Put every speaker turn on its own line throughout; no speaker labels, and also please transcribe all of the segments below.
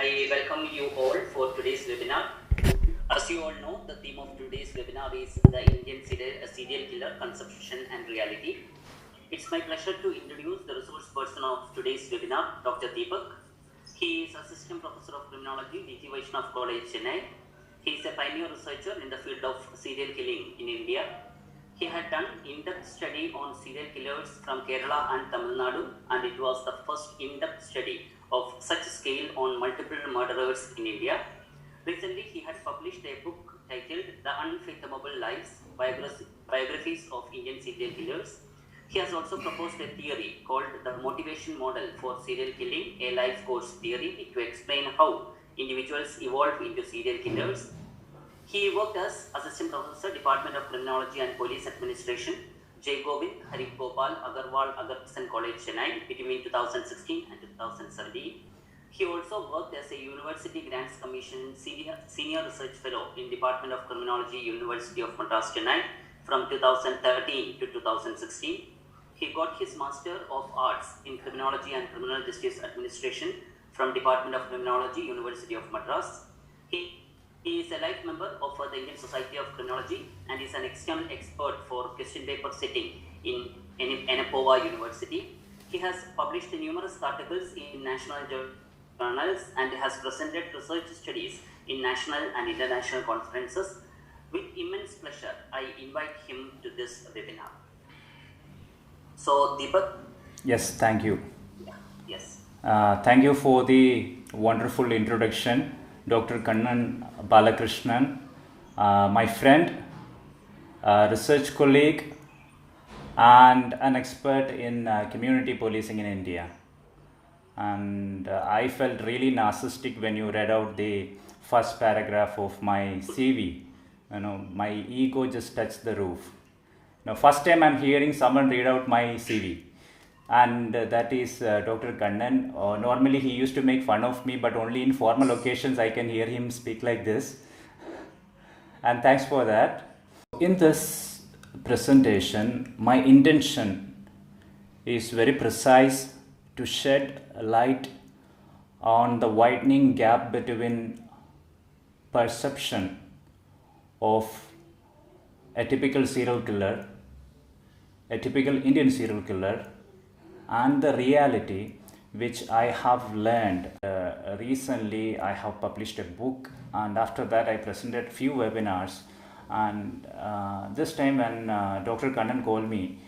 I welcome you all for today's webinar. As you all know, the theme of today's webinar is the Indian serial killer conception and reality. It's my pleasure to introduce the resource person of today's webinar, Dr. Deepak. He is Assistant Professor of Criminology, D.T. Vaishnav College, Chennai. He is a pioneer researcher in the field of serial killing in India. He had done in-depth study on serial killers from Kerala and Tamil Nadu, and it was the first in-depth study of such scale on multiple murderers in India. Recently, he had published a book titled The Unfathomable Lives, Biographies of Indian Serial Killers. He has also proposed a theory called the Motivation Model for Serial Killing, a life course theory to explain how individuals evolve into serial killers. He worked as Assistant Professor, Department of Criminology and Police Administration, Jai Govind Hari Gopal Agarwal Agarsen College, Chennai, between 2016 and 2017. He also worked as a University Grants Commission Senior Research Fellow in Department of Criminology, University of Madras, Chennai, from 2013 to 2016. He got his Master of Arts in Criminology and Criminal Justice Administration from Department of Criminology, University of Madras. He is a life member of the Indian Society of Criminology and is an external expert for question paper setting in Enapova University. He has published numerous articles in national journals and has presented research studies in national and international conferences. With immense pleasure, I invite him to this webinar. So, Deepak?
Yes, thank you.
Yes.
Thank you for the wonderful introduction, Dr. Kannan Balakrishnan, my friend, research colleague, and an expert in community policing in India. And I felt really narcissistic when you read out the first paragraph of my CV. You know, my ego just touched the roof. Now, first time I'm hearing someone read out my CV. And that is Dr. Kannan. Normally he used to make fun of me, but only in formal occasions I can hear him speak like this. And thanks for that. In this presentation, my intention is very precise to shed light on the widening gap between perception of a typical serial killer, a typical Indian serial killer, and the reality which I have learned. Recently I have published a book, and after that I presented few webinars, and this time when Dr. Kannan called me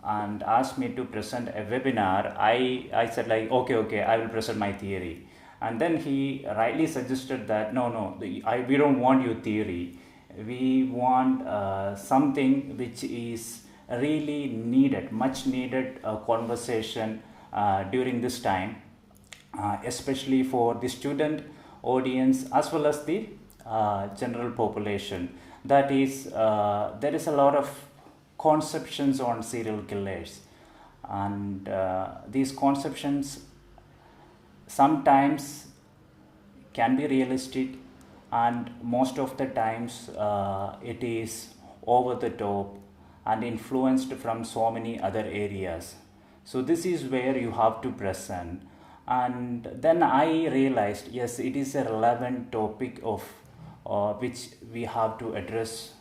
and asked me to present a webinar, I said like okay, I will present my theory. And then he rightly suggested that we don't want your theory, we want something which is really needed, much needed conversation during this time, especially for the student audience as well as the general population. That is, there is a lot of conceptions on serial killers, and these conceptions sometimes can be realistic, and most of the times it is over the top and influenced from so many other areas. So this is where you have to present. And then I realized, yes, it is a relevant topic of which we have to address.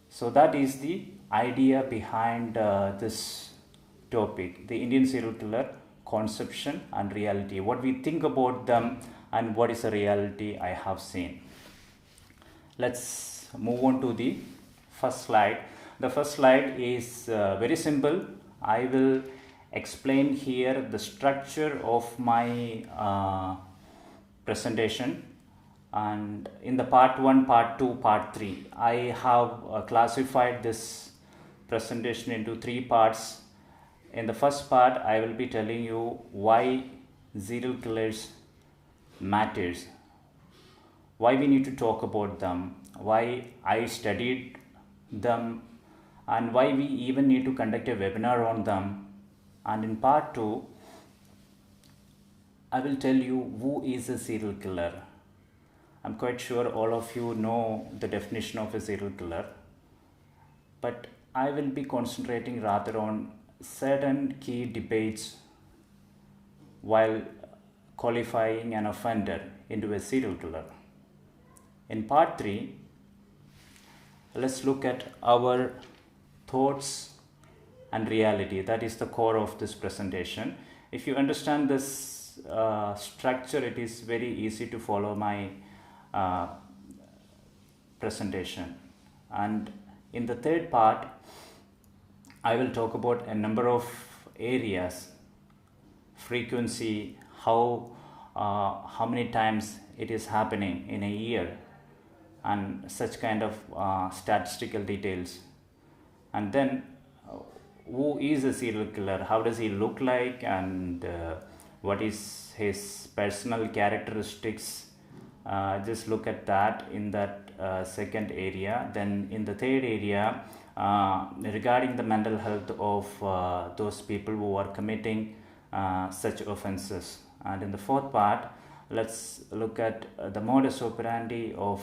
So that is the idea behind this topic, the Indian serial killer conception and reality, what we think about them and what is the reality I have seen. Let's move on to the first slide. The first slide is very simple. I will explain here the structure of my presentation, and in the part 1, part 2, part 3 I have classified this presentation into 3 parts. In the first part I will be telling you why serial killers matters, why we need to talk about them, why I studied them, and why we even need to conduct a webinar on them. And in part 2 I will tell you who is a serial killer. I'm quite sure all of you know the definition of a serial killer, but I will be concentrating rather on certain key debates while qualifying an offender into a serial killer. In part 3, let's look at our thoughts and reality. That is the core of this presentation. If you understand this structure, it is very easy to follow my presentation. And in the third part, I will talk about a number of areas, frequency, how many times it is happening in a year, and such kind of statistical details. And then who is a serial killer, how does he look like, and what is his personal characteristics. Just look at that in that second area. Then in the third area, regarding the mental health of those people who are committing such offenses. And in the fourth part, let's look at the modus operandi of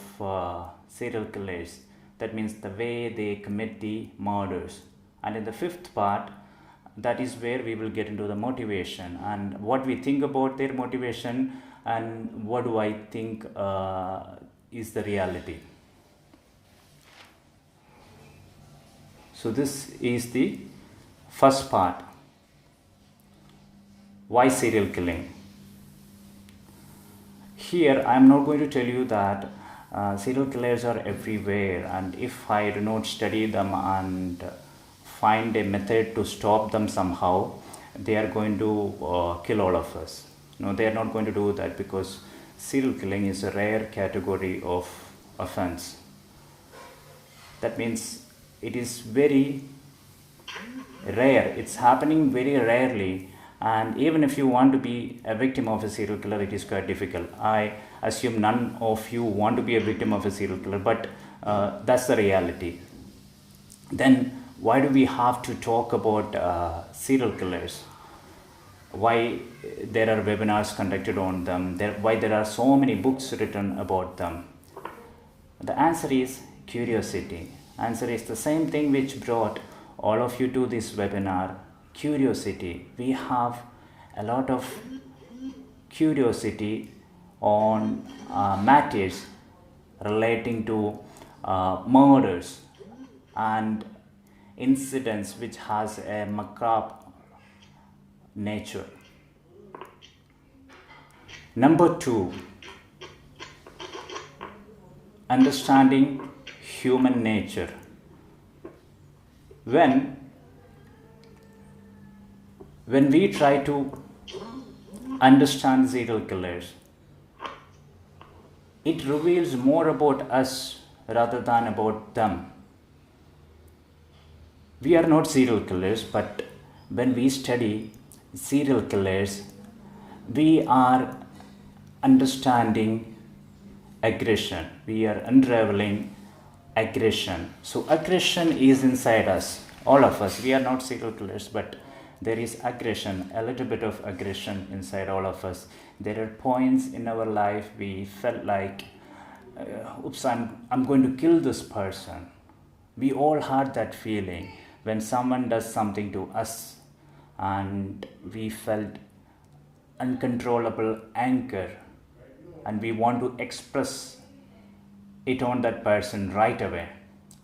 serial killers. That means the way they commit the murders. And in the fifth part, that is where we will get into the motivation and what we think about their motivation and what do I think is the reality. So this is the first part. Why serial killing? Here I am not going to tell you that serial killers are everywhere, and if I do not study them and find a method to stop them somehow, they are going to kill all of us. No, they are not going to do that, because serial killing is a rare category of offense. That means it is very rare, it's happening very rarely, and even if you want to be a victim of a serial killer, it is quite difficult. I assume none of you want to be a victim of a serial killer, but that's the reality. Then why do we have to talk about serial killers? Why there are webinars conducted on them? Why there are so many books written about them? The answer is curiosity. Answer is the same thing which brought all of you to this webinar, curiosity. We have a lot of curiosity on matters relating to murders and incidents which has a macabre nature. Number 2, understanding human nature. When we try to understand serial killers, it reveals more about us rather than about them. We are not serial killers, but when we study serial killers, we are understanding aggression. We are unraveling aggression. So aggression is inside us, all of us. We are not serial killers, but there is aggression, a little bit of aggression inside all of us. There are points in our life we felt like, oops, I'm going to kill this person. We all had that feeling when someone does something to us and we felt uncontrollable anger and we want to express it on that person right away.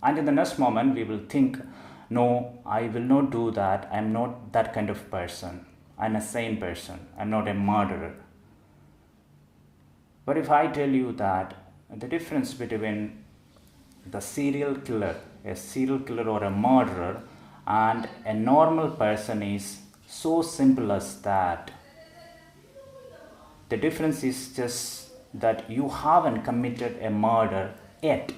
And in the next moment we will think, no, I will not do that. I'm not that kind of person. I'm a sane person. I'm not a murderer. But if I tell you that the difference between the serial killer, a serial killer or a murderer, and a normal person is so simple as that. The difference is just that you haven't committed a murder yet.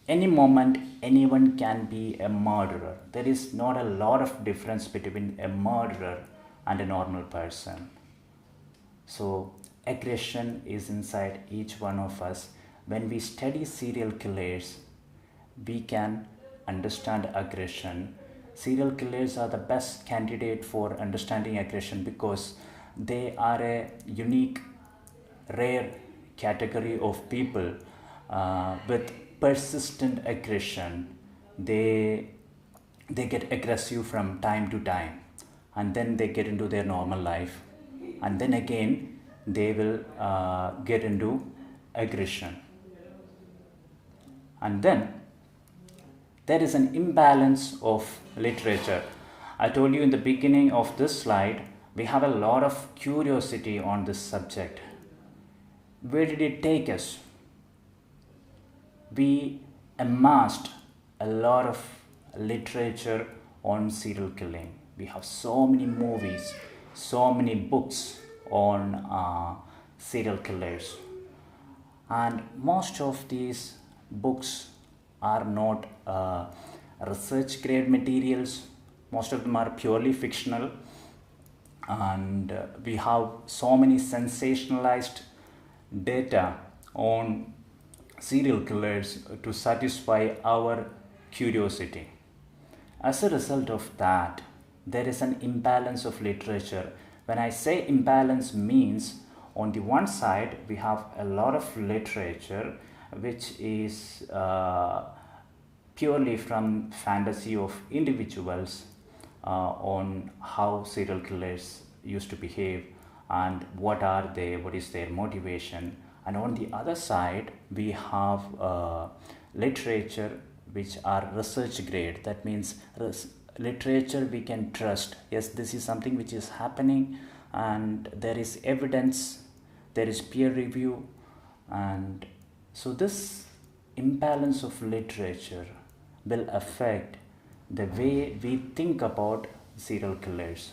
Any moment, anyone can be a murderer. There is not a lot of difference between a murderer and a normal person. So, aggression is inside each one of us. When we study serial killers, we can understand aggression. Serial killers are the best candidate for understanding aggression because they are a unique, rare category of people with persistent aggression. They get aggressive from time to time and then they get into their normal life. and then again they will get into aggression. And then there is an imbalance of literature. I told you in the beginning of this slide, we have a lot of curiosity on this subject. Where did it take us? We amassed a lot of literature on serial killing. We have so many movies, so many books on serial killers. And most of these books are not research grade materials. Most of them are purely fictional, and we have so many sensationalized data on serial killers to satisfy our curiosity. As a result of that, there is an imbalance of literature. When I say imbalance, means on the one side we have a lot of literature which is purely from fantasy of individuals on how serial killers used to behave and what are they, what is their motivation. And on the other side we have literature which are research grade. That means literature we can trust. Yes, this is something which is happening and there is evidence, there is peer review. And so this imbalance of literature will affect the way we think about serial killers.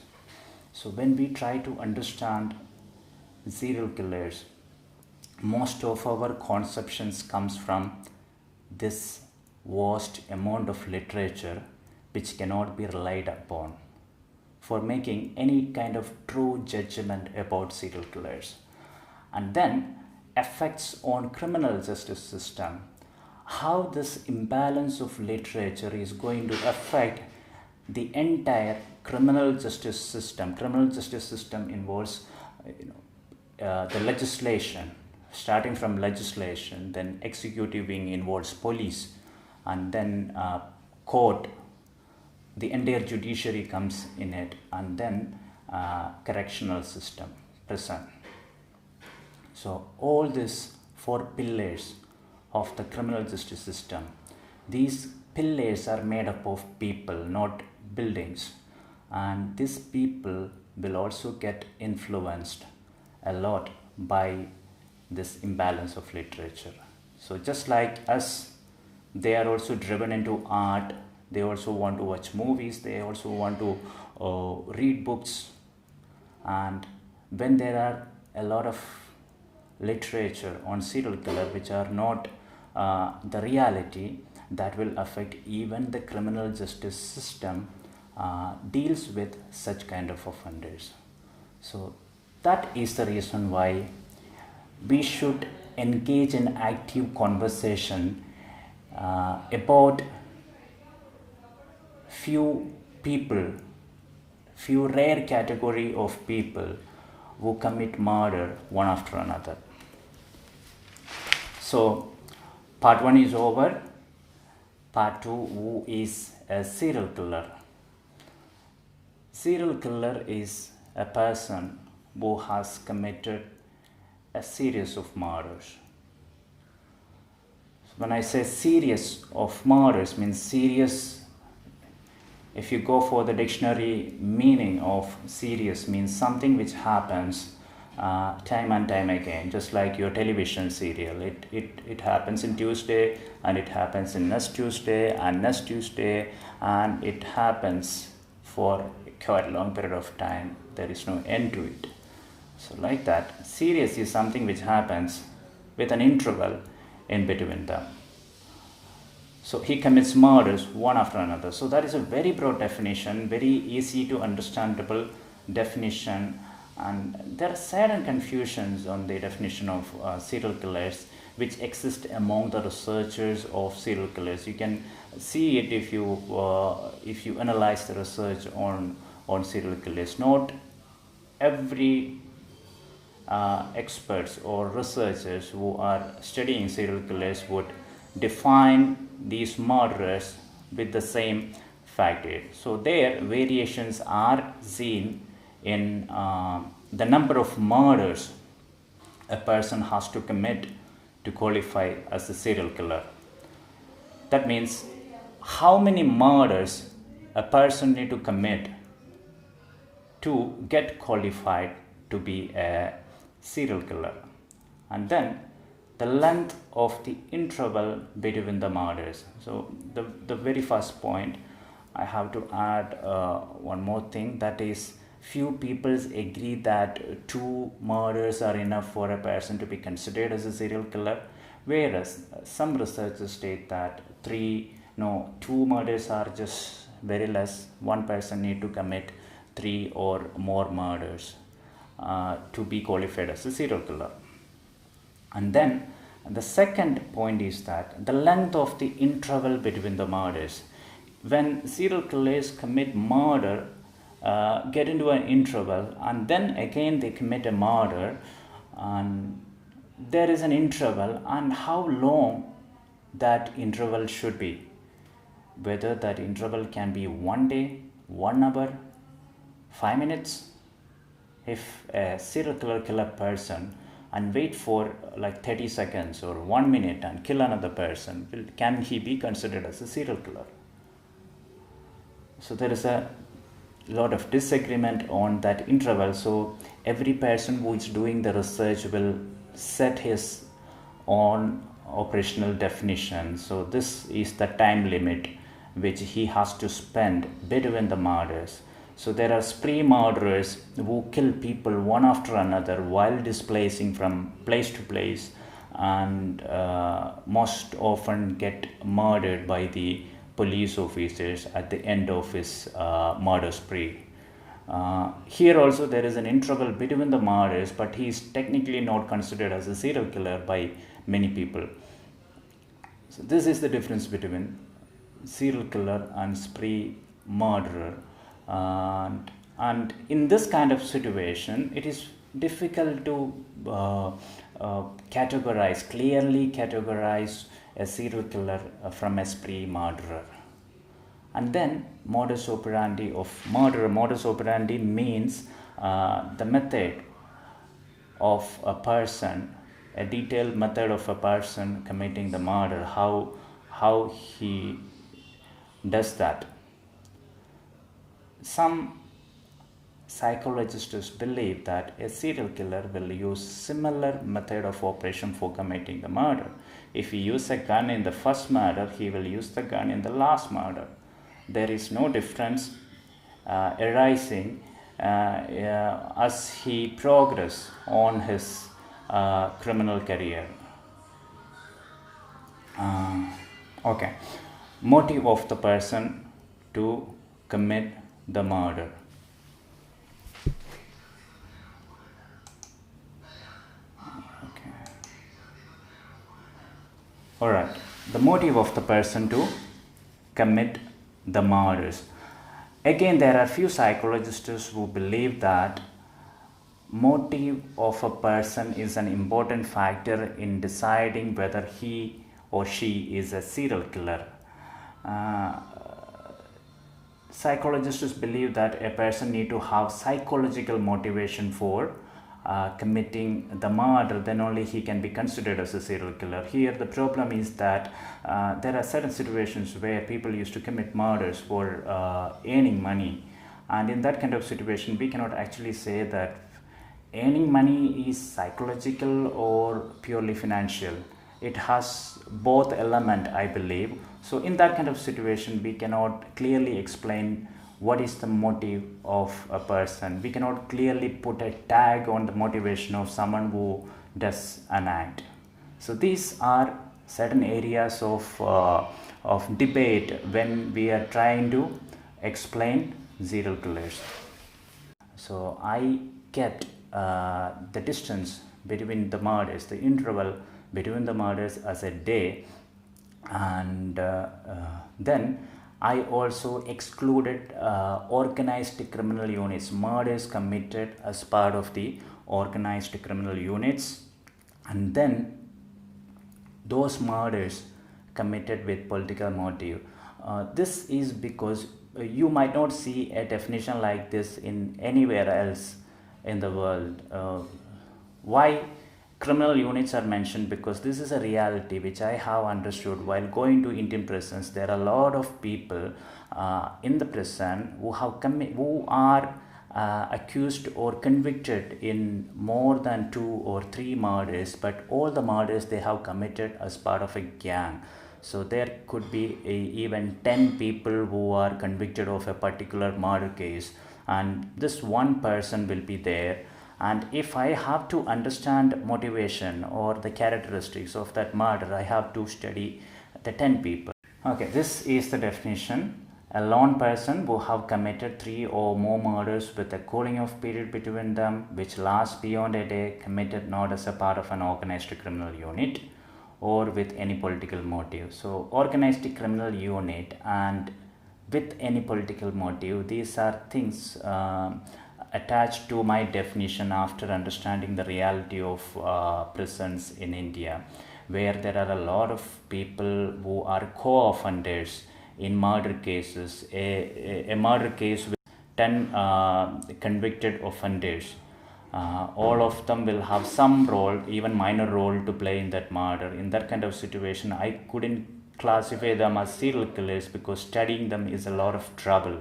So when we try to understand serial killers, most of our conceptions comes from this vast amount of literature which cannot be relied upon for making any kind of true judgment about serial killers. And then effects on criminal justice system. How this imbalance of literature is going to affect the entire criminal justice system. Criminal justice system involves the legislation, starting from legislation, then executive wing involves police, and then court. The entire judiciary comes in it, and then correctional system, prison. So all these four pillars of the criminal justice system, these pillars are made up of people, not buildings, and these people will also get influenced a lot by this imbalance of literature. So just like us, they are also driven into art, they also want to watch movies, they also want to read books. And when there are a lot of literature on serial killer which are not the reality, that will affect even the criminal justice system deals with such kind of offenders. So that is the reason why we should engage in active conversation about few people, few rare category of people who commit murder one after another. So part 1 is over. Part 2, who is a serial killer? Serial killer is a person who has committed a series of murders. When I say series of murders, means serious. If you go for the dictionary meaning of serious, means something which happens time and time again, just like your television serial. It happens in Tuesday, and it happens in next Tuesday, and next Tuesday, and it happens for quite a long period of time. There is no end to it. So like that, serious is something which happens with an interval in between them. So he commits murders one after another. So that is a very broad definition, very easy to understandable definition, and there are certain confusions on the definition of serial killers which exist among the researchers of serial killers. You can see it if you analyze the research on serial killers. Not every experts or researchers who are studying serial killers would define these murderers with the same fact. So their variations are seen in the number of murders a person has to commit to qualify as a serial killer. That means how many murders a person need to commit to get qualified to be a serial killer, and then the length of the interval between the murders. So the very first point, I have to add one more thing, that is few people agree that 2 murders are enough for a person to be considered as a serial killer, whereas some researchers state that 2 murders are just very less. One person need to commit 3 or more murders to be qualified as a serial killer. And then the second point is that the length of the interval between the murders. When serial killers commit murder, get into an interval, and then again they commit a murder, and there is an interval, and how long that interval should be. Whether that interval can be 1 day, 1 hour, 5 minutes. If a serial killer kill a person and wait for like 30 seconds or 1 minute and kill another person, can he be considered as a serial killer? So there is a lot of disagreement on that interval. So every person who is doing the research will set his own operational definition. So this is the time limit which he has to spend between the murders. So there are spree murderers who kill people one after another while displacing from place to place, and most often get murdered by the police officers at the end of his murder spree. Here also there is an interval between the murders, but he is technically not considered as a serial killer by many people. So this is the difference between serial killer and spree murderer. And in this kind of situation, it is difficult to clearly categorize a serial killer from a spree murderer. And then modus operandi of murder. Modus operandi means the method of a person, a detailed method of a person committing the murder, how he does that. Some psychologists believe that a serial killer will use similar method of operation for committing the murder. If he uses a gun in the first murder, he will use the gun in the last murder. There is no difference arising as he progresses on his criminal career. Okay. Motive of the person to commit the murder. Okay. All right. The motive of the person to commit the murders. Again, there are few psychologists who believe that motive of a person is an important factor in deciding whether he or she is a serial killer. Psychologists believe that a person need to have psychological motivation for committing the murder, then only he can be considered as a serial killer. Here the problem is that there are certain situations where people used to commit murders for earning money, and in that kind of situation we cannot actually say that earning money is psychological or purely financial. It has both element, I believe. So in that kind of situation we cannot clearly explain what is the motive of a person. We cannot clearly put a tag on the motivation of someone who does an act. So these are certain areas of debate when we are trying to explain serial killers. So I kept the distance between the murders, the interval between the murders as a day, and then I also excluded organized criminal units, murders committed as part of the organized criminal units, and then those murders committed with political motive. This is because you might not see a definition like this in anywhere else in the world. Why criminal units are mentioned? Because this is a reality which I have understood while going to Indian prisons. There are a lot of people in the prison who are accused or convicted in more than 2 or 3 murders, but all the murders they have committed as part of a gang. So there could be even 10 people who are convicted of a particular murder case, and this one person will be there. And if I have to understand motivation or the characteristics of that murder, I have to study the 10 people. Okay, this is the definition. A lone person who have committed 3 or more murders with a cooling off period between them which lasts beyond a day, committed not as a part of an organized criminal unit or with any political motive. So organized criminal unit and with any political motive, these are things attached to my definition after understanding the reality of prisons in India, where there are a lot of people who are co-offenders in murder cases. A murder case with 10 convicted offenders, all of them will have some role, even minor role, to play in that murder. In that kind of situation, I couldn't classify them as serial killers because studying them is a lot of trouble.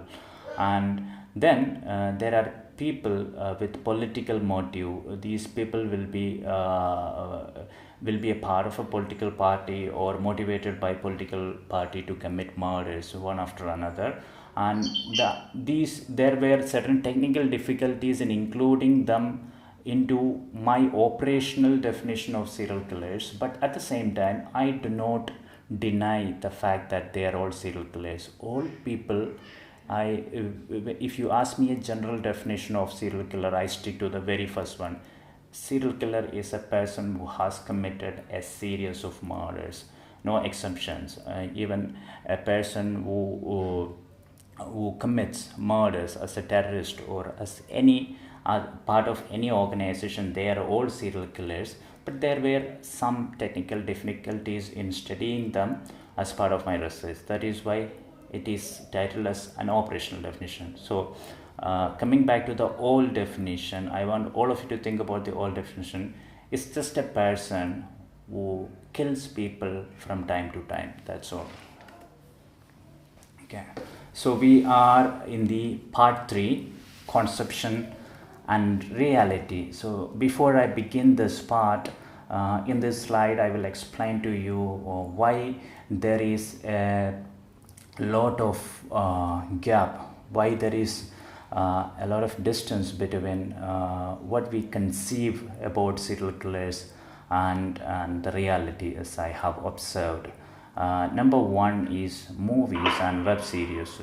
And then there are people with political motive. These people will be a part of a political party or motivated by political party to commit murders one after another. And there were certain technical difficulties in including them into my operational definition of serial killers, but at the same time I do not deny the fact that they are all serial killers. All people, if you ask me a general definition of serial killer, I stick to the very first one. Serial killer is a person who has committed a series of murders, no exceptions. Even a person who commits murders as a terrorist or as any part of any organization, they are all serial killers. But there were some technical difficulties in studying them as part of my research. That is why it is titled as an operational definition. So coming back to the old definition, I want all of you to think about the old definition. It's just a person who kills people from time to time. That's all. Okay. So we are in the part 3, conception and reality. So before I begin this part, in this slide I will explain to you why there is a lot of gap, why there is a lot of distance between what we conceive about serial killers and the reality as I have observed. Number one is movies and web series.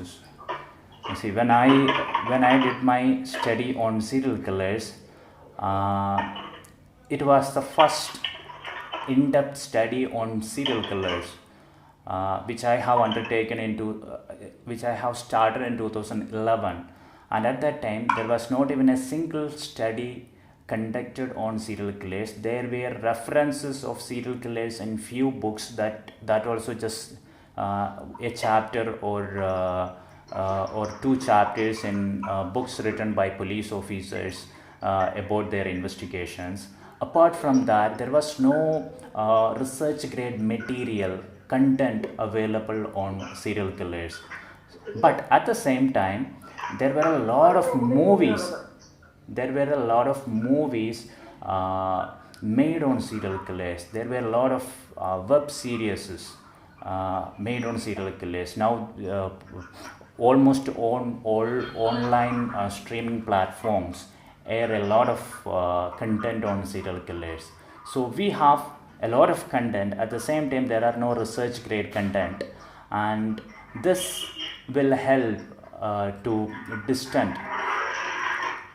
You see, when I did my study on serial killers, it was the first in-depth study on serial killers which I have undertaken which I have started in 2011, and at that time there was not even a single study conducted on serial killers. There were references of serial killers in few books, that also just a chapter or 2 chapters in books written by police officers about their investigations. Apart from that, there was no research grade material content available on serial killers. But at the same time, there were a lot of movies. Made on serial killers. There were a lot of web series made on serial killers. Now, almost on all online streaming platforms air a lot of content on serial killers. So we have a lot of content. At the same time, there are no research grade content, and this will help to distance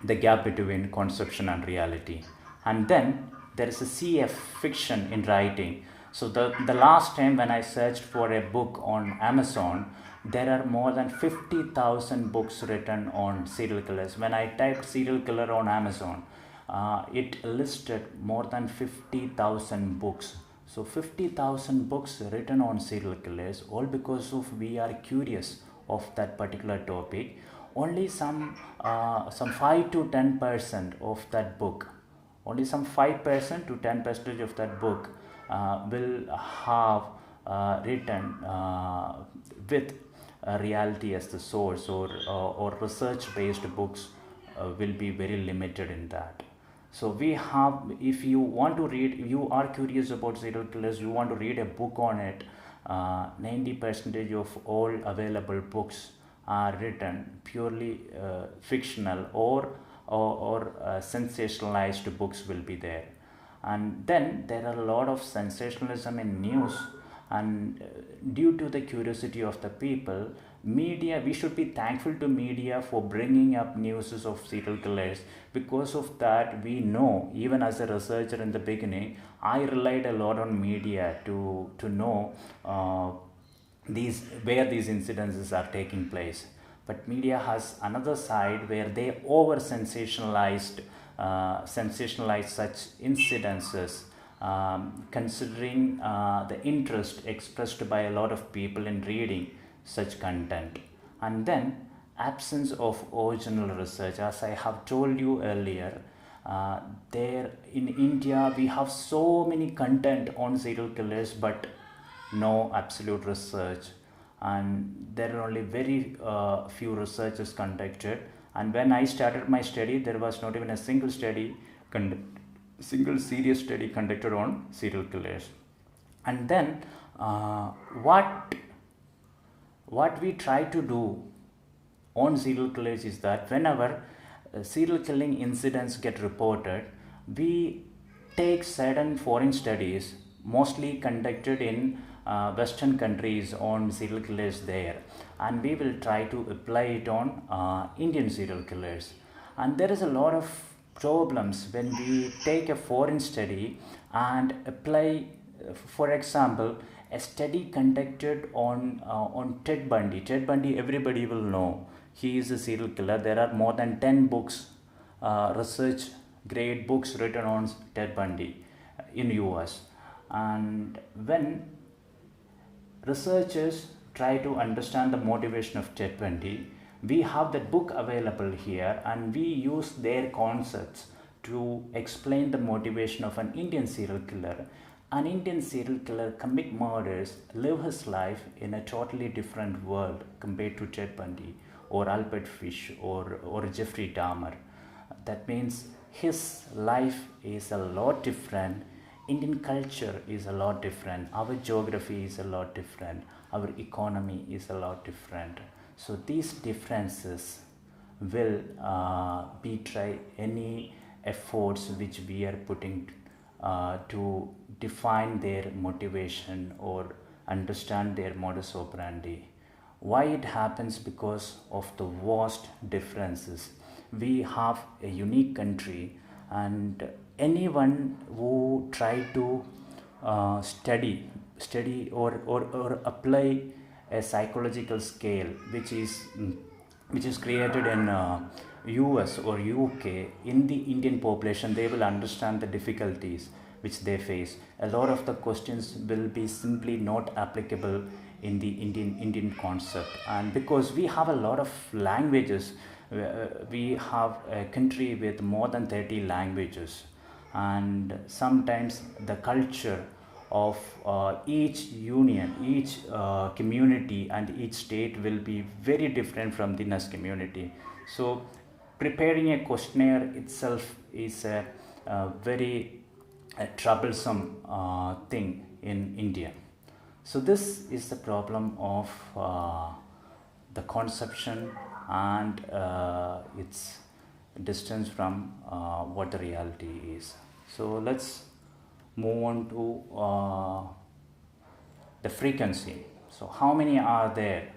the gap between conception and reality. And then there is a CF fiction in writing. So the last time when I searched for a book on Amazon, there are more than 50,000 books written on serial killers. When I typed serial killer on Amazon, it listed more than 50,000 books. So 50,000 books written on serial killers, all because of we are curious of that particular topic, only some 5 to 10% of that book, only some 5% to 10% of that book will have written with reality as the source, or research based books will be very limited in that. So we have, if you want to read, you are curious about serial killers, you want to read a book on it, 90% of all available books are written purely fictional, or sensationalized books will be there. And then there are a lot of sensationalism in news, and due to the curiosity of the people, media, we should be thankful to media for bringing up news of serial killers. Because of that, we know, even as a researcher in the beginning, I relied a lot on media to know these, where these incidences are taking place. But media has another side where they over sensationalized such incidences, considering the interest expressed by a lot of people in reading such content. And then absence of original research, as I have told you earlier, there in India we have so many content on serial killers, but no absolute research, and there are only very few researches conducted. And when I started my study, there was not even a single serious study conducted on serial killers. And then what we try to do on serial killers is that whenever serial killing incidents get reported, we take certain foreign studies, mostly conducted in Western countries, on serial killers there, and we will try to apply it on Indian serial killers. And there is a lot of problems when we take a foreign study and apply, for example, a study conducted on Ted Bundy. Ted Bundy, everybody will know, he is a serial killer. There are more than 10 books, research grade books written on Ted Bundy in US. And when researchers try to understand the motivation of Ted Bundy, we have that book available here, and we use their concepts to explain the motivation of an Indian serial killer. An Indian serial killer commit murders, live his life in a totally different world compared to Ted Bundy or Albert Fish or Jeffrey Dahmer. That means his life is a lot different. Indian culture is a lot different. Our geography is a lot different. Our economy is a lot different. So these differences will betray any efforts which we are putting to define their motivation or understand their modus operandi. Why it happens? Because of the vast differences. We have a unique country, and anyone who try to study or apply a psychological scale which is created in US or UK in the Indian population, they will understand the difficulties which they face. A lot of the questions will be simply not applicable in the Indian concept. And because we have a lot of languages, we have a country with more than 30 languages, and sometimes the culture of each union, each community and each state will be very different from the next community. So preparing a questionnaire itself is a very troublesome thing in India. So this is the problem of the conception and its distance from what the reality is. So let's move on to the frequency. So how many are there?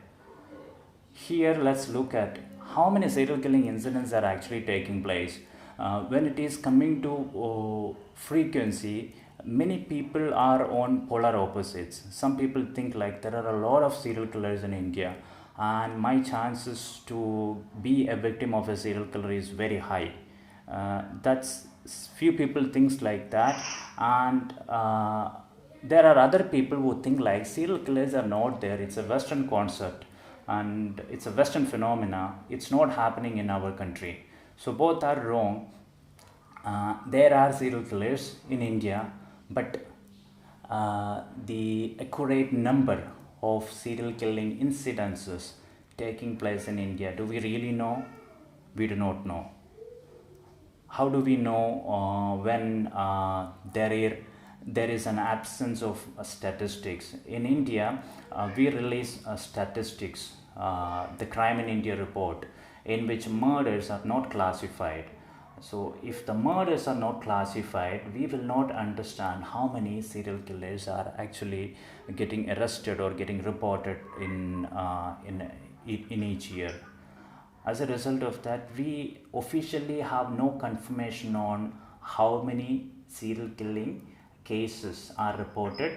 Here let's look at how many serial killing incidents are actually taking place. When it is coming to frequency, many people are on polar opposites. Some people think like there are a lot of serial killers in India, and my chances to be a victim of a serial killer is very high. That's few people thinks like that, and there are other people who think like serial killers are not there, it's a Western concept. and it's a Western phenomena. It's not happening in our country. So both are wrong. There are serial killers in India, but the accurate number of serial killing incidences taking place in India, do we really know? We do not know. How do we know when there is an absence of statistics? In India, we release statistics, the Crime in India report, in which murders are not classified. So if the murders are not classified, we will not understand how many serial killers are actually getting arrested or getting reported in each year. As a result of that, we officially have no confirmation on how many serial killing cases are reported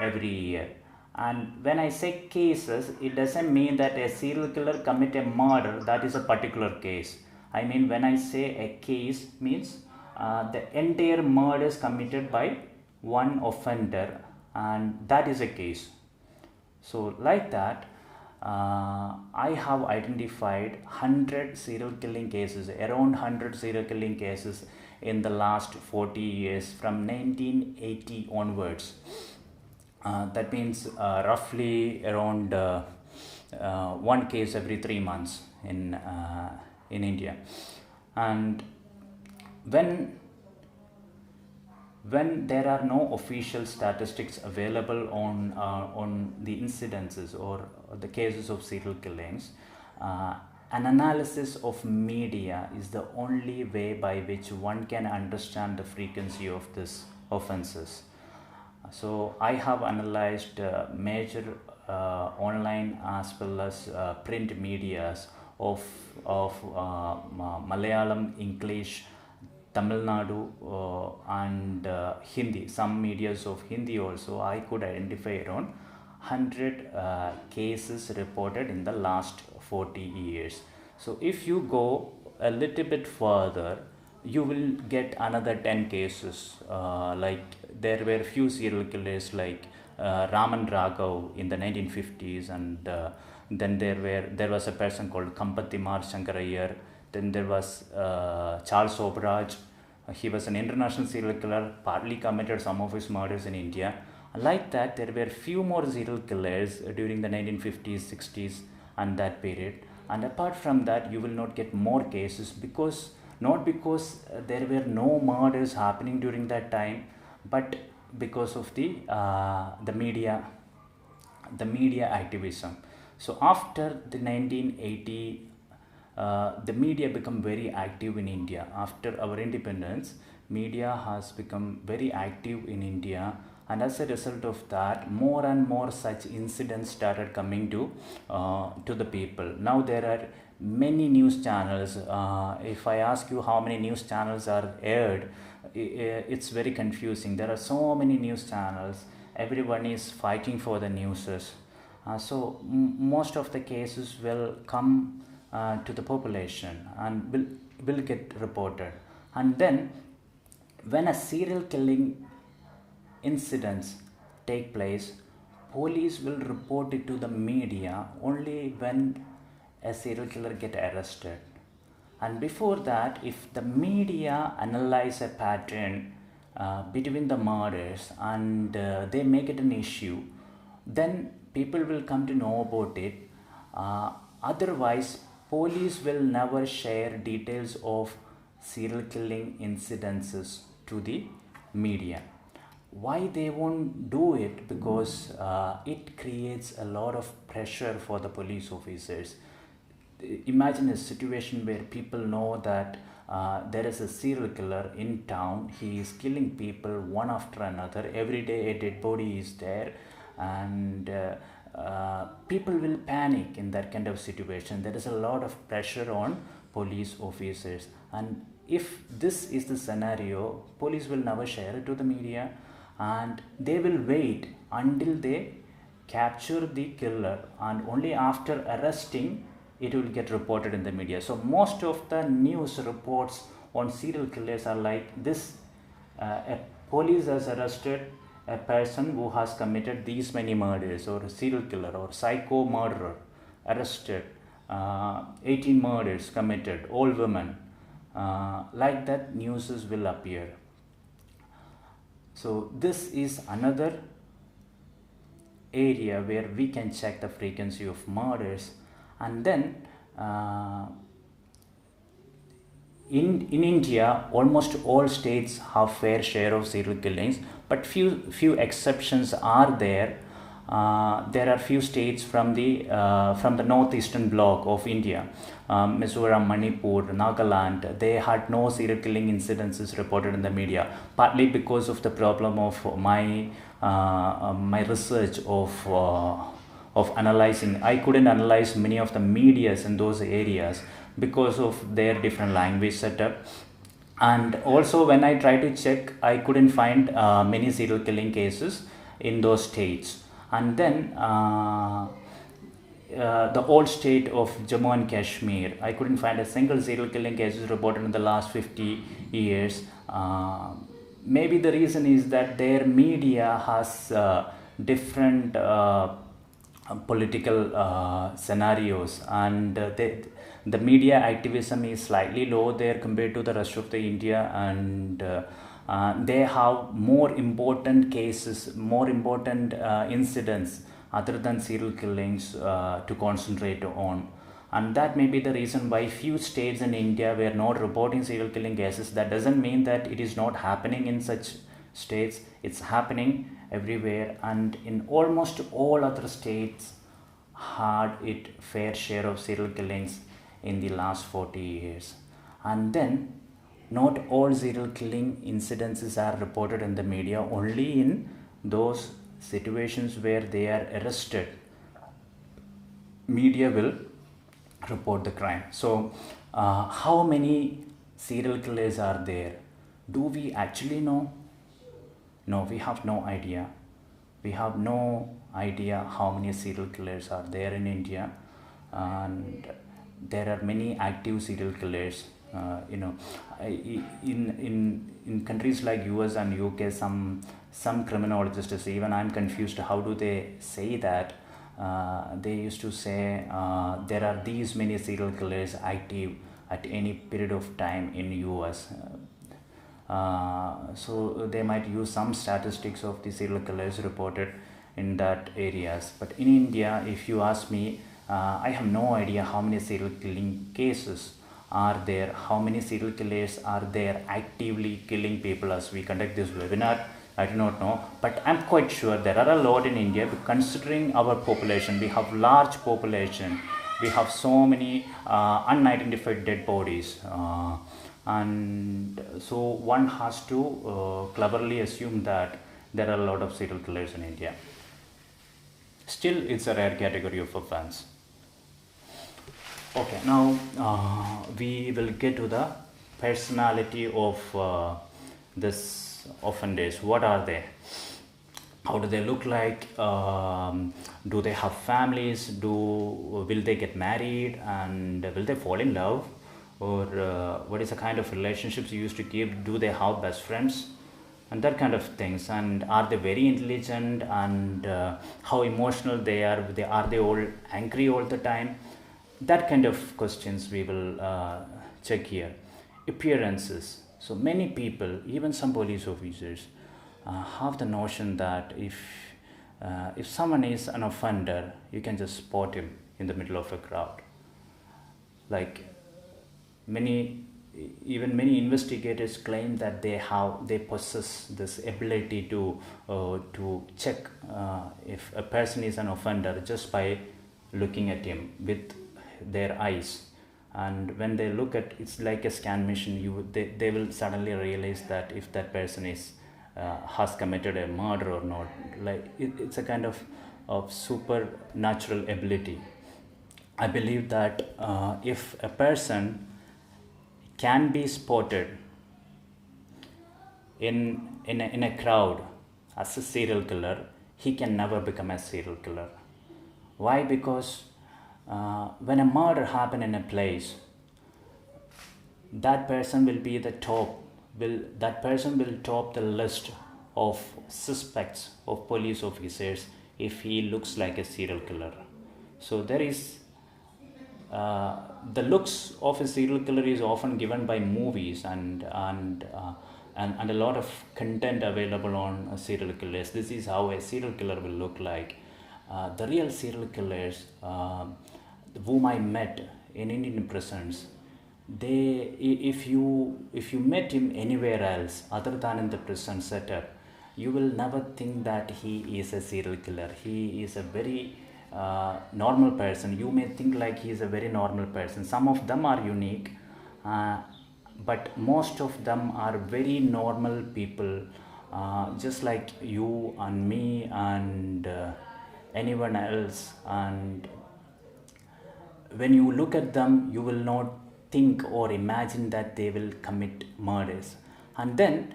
every year. And when I say cases, it doesn't mean that a serial killer commit a murder, that is a particular case. I mean, when I say a case, means the entire murders committed by one offender, and that is a case. So like that, I have identified 100 serial killing cases, around 100 serial killing cases in the last 40 years from 1980 onwards. That means roughly around one case every 3 months in India. And when there are no official statistics available on the incidences or the cases of serial killings, an analysis of media is the only way by which one can understand the frequency of these offenses. So I have analyzed major online as well as print medias of Malayalam, English, Tamil Nadu and Hindi, some medias of Hindi also. I could identify around 100 cases reported in the last 40 years. So if you go a little bit further, you will get another 10 cases. Like there were few serial killers like Raman Raghav in the 1950s, and then there was a person called Kampathimar Shankarayar. Then there was Charles Obraj. He was an international serial killer, partly committed some of his murders in India. Like that, there were few more serial killers during the 1950s, 60s and that period. And apart from that, you will not get more cases not because there were no murders happening during that time, but because of the media activism. So after the 1980, the media become very active in India. After our independence, media has become very active in India, and as a result of that, more and more such incidents started coming to the people. Now there are many news channels. If I ask you how many news channels are aired, it's very confusing. There are so many news channels. Everyone is fighting for the newses. So most of the cases will come to the population and will get reported. And then when a serial killing incidents take place, police will report it to the media only when a serial killer get arrested. And before that, if the media analyze a pattern between the murders and they make it an issue, then people will come to know about it. Otherwise, police will never share details of serial killing incidences to the media. Why they won't do it? Because it creates a lot of pressure for the police officers. Imagine a situation where people know that there is a serial killer in town. He is killing people one after another. Every day a dead body is there, and people will panic in that kind of situation. There is a lot of pressure on police officers, and if this is the scenario, police will never share it to the media, and they will wait until they capture the killer, and only after arresting it will get reported in the media. So most of the news reports on serial killers are like this: a police has arrested a person who has committed these many murders, or a serial killer or psycho murderer, arrested, 18 murders committed, all women. Like that, news will appear. So this is another area where we can check the frequency of murders. And then in India, almost all states have fair share of serial killings, but few exceptions are there. There are few states from the northeastern bloc of India, Mizoram, Manipur, Nagaland. They had no serial killing incidences reported in the media, partly because of the problem of my research of analyzing. I couldn't analyze many of the medias in those areas because of their different language setup. And also when I tried to check, I couldn't find many serial killing cases in those states. And then the old state of Jammu and Kashmir, I couldn't find a single serial killing cases reported in the last 50 years. Maybe the reason is that their media has different political scenarios, and the media activism is slightly low there compared to the rest of the India, and they have more important cases, more important incidents other than serial killings to concentrate on. And that may be the reason why few states in India were not reporting serial killing cases. That doesn't mean that it is not happening in such states. It's happening everywhere, and in almost all other states had it fair share of serial killings in the last 40 years. And then not all serial killing incidences are reported in the media. Only in those situations where they are arrested, media will report the crime. So how many serial killers are there? Do we actually know? No, we have no idea. We have no idea how many serial killers are there in India, and there are many active serial killers. In countries like US and UK, some criminologists, even I'm confused, how do they say that? They used to say there are these many serial killers active at any period of time in US. So they might use some statistics of the serial killers reported in that areas. But in India, if you ask me, I have no idea how many serial killing cases are there, how many serial killers are there actively killing people as we conduct this webinar. I do not know, but I'm quite sure there are a lot in India. But considering our population, we have large population, we have so many unidentified dead bodies, and so one has to cleverly assume that there are a lot of serial killers in India. Still, it's a rare category of offense. Okay, now we will get to the personality of this offenders. What are they? How do they look like? Do they have families? Will they get married, and will they fall in love? Or what is the kind of relationships you used to keep? Do they have best friends? And that kind of things. And are they very intelligent? And how emotional they are? Are they all angry all the time? That kind of questions we will check here. Appearances. So many people, even some police officers, have the notion that if someone is an offender, you can just spot him in the middle of a crowd. Like many investigators claim that they possess this ability to check if a person is an offender just by looking at him with their eyes. And when they look at, it's like a scan mission, they will suddenly realize that if that person has committed a murder or not. Like it's a kind of supernatural ability. I believe that if a person can be spotted in a crowd as a serial killer, he can never become a serial killer. Why? Because when a murder happens in a place, that person will be the top. That person will top the list of suspects of police officers if he looks like a serial killer. So there is the looks of a serial killer is often given by movies and a lot of content available on serial killers. This is how a serial killer will look like. The real serial killers, whom I met in Indian prisons, if you met him anywhere else other than in the prison setup, you will never think that he is a serial killer. He is a very normal person. You may think like he is a very normal person. Some of them are unique, but most of them are very normal people, just like you and me and anyone else. And when you look at them, you will not think or imagine that they will commit murders. And then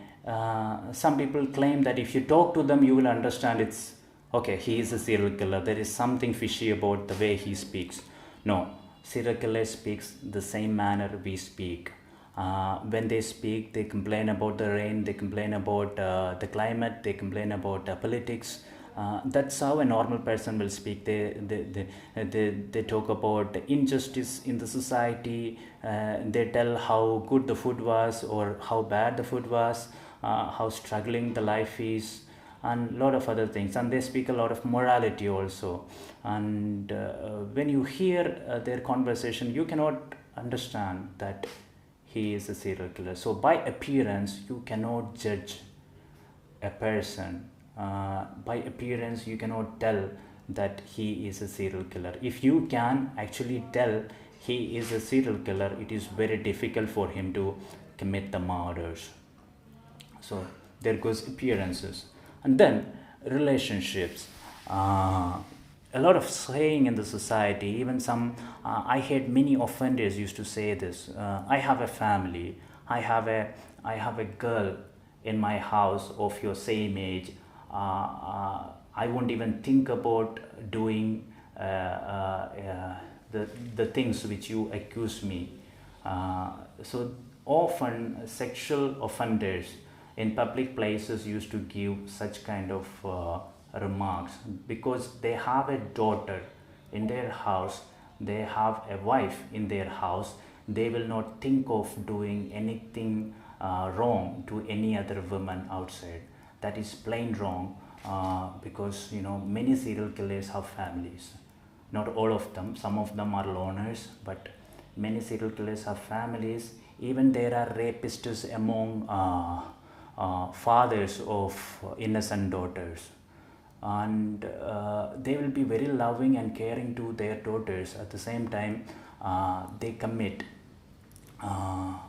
some people claim that if you talk to them, you will understand it's okay, he is a serial killer. There is something fishy about the way he speaks. No, serial killer speaks the same manner we speak. When they speak, they complain about the rain, they complain about the climate, they complain about politics. That's how a normal person will speak. They talk about injustice in the society. They tell how good the food was or how bad the food was, how struggling the life is, and a lot of other things. And they speak a lot of morality also. And when you hear their conversation, you cannot understand that he is a serial killer. So by appearance, you cannot judge a person. By appearance, you cannot tell that he is a serial killer. If you can actually tell he is a serial killer, it is very difficult for him to commit the murders. So there goes appearances. And then relationships. A lot of saying in the society, even some, I heard many offenders used to say this. I have a family. I have a girl in my house of your same age. I won't even think about doing the things which you accuse me. So often sexual offenders in public places used to give such kind of remarks because they have a daughter in their house, they have a wife in their house. They will not think of doing anything wrong to any other woman outside. That is plain wrong, because many serial killers have families. Not all of them. Some of them are loners, but many serial killers have families. Even there are rapists among fathers of innocent daughters, and they will be very loving and caring to their daughters. At the same time, they commit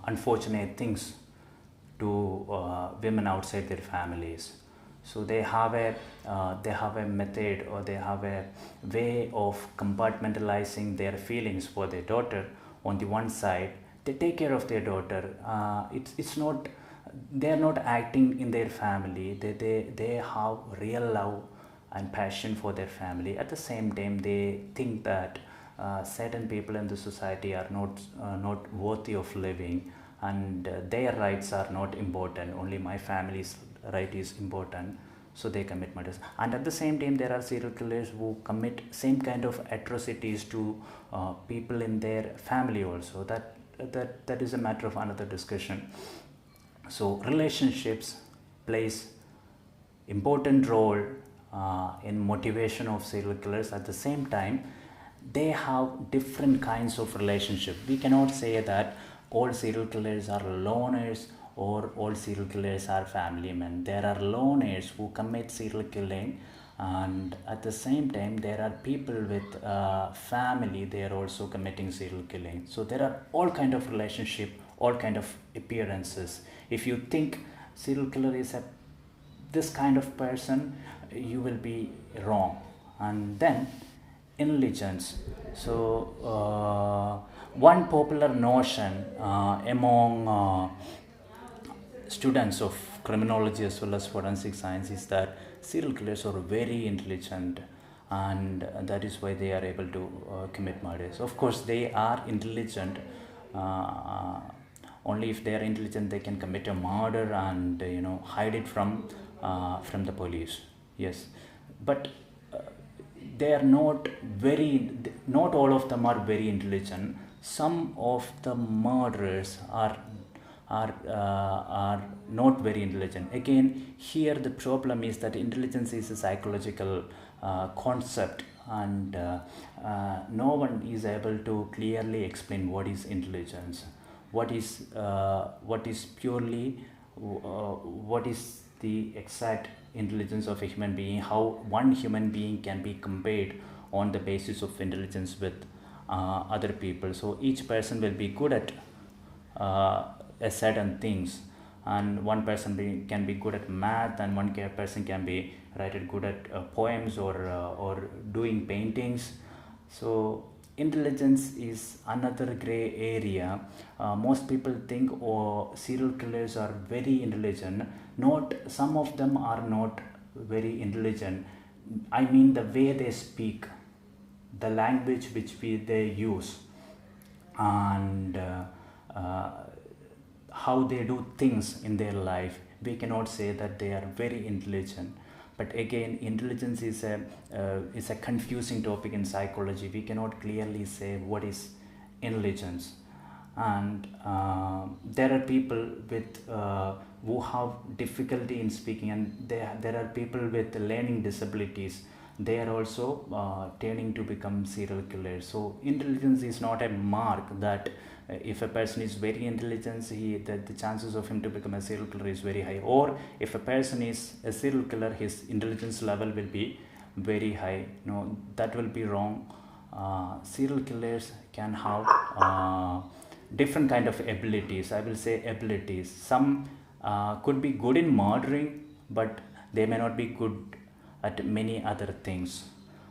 unfortunate things to women outside their families. So they have a method, or they have a way of compartmentalizing their feelings for their daughter. On the one side, they take care of their daughter. It's not, they are not acting in their family. They have real love and passion for their family. At the same time, they think that certain people in the society are not worthy of living, and their rights are not important. Only my family's right is important. So they commit murders. And at the same time, there are serial killers who commit same kind of atrocities to people in their family also. That is a matter of another discussion. So relationships plays important role in motivation of serial killers. At the same time, they have different kinds of relationship. We cannot say that all serial killers are loners or all serial killers are family men. There are loners who commit serial killing, and at the same time there are people with family, they are also committing serial killing. So there are all kind of relationship, all kind of appearances. If you think serial killer is this kind of person, you will be wrong. And then intelligence. So one popular notion among students of criminology as well as forensic science is that serial killers are very intelligent, and that is why they are able to commit murders. Of course, they are intelligent. Only if they are intelligent, they can commit a murder and hide it from the police. Yes, but they are not all of them are very intelligent. Some of the murderers are not very intelligent. Again, here the problem is that intelligence is a psychological concept, and no one is able to clearly explain what is intelligence, what is purely what is the exact intelligence of a human being, how one human being can be compared on the basis of intelligence with other people. So each person will be good at a certain things, and one person can be good at math, and one person can be good at poems or doing paintings. So intelligence is another gray area. Most people think serial killers are very intelligent. Not some of them are not very intelligent. I mean the way they speak, the language which they use, and how they do things in their life. We cannot say that they are very intelligent. But again, intelligence is a confusing topic in psychology. We cannot clearly say what is intelligence. And there are people with who have difficulty in speaking, and there are people with learning disabilities. They are also turning to become serial killers. So intelligence is not a mark that if a person is very intelligent, the chances of him to become a serial killer is very high. Or if a person is a serial killer, his intelligence level will be very high. No, that will be wrong. Serial killers can have different kind of abilities. I will say abilities. Some could be good in murdering, but they may not be good at many other things.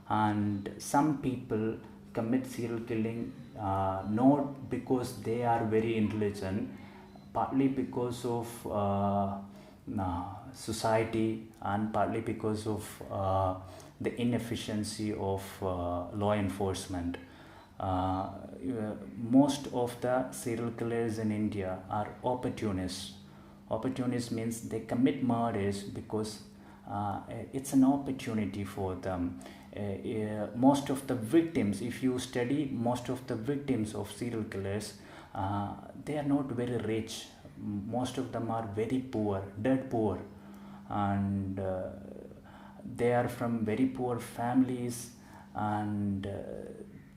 And some people commit serial killing not because they are very intelligent, partly because of society, and partly because of the inefficiency of law enforcement. Most of the serial killers in India are opportunists. Opportunists means they commit murders because it's an opportunity for them. Most of the victims, if you study most of the victims of serial killers, they are not very rich. Most of them are very poor, dirt poor, and they are from very poor families, and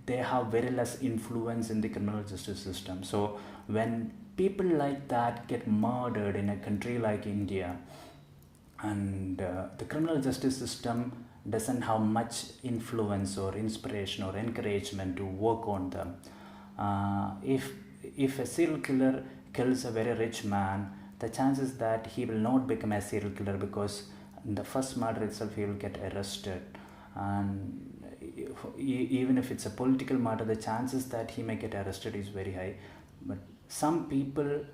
they have very less influence in the criminal justice system. So when people like that get murdered in a country like India, and the criminal justice system doesn't have much influence or inspiration or encouragement to work on them. If a serial killer kills a very rich man, the chances that he will not become a serial killer, because in the first murder itself he will get arrested, and even if it's a political murder, the chances that he may get arrested is very high. But some people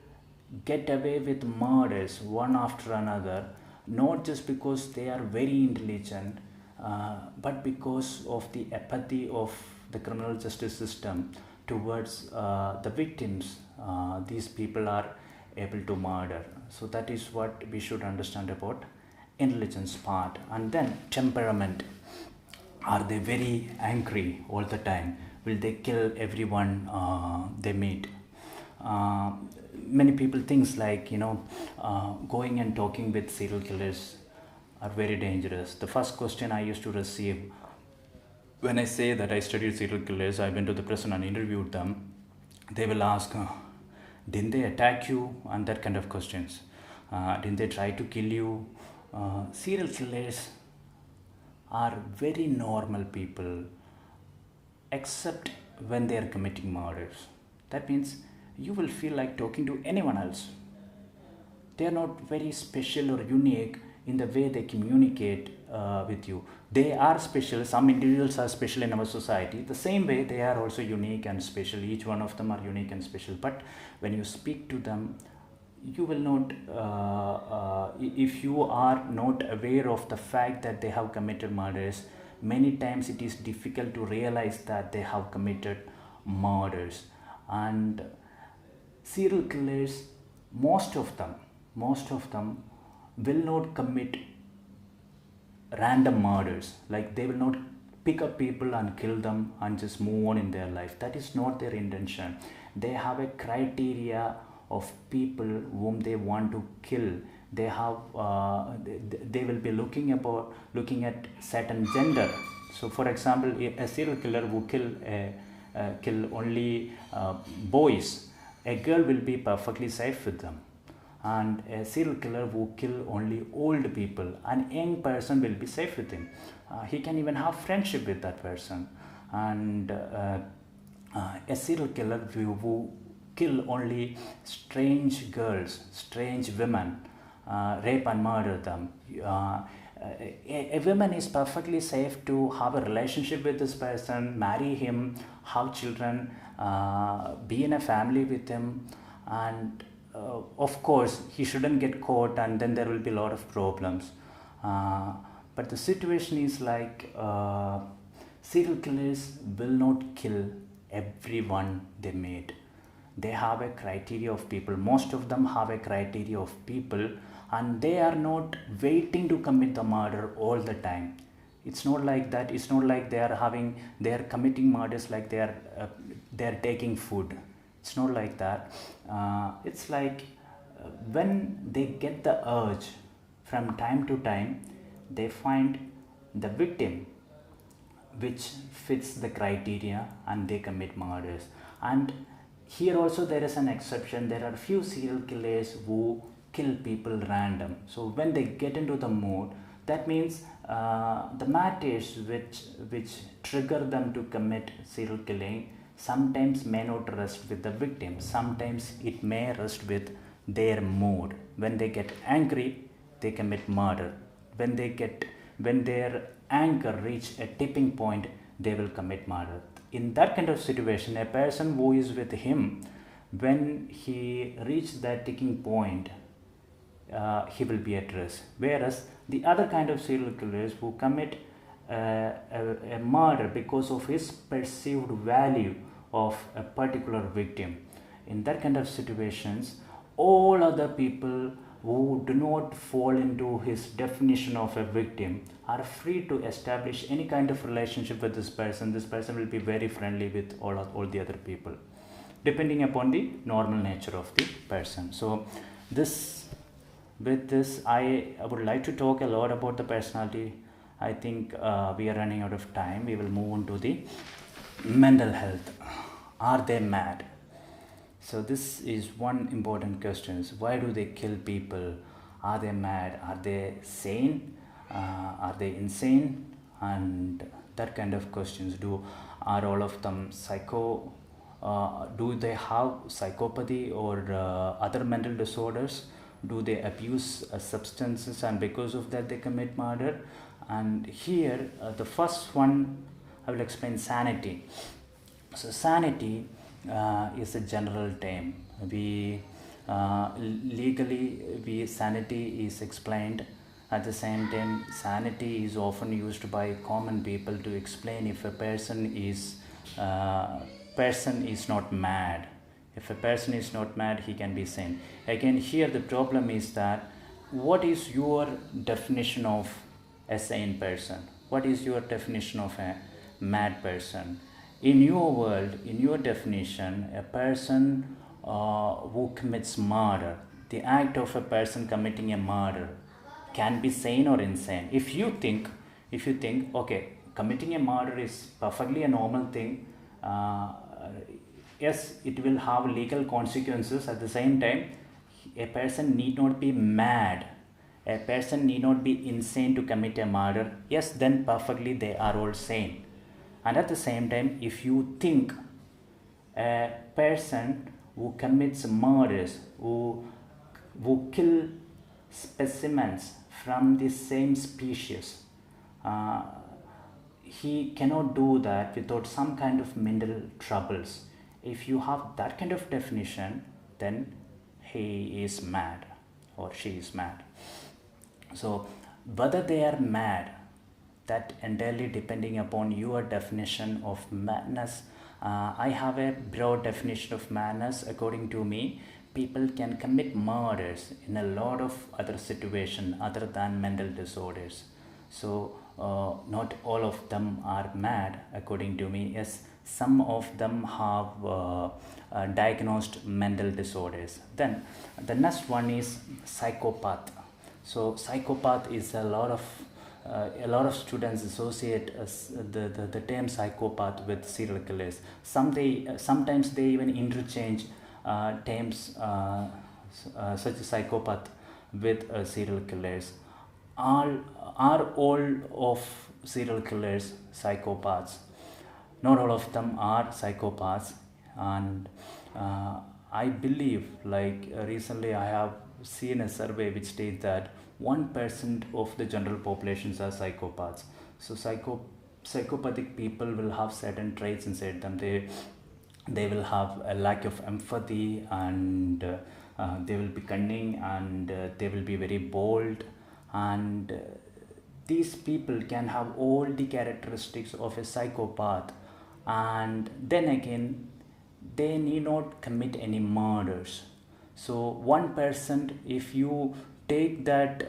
get away with murders one after another, not just because they are very intelligent, but because of the apathy of the criminal justice system towards the victims. These people are able to murder. So that is what we should understand about intelligence part. And then temperament. Are they very angry all the time? Will they kill everyone they meet? Many people think like, going and talking with serial killers are very dangerous. The first question I used to receive when I say that I studied serial killers, I went to the prison and interviewed them, they will ask, didn't they attack you? And that kind of questions. Didn't they try to kill you? Serial killers are very normal people, except when they are committing murders. That means you will feel like talking to anyone else. They are not very special or unique in the way they communicate with you. They are special. Some individuals are special in our society. The same way they are also unique and special. Each one of them are unique and special. But when you speak to them, you will not, if you are not aware of the fact that they have committed murders, many times it is difficult to realize that they have committed murders. And serial killers, most of them will not commit random murders. Like they will not pick up people and kill them and just move on in their life. That is not their intention. They have a criteria of people whom they want to kill. They have they will be looking at certain gender. So for example, a serial killer who kill only boys, a girl will be perfectly safe with them. And a serial killer who kill only old people, an young person will be safe with him. He can even have friendship with that person. And a serial killer who kill only strange girls, strange women, rape and murder them. A woman is perfectly safe to have a relationship with this person, marry him, have children, be in a family with him, and of course he shouldn't get caught, and then there will be a lot of problems. But the situation is like serial killers will not kill everyone they meet. They have a criteria of people. Most of them have a criteria of people, and they are not waiting to commit the murder all the time. It's not like that. It's not like they are committing murders like they are taking food. It's not like that. It's like when they get the urge, from time to time they find the victim which fits the criteria and they commit murders. And here also there is an exception. There are few serial killers who kill people random. So when they get into the mood, that means the matters which trigger them to commit serial killing sometimes may not rest with the victim. Sometimes it may rest with their mood. When they get angry, they commit murder. When their anger reach a tipping point, they will commit murder. In that kind of situation, a person who is with him, when he reaches that ticking point, he will be at risk. Whereas the other kind of serial killers who commit a murder because of his perceived value of a particular victim, in that kind of situations, all other people who do not fall into his definition of a victim are free to establish any kind of relationship with this person. This person will be very friendly with all the other people, depending upon the normal nature of the person. So with this I would like to talk a lot about the personality. I think we are running out of time. We will move on to the mental health. Are they mad? So this is one important question. Why do they kill people? Are they mad? Are they sane? Are they insane? And that kind of questions. Are all of them psycho? Do they have psychopathy or other mental disorders? Do they abuse substances and because of that they commit murder? And here the first one I will explain: sanity. So sanity is a general term. Legally sanity is explained. At the same time, sanity is often used by common people to explain if a person is not mad. If a person is not mad, he can be sane. Again, here the problem is that what is your definition of a sane person? What is your definition of a mad person? In your world, in your definition, a person who commits murder, the act of a person committing a murder, can be sane or insane. If you think, okay, committing a murder is perfectly a normal thing, yes, it will have legal consequences. At the same time, a person need not be mad. A person need not be insane to commit a murder. Yes, then perfectly they are all sane. And at the same time, if you think a person who commits murders, who kill specimens from the same species, he cannot do that without some kind of mental troubles. If you have that kind of definition, then he is mad or she is mad. So whether they are mad, that entirely depending upon your definition of madness. I have a broad definition of madness. According to me, people can commit murders in a lot of other situations other than mental disorders. So not all of them are mad, according to me. Yes, some of them have diagnosed mental disorders. Then the next one is psychopath. So psychopath is a lot of students associate the term psychopath with serial killers. Sometimes they even interchange terms such as psychopath with serial killers. Are all of serial killers psychopaths? Not all of them are psychopaths, and I believe, like recently I have seen a survey which states that 1% of the general populations are psychopaths. So psychopathic people will have certain traits inside them. They will have a lack of empathy, and they will be cunning, and they will be very bold, and these people can have all the characteristics of a psychopath, and then again they need not commit any murders. So 1%, if you take that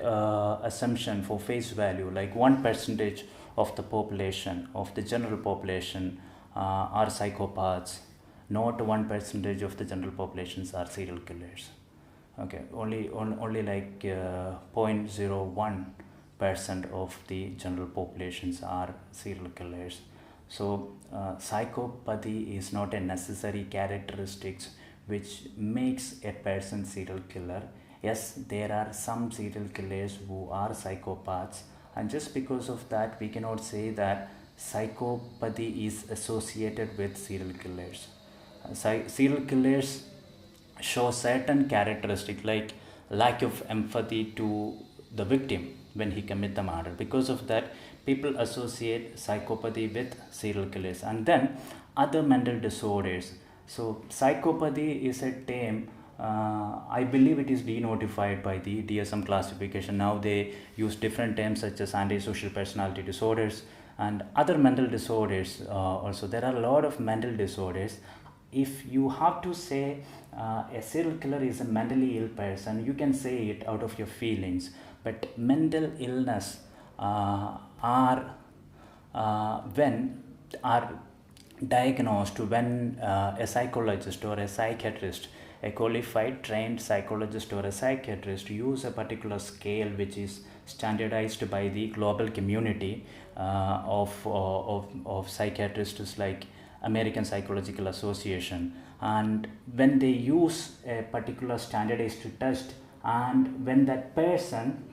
assumption for face value, like 1% of the population, of the general population, are psychopaths, not 1% of the general populations are serial killers. Okay, only like 0.01% of the general populations are serial killers. So psychopathy is not a necessary characteristics which makes a person serial killer. Yes, there are some serial killers who are psychopaths, and just because of that we cannot say that psychopathy is associated with serial killers. Serial killers show certain characteristics like lack of empathy to the victim when he commit the murder. Because of that, people associate psychopathy with serial killers. And then other mental disorders. So psychopathy is a term, I believe it is denotified by the DSM classification. Now they use different terms such as antisocial personality disorders and other mental disorders. Also there are a lot of mental disorders. If you have to say a serial killer is a mentally ill person, you can say it out of your feelings. But mental illness are diagnosed when a psychologist or a psychiatrist, a qualified trained psychologist or a psychiatrist, use a particular scale which is standardized by the global community of psychiatrists like American Psychological Association. And when they use a particular standardized test, and when that person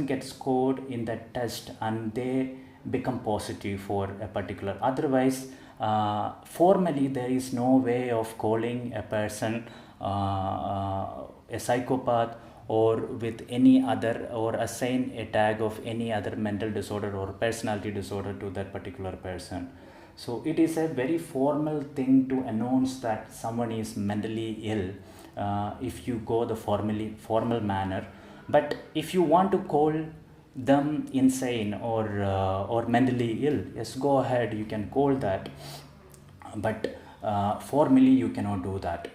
gets scored in that test and they become positive for a particular, otherwise formally there is no way of calling a person a psychopath or with any other, or assign a tag of any other mental disorder or personality disorder to that particular person. So it is a very formal thing to announce that someone is mentally ill if you go the formal manner. But if you want to call them insane or mentally ill, yes, go ahead, you can call that. But formally you cannot do that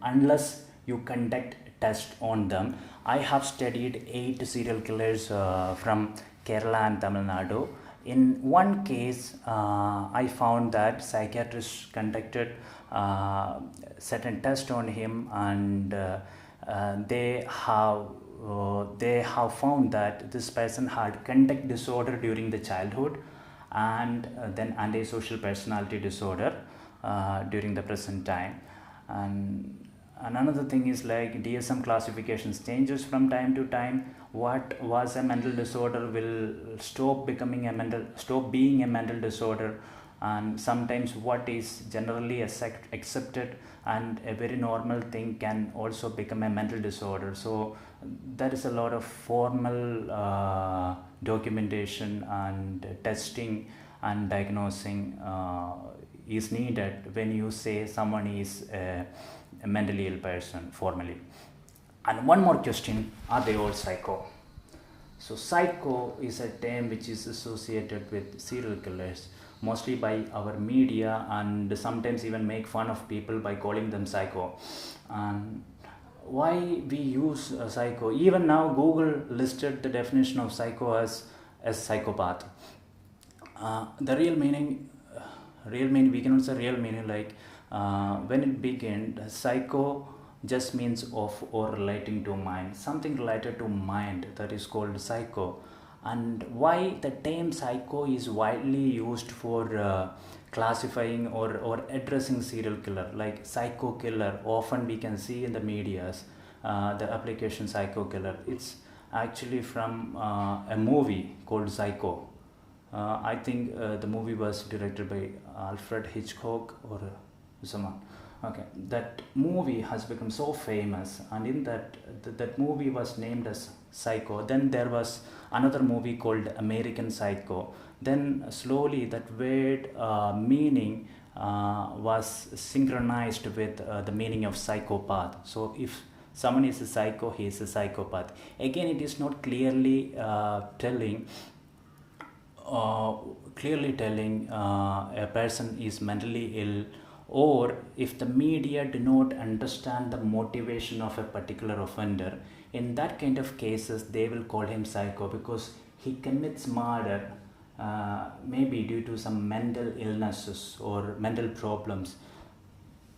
unless you conduct test on them. I have studied 8 serial killers from Kerala and Tamil Nadu. In one case, I found that psychiatrists conducted certain test on him, and they have found that this person had conduct disorder during the childhood, and then antisocial personality disorder during the present time. And another thing is like DSM classifications changes from time to time. What was a mental disorder will stop being a mental disorder, and sometimes what is generally accepted and a very normal thing can also become a mental disorder. So there is a lot of formal documentation and testing and diagnosing is needed when you say someone is a mentally ill person formally. And one more question, are they all psycho? So psycho is a term which is associated with serial killers, mostly by our media, and sometimes even make fun of people by calling them psycho. And why we use psycho. Even now Google listed the definition of psycho as psychopath. The real meaning, we cannot say real meaning, like when it began, psycho just means of or relating to mind, something related to mind, that is called psycho. And why the term psycho is widely used for classifying or addressing serial killer, like psycho killer, often we can see in the medias, the application psycho killer. It's actually from a movie called Psycho. I think the movie was directed by Alfred Hitchcock or someone. Okay, that movie has become so famous, and in that movie was named as Psycho. Then there was another movie called American Psycho. Then slowly that word meaning was synchronized with the meaning of psychopath. So if someone is a psycho, he is a psychopath. Again, it is not clearly telling a person is mentally ill, or if the media do not understand the motivation of a particular offender. In that kind of cases, they will call him psycho because he commits murder maybe due to some mental illnesses or mental problems.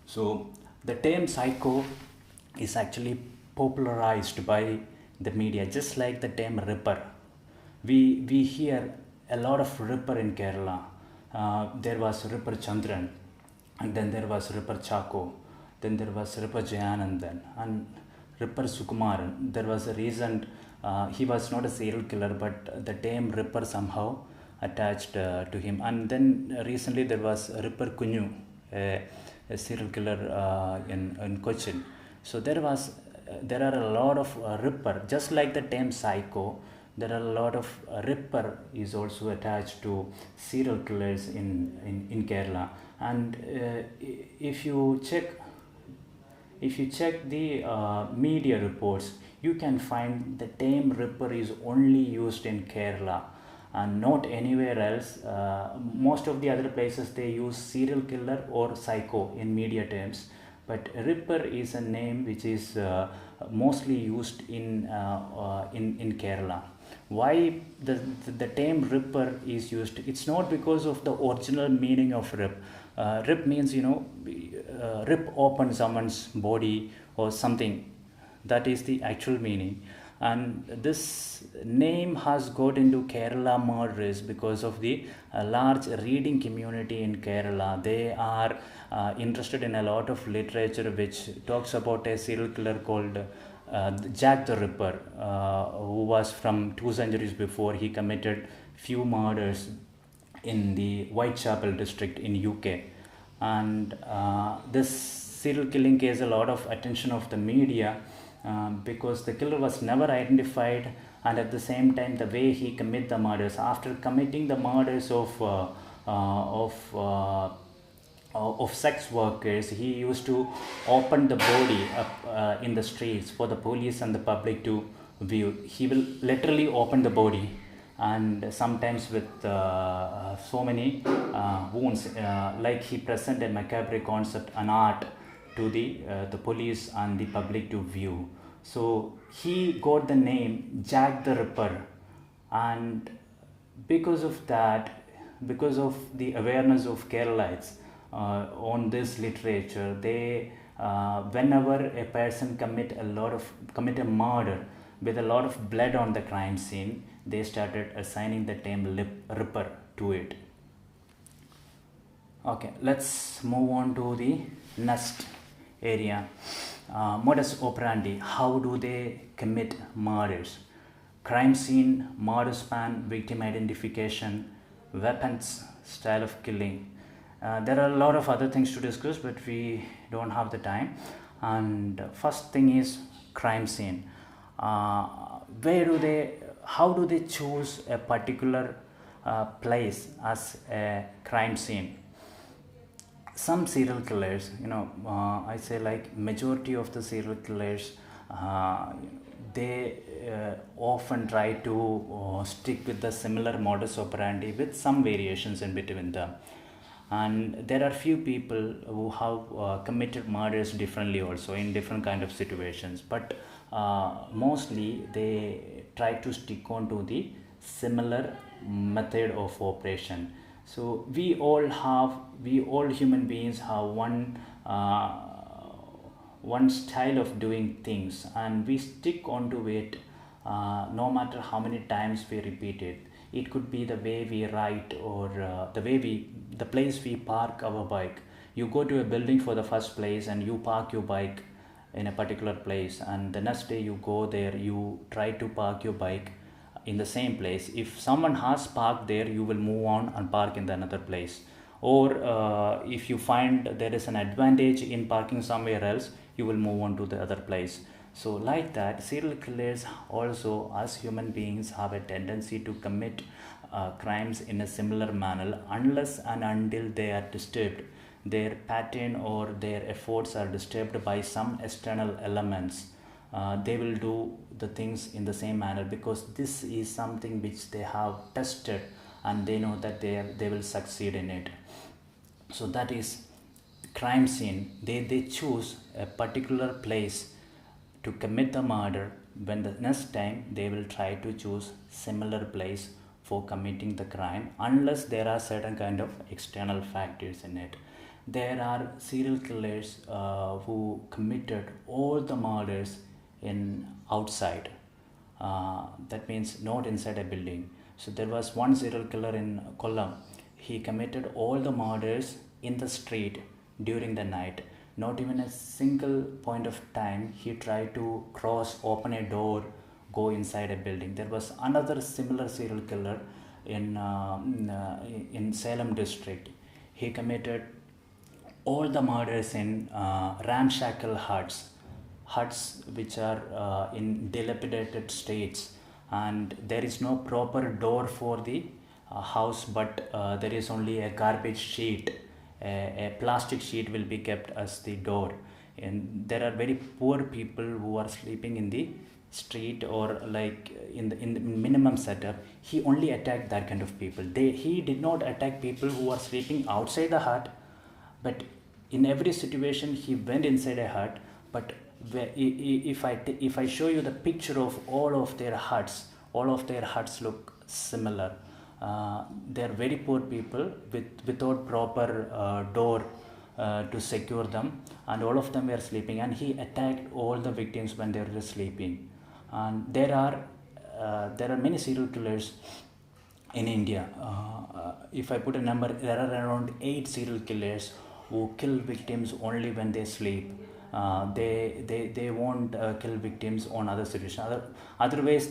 So the term psycho is actually popularized by the media, just like the term ripper. We hear a lot of ripper in Kerala. There was Ripper Chandran, and then there was Ripper Chako, then there was Ripper Jayanandan, and Ripper Sukumaran. There was a recent, he was not a serial killer, but the term Ripper somehow attached to him. And then recently there was Ripper Kunyu, a serial killer in Kochin. So there are a lot of Ripper, just like the term psycho. There are a lot of ripper is also attached to serial killers in Kerala. And if you check the media reports, you can find the term ripper is only used in Kerala and not anywhere else. Most of the other places they use serial killer or psycho in media terms, but ripper is a name which is mostly used in Kerala. Why the term ripper is used? It's not because of the original meaning of rip. Rip means, rip open someone's body or something. That is the actual meaning. And this name has got into Kerala murders because of the large reading community in Kerala. They are interested in a lot of literature which talks about a serial killer called Jack the Ripper, who was from 2 centuries before. He committed few murders in the Whitechapel district in UK. And this serial killing case a lot of attention of the media because the killer was never identified, and at the same time the way he commit the murders. After committing the murders of sex workers, he used to open the body up in the streets for the police and the public to view. He will literally open the body, and sometimes with so many wounds, like he present a macabre concept, an art to the police and the public to view. So he got the name Jack the Ripper, and because of that, because of the awareness of Keralites on this literature, they whenever a person commit a murder with a lot of blood on the crime scene, they started assigning the term ripper to it. Okay, let's move on to the next area. Modus operandi. How do they commit murders? Crime scene, murder span, victim identification, weapons, style of killing. There are a lot of other things to discuss, but we don't have the time. And first thing is crime scene. How do they choose a particular place as a crime scene? Some serial killers, I say like majority of the serial killers, they often try to stick with the similar modus operandi with some variations in between them. and there are few people who have committed murders differently also in different kind of situations, but mostly they try to stick on to the similar method of operation. So we all human beings have one style of doing things, and we stick onto it no matter how many times we repeat it. It could be the way we write, or the place we park our bike. You go to a building for the first place and you park your bike in a particular place, and the next day you go there, you try to park your bike in the same place. If someone has parked there, you will move on and park in the another place. Or if you find there is an advantage in parking somewhere else, you will move on to the other place. So like that, serial killers also, as human beings, have a tendency to commit crimes in a similar manner, unless and until they are disturbed, their pattern or their efforts are disturbed by some external elements. They will do the things in the same manner, because this is something which they have tested and they know that they will succeed in it. So that is crime scene. They choose a particular place to commit the murder, when the next time they will try to choose similar place for committing the crime, unless there are certain kind of external factors in it. There are serial killers who committed all the murders in outside, that means not inside a building. So there was one serial killer in Kollam. He committed all the murders in the street during the night. Not even a single point of time he tried to open a door, go inside a building. There was another similar serial killer in Salem district. He committed all the murders in ramshackle huts which are in dilapidated states, and there is no proper door for the house, but there is only a garbage sheet. A plastic sheet will be kept as the door, and there are very poor people who are sleeping in the street, or like in the minimum setup. He only attacked that kind of people. He did not attack people who are sleeping outside the hut, but in every situation he went inside a hut. But if I show you the picture of all of their huts look similar. They are very poor people without proper door to secure them, and all of them were sleeping, and he attacked all the victims when they were sleeping. And there are many serial killers in India. If I put a number, there are around 8 serial killers who kill victims only when they sleep. They won't kill victims on other situations. Otherwise,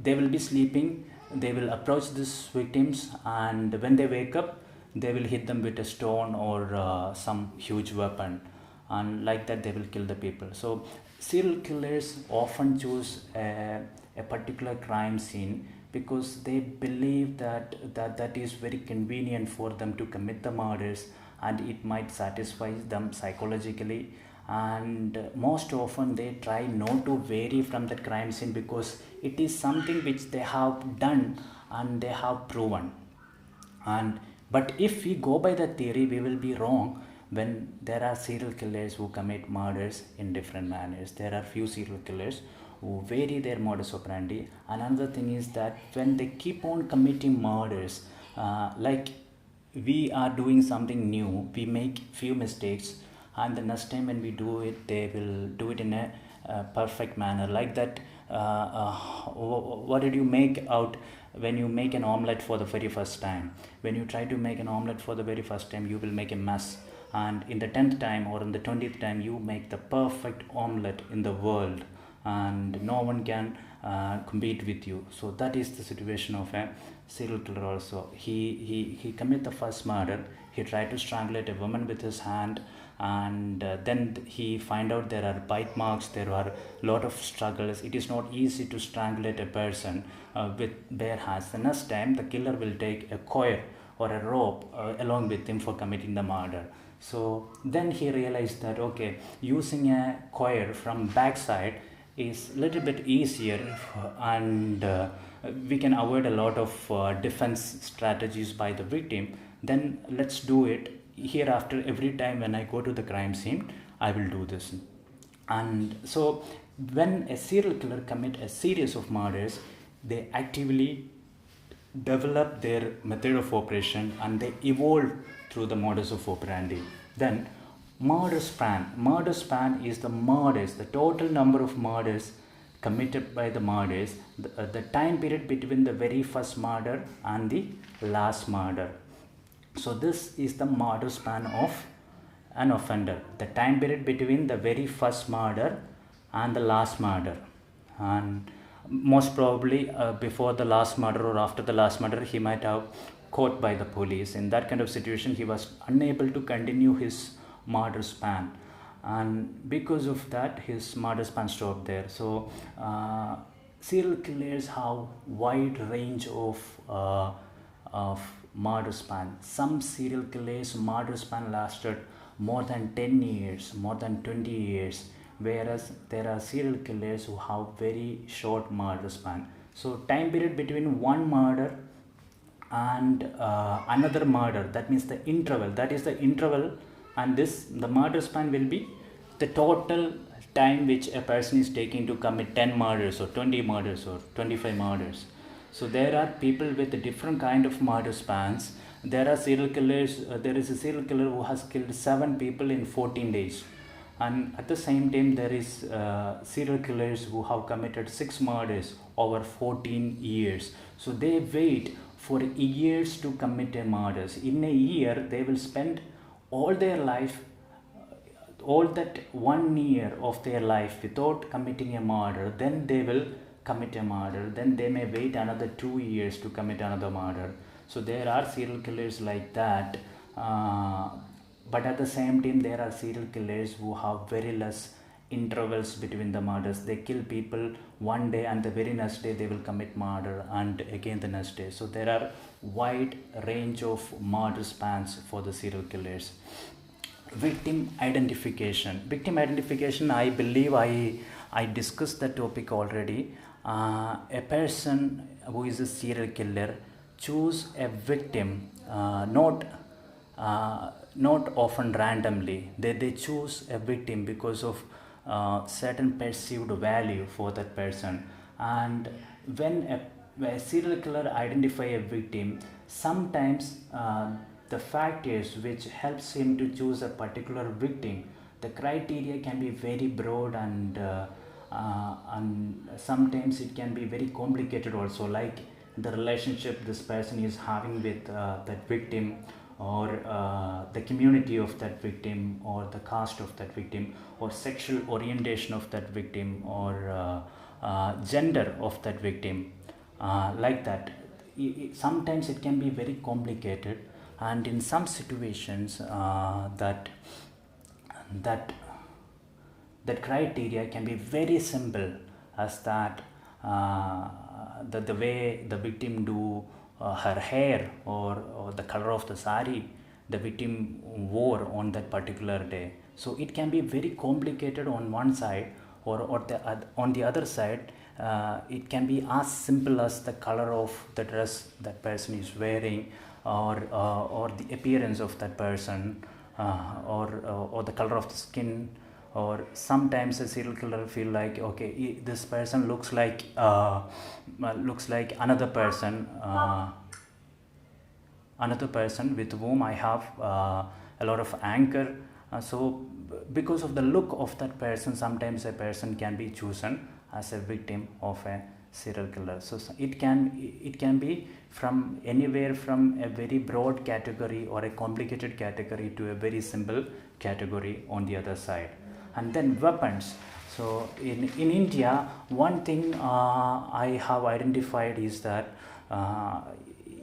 they will be sleeping. They will approach these victims, and when they wake up, they will hit them with a stone or some huge weapon, and like that they will kill the people. So serial killers often choose a particular crime scene because they believe that is very convenient for them to commit the murders, and it might satisfy them psychologically. And most often they try not to vary from that crime scene, because it is something which they have done and they have proven. But if we go by the theory, we will be wrong. When there are serial killers who commit murders in different manners, there are few serial killers who vary their modus operandi. Another thing is that when they keep on committing murders, like we are doing something new, we make few mistakes, and the next time when we do it, they will do it in a perfect manner. Like that, what did you make out when you make an omelette for the very first time? When you try to make an omelette for the very first time, you will make a mess, and in the 10th time or in the 20th time, you make the perfect omelette in the world, and no one can compete with you. So that is the situation of a serial killer also. He commit the first murder. He tried to strangulate a woman with his hand, and then he find out there are bite marks, there are lot of struggles. It is not easy to strangulate a person with bare hands. The next time the killer will take a coil or a rope along with him for committing the murder. So then he realized that okay, using a coil from backside is little bit easier, and we can avoid a lot of defense strategies by the victim. then let's do it. Hereafter, every time when I go to the crime scene, I will do this. And so when a serial killer commit a series of murders, they actively develop their method of operation and they evolve through the modus of operandi. Then murder span is the murders, the total number of murders committed by the murders, the time period between the very first murder and the last murder. So this is the murder span of an offender, the time period between the very first murder and the last murder. And most probably before the last murder or after the last murder, he might have caught by the police. In that kind of situation, he was unable to continue his murder span, and because of that his murder span stopped there. So serial killers have wide range of murder span. Some serial killers murder span lasted more than 10 years, more than 20 years, whereas there are serial killers who have very short murder span. So time period between one murder and another murder, that means the interval, and the murder span will be the total time which a person is taking to commit 10 murders or 20 murders or 25 murders. So there are people with different kind of murder spans. There are serial killers, there is a serial killer who has killed 7 people in 14 days, and at the same time there is serial killers who have committed 6 murders over 14 years. So they wait for years to commit a murders. In a year they will spend all their life, all that 1 year of their life without committing a murder. Then they will commit a murder, then they may wait another 2 years to commit another murder. So there are serial killers like that, but at the same time there are serial killers who have very less intervals between the murders. They kill people one day and the very next day they will commit murder, and again the next day. So there are wide range of murder spans for the serial killers. Victim identification, I believe I discussed the topic already. A person who is a serial killer choose a victim not often randomly. They choose a victim because of certain perceived value for that person. And when a serial killer identify a victim, sometimes the factors which helps him to choose a particular victim, the criteria can be very broad, and sometimes it can be very complicated also, like the relationship this person is having with that victim, or the community of that victim, or the caste of that victim, or sexual orientation of that victim, or gender of that victim, like that. Sometimes it can be very complicated, and in some situations that criteria can be very simple, as that the way the victim do her hair, or the color of the sari the victim wore on that particular day. So it can be very complicated on one side, or on the other side it can be as simple as the color of the dress that person is wearing, or the appearance of that person, or the color of the skin. Or sometimes a serial killer feel like, okay, this person looks like another person with whom I have a lot of anger. So because of the look of that person, sometimes a person can be chosen as a victim of a serial killer. So it can be from anywhere from a very broad category or a complicated category to a very simple category on the other side. And then weapons. So in India, one thing I have identified is that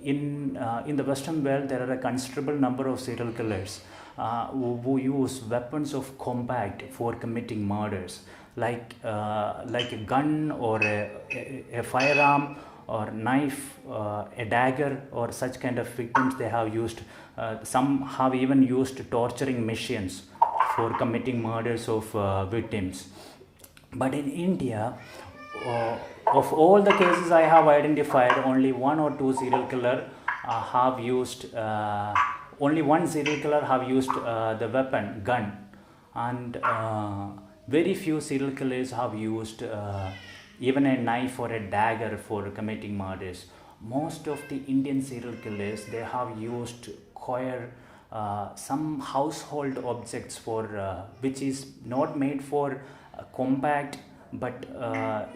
in the Western world there are a considerable number of serial killers who use weapons of combat for committing murders, like a gun, or a firearm, or knife, a dagger, or such kind of victims they have used. Some have even used torturing machines for committing murders of victims. But in India, of all the cases I have identified, only 1 or 2 serial killer have used only one serial killer have used the weapon gun, and very few serial killers have used even a knife or a dagger for committing murders. Most of the Indian serial killers, they have used coir, some household objects for which is not made for compact, but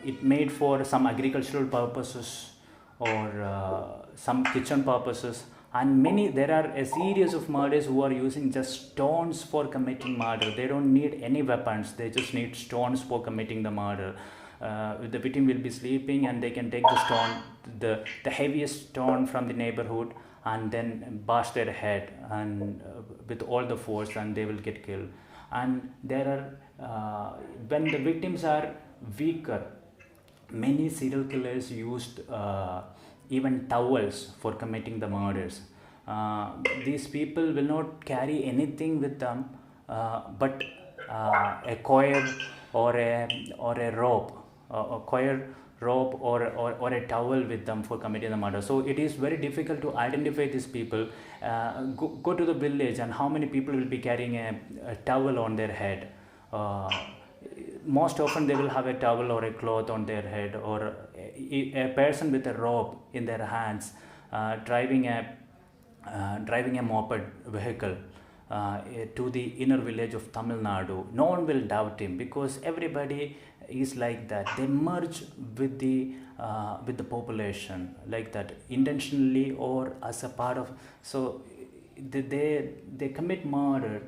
it made for some agricultural purposes or some kitchen purposes. And there are a series of murders who are using just stones for committing murder. They don't need any weapons, they just need stones for committing the murder. The victim will be sleeping and they can take the stone, the heaviest stone from the neighborhood, and then bash their head and with all the force, and they will get killed. And there are when the victims are weaker, many serial killers used even towels for committing the murders. These people will not carry anything with them but a coil or a rope, a coil rope or a towel with them for committing the murder. So it is very difficult to identify these people. Go to the village, and how many people will be carrying a towel on their head? Most often they will have a towel or a cloth on their head, or a person with a rope in their hands, driving a moped vehicle to the inner village of Tamil Nadu. No one will doubt him, because everybody is like that. They merge with the population like that, intentionally or as a part of. So they commit murder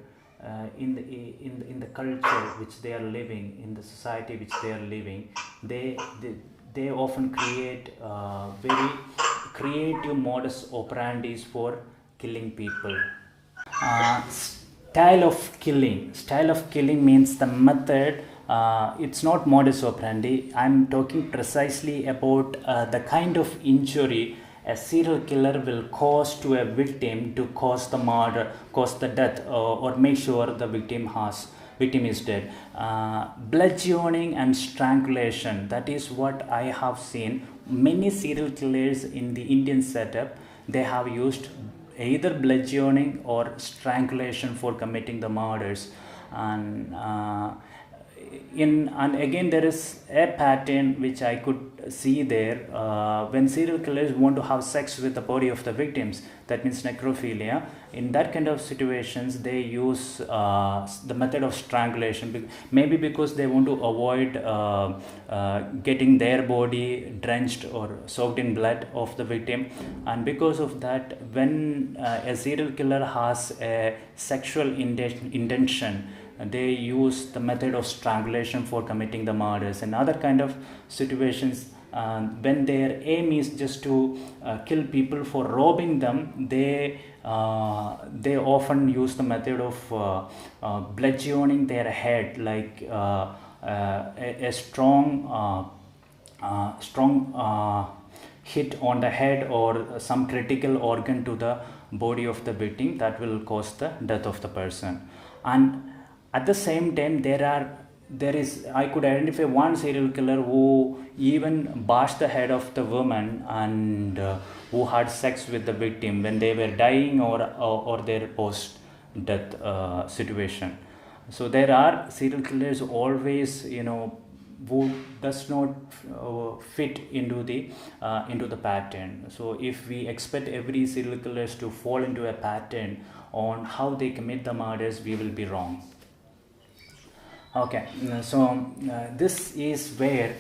in the culture which they are living, in the society which they are living. They often create very creative modus operandi for killing people. Style of killing means the method. It's not modus operandi. I'm talking precisely about the kind of injury a serial killer will cause to a victim to cause the murder, cause the death, or make sure the victim is dead. Bludgeoning and strangulation, that is what I have seen. Many serial killers in the Indian setup, they have used either bludgeoning or strangulation for committing the murders. And again there is a pattern which I could see there. When serial killers want to have sex with the body of the victims, that means necrophilia, in that kind of situations they use the method of strangulation, maybe because they want to avoid getting their body drenched or soaked in blood of the victim. And because of that, when a serial killer has a sexual intention, they use the method of strangulation for committing the murders. In other kind of situations, when their aim is just to kill people for robbing them, they often use the method of bludgeoning their head, like a strong hit on the head or some critical organ to the body of the victim that will cause the death of the person. And at the same time, I could identify one serial killer who even bashed the head of the woman and who had sex with the victim when they were dying or their post-death situation. So there are serial killers always, who does not fit into the pattern. So if we expect every serial killers to fall into a pattern on how they commit the murders, we will be wrong. Okay, so this is where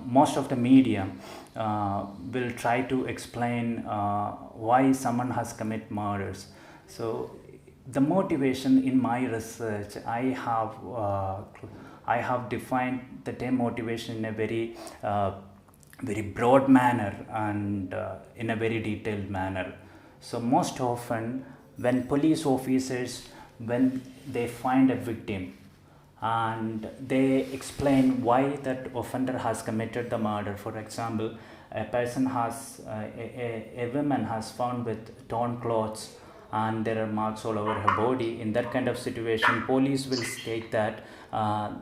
most of the media will try to explain why someone has committed murders. So the motivation in my research, I have defined the term motivation in a very broad manner and in a very detailed manner. So most often when police officers, when they find a victim and they explain why that offender has committed the murder, for example, a person has a woman has found with torn clothes and there are marks all over her body. In that kind of situation, police will state that the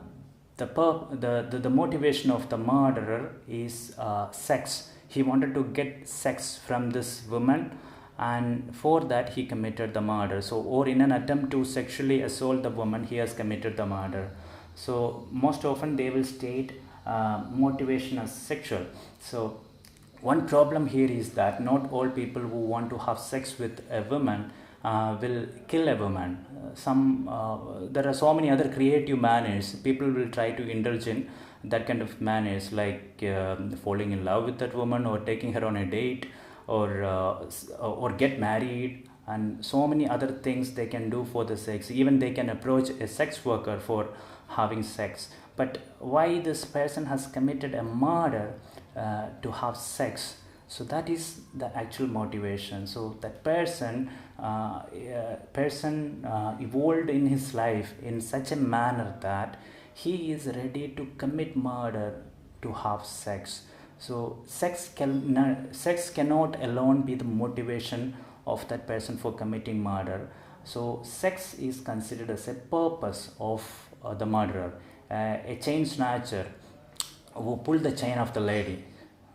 motivation of the murderer is sex. he wanted to get sex from this woman, and for that he committed the murder. So, or in an attempt to sexually assault the woman, he has committed the murder. So most often they will state motivation as sexual. So one problem here is that not all people who want to have sex with a woman will kill a woman. There are so many other creative manners people will try to indulge in, that kind of manners, like falling in love with that woman, or taking her on a date, or get married, and so many other things they can do for the sex. Even they can approach a sex worker for having sex. But why this person has committed a murder to have sex? So that is the actual motivation. So that person evolved in his life in such a manner that he is ready to commit murder to have sex. So sex cannot alone be the motivation of that person for committing murder. So sex is considered as a purpose of the murderer. A chain snatcher who pulled the chain of the lady,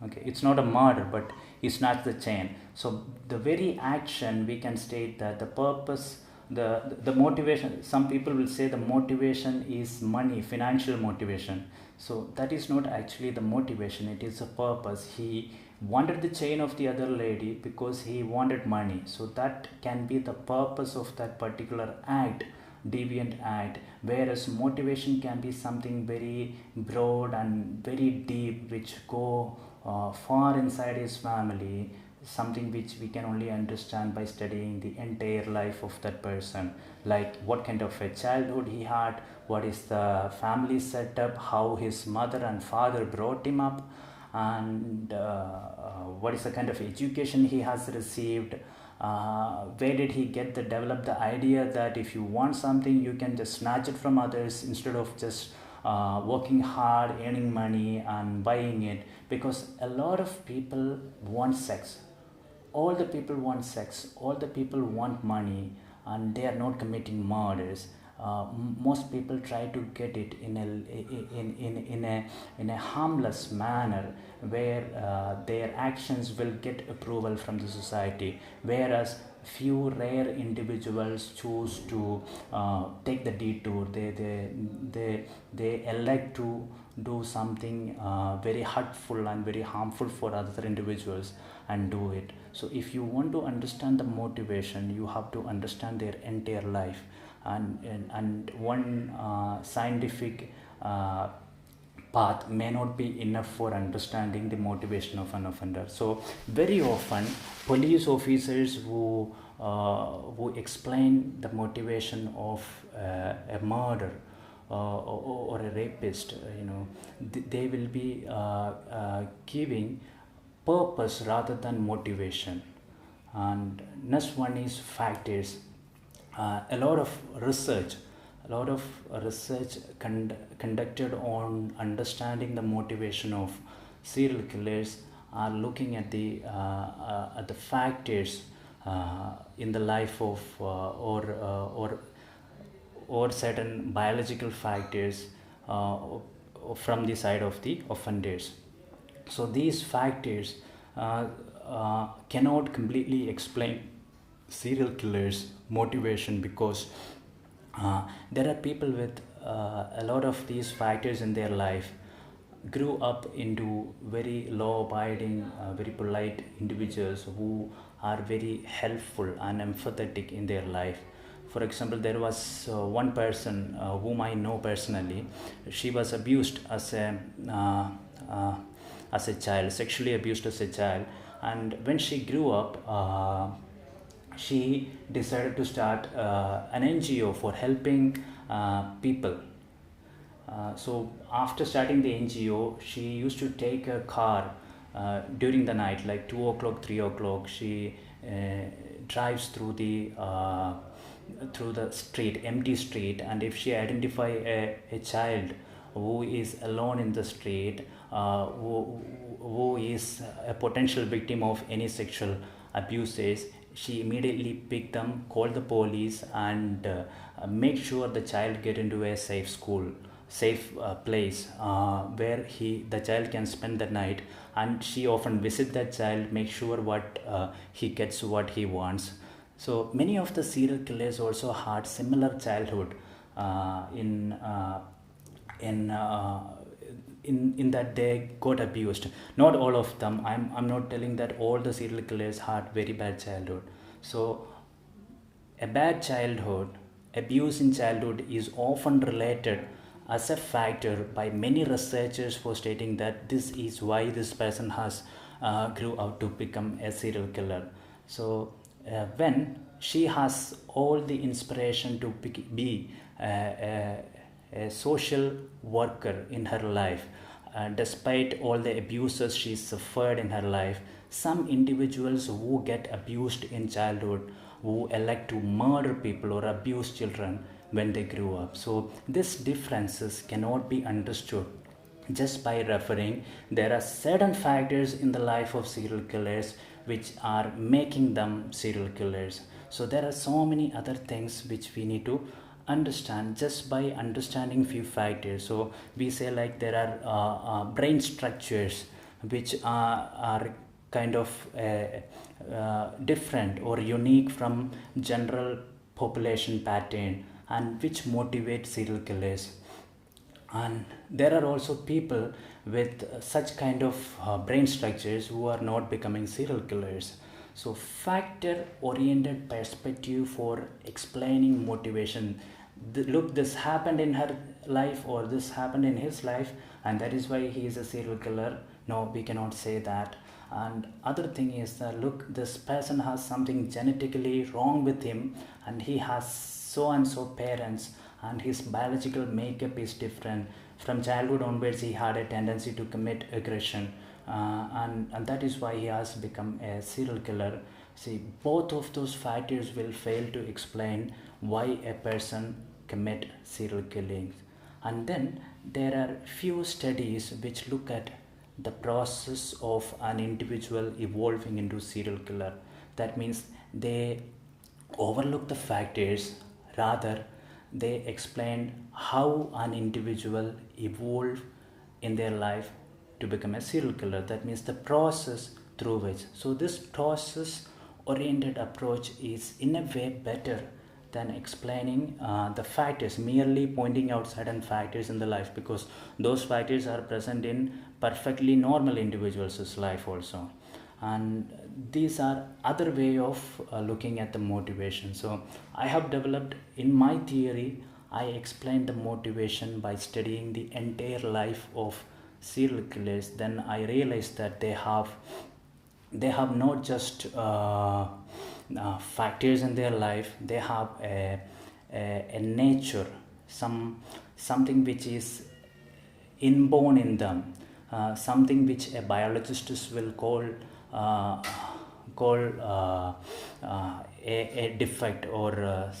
okay, it's not a murder, but he snatched the chain. So the very action, we can state that the purpose, the motivation, some people will say the motivation is money, financial motivation. So that is not actually the motivation, it is a purpose. He wanted the chain of the other lady because he wanted money. So that can be the purpose of that particular act, deviant act. Whereas motivation can be something very broad and very deep, which go far inside his family, something which we can only understand by studying the entire life of that person, like what kind of a childhood he had, what is the family setup, how his mother and father brought him up, and what is the kind of education he has received. Where did he develop the idea that if you want something, you can just snatch it from others instead of just working hard, earning money and buying it? Because a lot of people want sex. All the people want sex, all the people want money, and they are not committing murders. Most people try to get it in a harmless manner, where their actions will get approval from the society, whereas few rare individuals choose to take the detour. They elect to do something very hurtful and very harmful for other individuals and do it. So if you want to understand the motivation, you have to understand their entire life, and one scientific path may not be enough for understanding the motivation of an offender. So very often police officers who explain the motivation of a murder or a rapist, they will be giving purpose rather than motivation. And next one is factors. A lot of research conducted on understanding the motivation of serial killers are looking at the factors in the life of or certain biological factors from the side of the offenders. So these factors cannot completely explain serial killers' motivation, because there are people with a lot of these factors in their life, grew up into very law abiding, very polite individuals who are very helpful and empathetic in their life. For example, there was one person whom I know personally. She was abused as a child, sexually abused as a child, and when she grew up, she decided to start an NGO for helping people. So after starting the NGO, she used to take a car during the night, like 2 o'clock, 3 o'clock. She drives through the street, empty street, and if she identify a child who is alone in the street, who is a potential victim of any sexual abuses, she immediately pick them, call the police, and make sure the child get into a safe school. safe place where the child can spend the night, and she often visit that child, make sure what he gets what he wants. So many of the serial killers also had similar childhood in in uh, in that they got abused. Not all of them. I'm not telling that all the serial killers had very bad childhood. So a bad childhood, abuse in childhood is often related as a factor by many researchers for stating that this is why this person has grew up to become a serial killer. So when she has all the inspiration to be a social worker in her life, despite all the abuses she suffered in her life, some individuals who get abused in childhood, who elect to murder people or abuse children when they grew up. So these differences cannot be understood just by referring. There are certain factors in the life of serial killers which are making them serial killers. So there are so many other things which we need to understand just by understanding few factors. So we say like there are brain structures which are kind of different or unique from general population pattern, and which motivate serial killers. And there are also people with such kind of brain structures who are not becoming serial killers. So factor oriented perspective for explaining motivation. Look, this happened in her life or this happened in his life, and that is why he is a serial killer. No, we cannot say that. And other thing is that look, this person has something genetically wrong with him, and he has so and so parents, and his biological makeup is different. From childhood onwards he had a tendency to commit aggression, and that is why he has become a serial killer. See, both of those factors will fail to explain why a person commit serial killings. And then there are few studies which look at the process of an individual evolving into serial killer. That means they overlook the factors, rather they explain how an individual evolved in their life to become a serial killer. That means the process through which. So this process oriented approach is in a way better than explaining the factors, merely pointing out certain factors in the life, because those factors are present in perfectly normal individuals' life also. And these are other way of looking at the motivation. So I have developed in my theory, I explained the motivation by studying the entire life of serial killers. Then I realized that they have not just factors in their life, they have a nature, something which is inborn in them, something which a biologist will call a defect or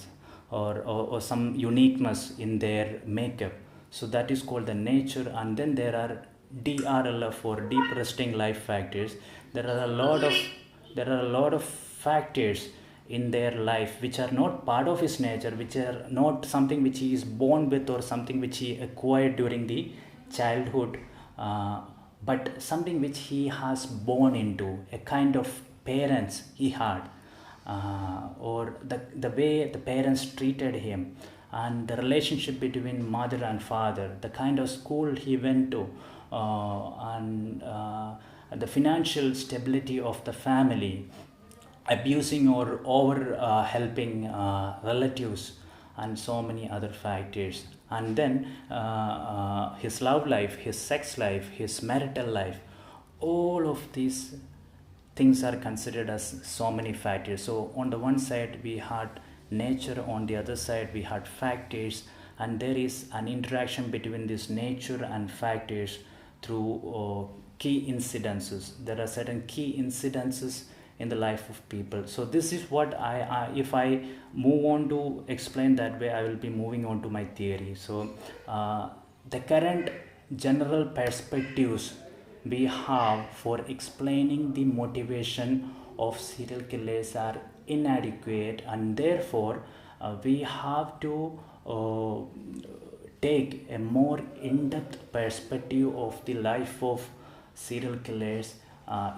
some uniqueness in their makeup. So that is called the nature. And then there are DRLF or deep resting life factors. There are a lot of factors in their life which are not part of his nature, which are not something which he is born with or something which he acquired during the childhood, but something which he has born into, a kind of parents he had, or the way the parents treated him, and the relationship between mother and father, the kind of school he went to, and the financial stability of the family, abusing or over helping relatives, and so many other factors. And then his love life, his sex life, his marital life, all of these things are considered as so many factors. So on the one side we had nature, on the other side we had factors, and there is an interaction between this nature and factors through key incidences. There are certain key incidences in the life of people. So this is what if I move on to explain that way, I will be moving on to my theory. So the current general perspectives we have for explaining the motivation of serial killers are inadequate, and therefore we have to take a more in-depth perspective of the life of serial killers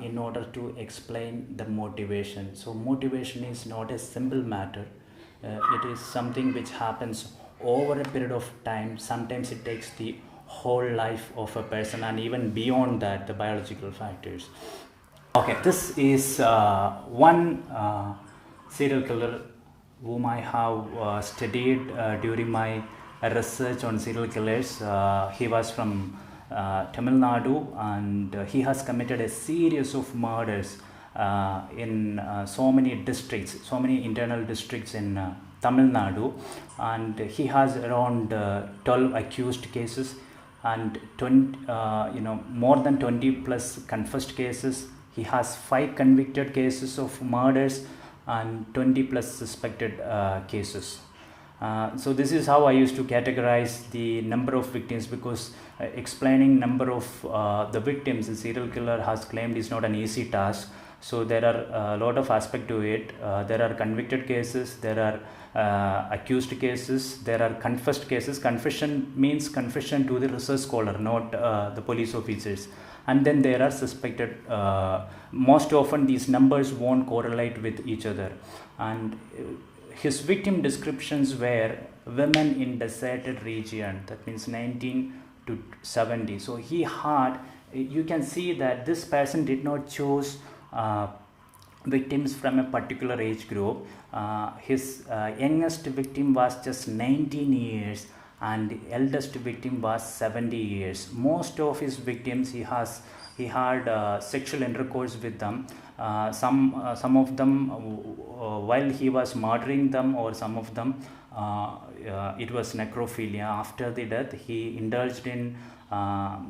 in order to explain the motivation. So motivation is not a simple matter. It is something which happens over a period of time. Sometimes it takes the whole life of a person, and even beyond that, the biological factors. Okay, this is one serial killer whom I have studied during my research on serial killers. He was from Tamil Nadu, and he has committed a series of murders in so many districts, so many internal districts in Tamil Nadu, and he has around 12 accused cases and 20, more than 20 plus confessed cases. He has 5 convicted cases of murders and 20 plus suspected cases. So this is how I used to categorize the number of victims, because explaining number of the victims a serial killer has claimed is not an easy task. So there are a lot of aspects to it. There are convicted cases, there are accused cases, there are confessed cases. Confession means confession to the research scholar, not the police officers. And then there are suspected. Most often these numbers won't correlate with each other. And his victim descriptions were women in deserted region, that means 19 to 70. So he had, you can see that this person did not choose victims from a particular age group. His youngest victim was just 19 years and the eldest victim was 70 years. Most of his victims he had sexual intercourse with them. Some of them while he was murdering them, or some of them it was necrophilia. After the death, he indulged in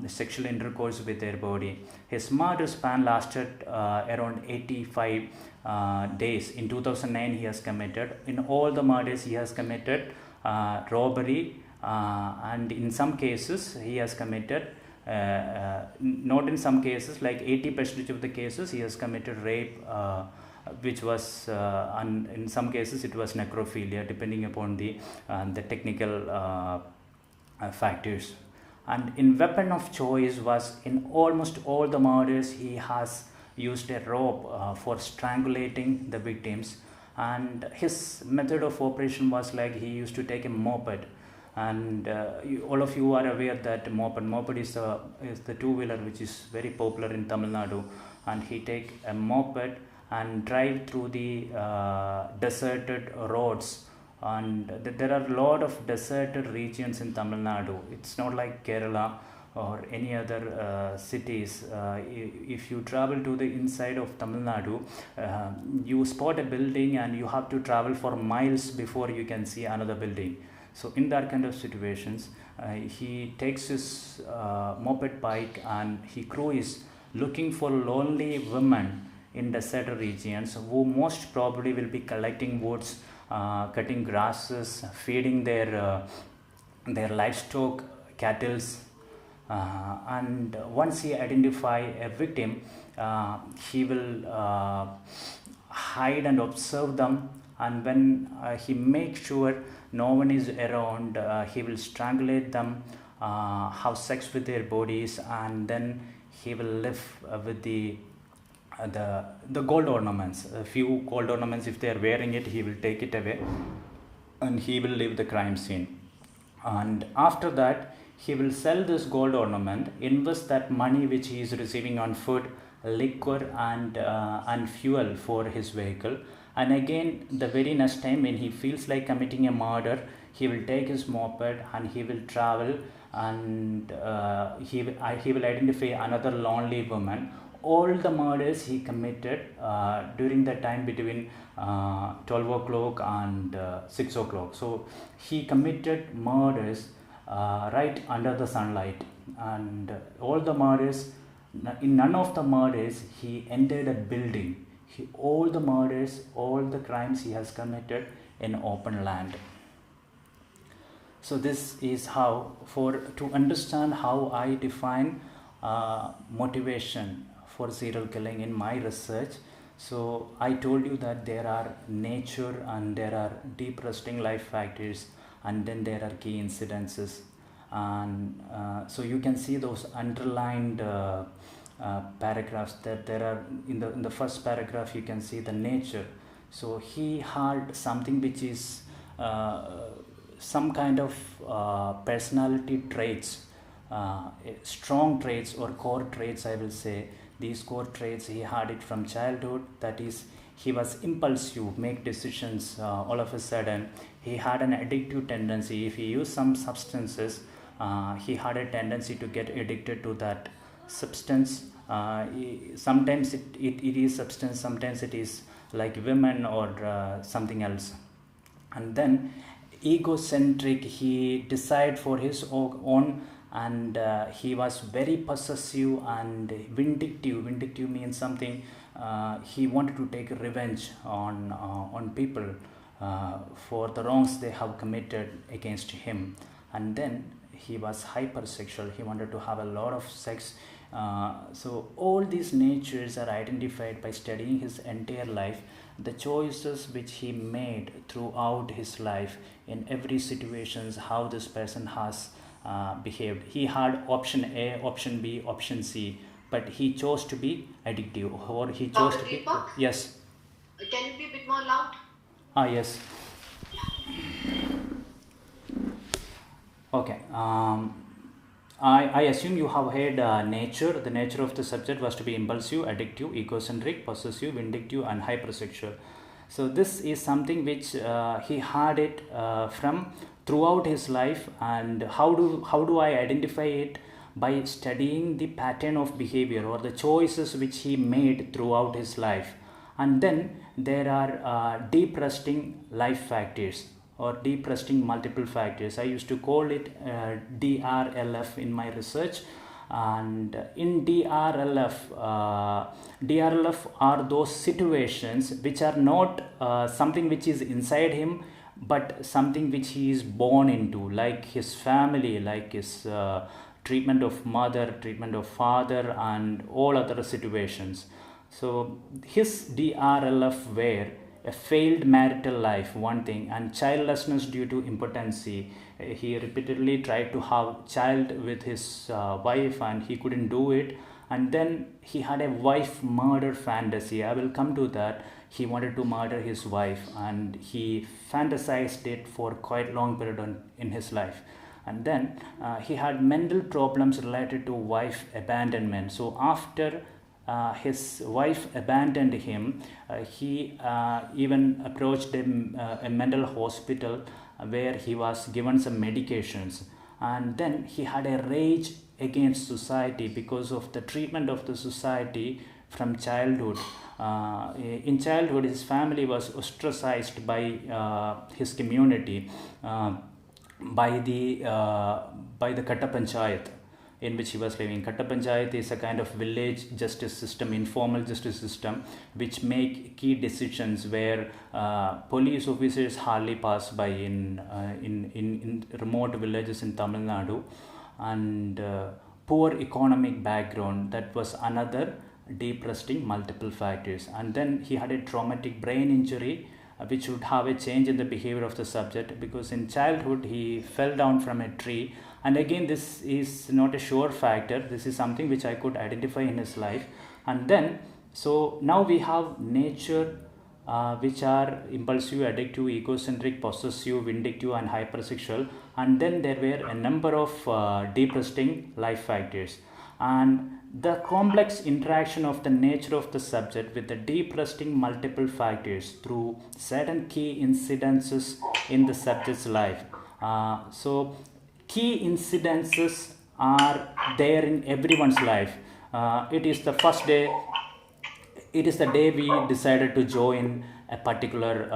sexual intercourse with their body. His murder span lasted around 85 days. In 2009 he has committed, in all the murders he has committed robbery, and in some cases he has committed not in some cases, like 80% of the cases he has committed rape, which was and in some cases it was necrophilia, depending upon the technical factors. And in weapon of choice was, in almost all the murders he has used a rope for strangulating the victims. And his method of operation was like, he used to take a moped, and all of you are aware that moped is the two-wheeler which is very popular in Tamil Nadu, and he take a moped and drive through the deserted roads. And there are a lot of deserted regions in Tamil Nadu. It's not like Kerala or any other cities. If you travel to the inside of Tamil Nadu, you spot a building and you have to travel for miles before you can see another building. So in that kind of situations, he takes his moped bike and he cruises looking for lonely women in deserted regions, who most probably will be collecting woods, cutting grasses, feeding their livestock, cattle. And once he identify a victim, he will hide and observe them, and when he makes sure no one is around, he will strangulate them, have sex with their bodies, and then he will live with the gold ornaments. A few gold ornaments, if they are wearing it, he will take it away and he will leave the crime scene. And after that, he will sell this gold ornament, invest that money which he is receiving on food, liquor, and fuel for his vehicle. And again, the very next time when he feels like committing a murder, he will take his moped and he will travel, and he will identify another lonely woman. All the murders he committed during the time between 12 o'clock and 6 o'clock. So he committed murders right under the sunlight, and all the murders, in none of the murders he entered a building. All the murders, all the crimes he has committed in open land. So this is how, to understand how I define motivation for serial killing in my research. So I told you that there are nature and there are deep resting life factors, and then there are key incidences. and so you can see those underlined paragraphs that there are in the first paragraph. You can see the nature. So he had something which is some kind of personality traits, strong traits or core traits, I will say. These core traits, he had it from childhood. That is, he was impulsive, make decisions all of a sudden. He had an addictive tendency. If he used some substances, he had a tendency to get addicted to that substance. Sometimes it is substance, sometimes it is like women or something else. And then egocentric, he decided for his own, and he was very possessive and vindictive. Vindictive means something, he wanted to take revenge on people for the wrongs they have committed against him. And then he was hypersexual. He wanted to have a lot of sex. So all these natures are identified by studying his entire life, the choices which he made throughout his life, in every situations, how this person has behaved. He had option A, option B, option C, but he chose to be addictive, or he chose to be.
Deepak?
Yes.
Can you be a bit more loud?
Yes. Okay. I assume you have heard nature. The nature of the subject was to be impulsive, addictive, egocentric, possessive, vindictive, and hypersexual. So this is something which he had it from throughout his life. And how do I identify it? By studying the pattern of behavior or the choices which he made throughout his life. And then there are deep resting life factors, or deep resting multiple factors. I used to call it DRLF in my research. And in DRLF are those situations which are not something which is inside him, but something which he is born into, like his family, like his treatment of mother, treatment of father, and all other situations. So his DRLF were a failed marital life, one thing, and childlessness due to impotency. He repeatedly tried to have child with his wife, and he couldn't do it. And then he had a wife murder fantasy. I will come to that. He wanted to murder his wife, and he fantasized it for quite long period in his life. And then he had mental problems related to wife abandonment. So after his wife abandoned him, he even approached a mental hospital where he was given some medications. And then he had a rage against society because of the treatment of the society from childhood. In childhood, his family was ostracized by his community, by the Katta Panchayat in which he was living. Katta Panchayat is a kind of village justice system, informal justice system, which make key decisions where police officers hardly pass by in remote villages in Tamil Nadu. And poor economic background, that was another deep resting multiple factors. And then he had a traumatic brain injury, which would have a change in the behavior of the subject, because in childhood he fell down from a tree. And again, this is not a sure factor. This is something which I could identify in his life. And then, so now we have nature, which are impulsive, addictive, egocentric, possessive, vindictive, and hypersexual. And then there were a number of deep resting life factors. And the complex interaction of the nature of the subject with the deep resting multiple factors through certain key incidences in the subject's life. So key incidences are there in everyone's life. It is the first day, it is the day we decided to join a particular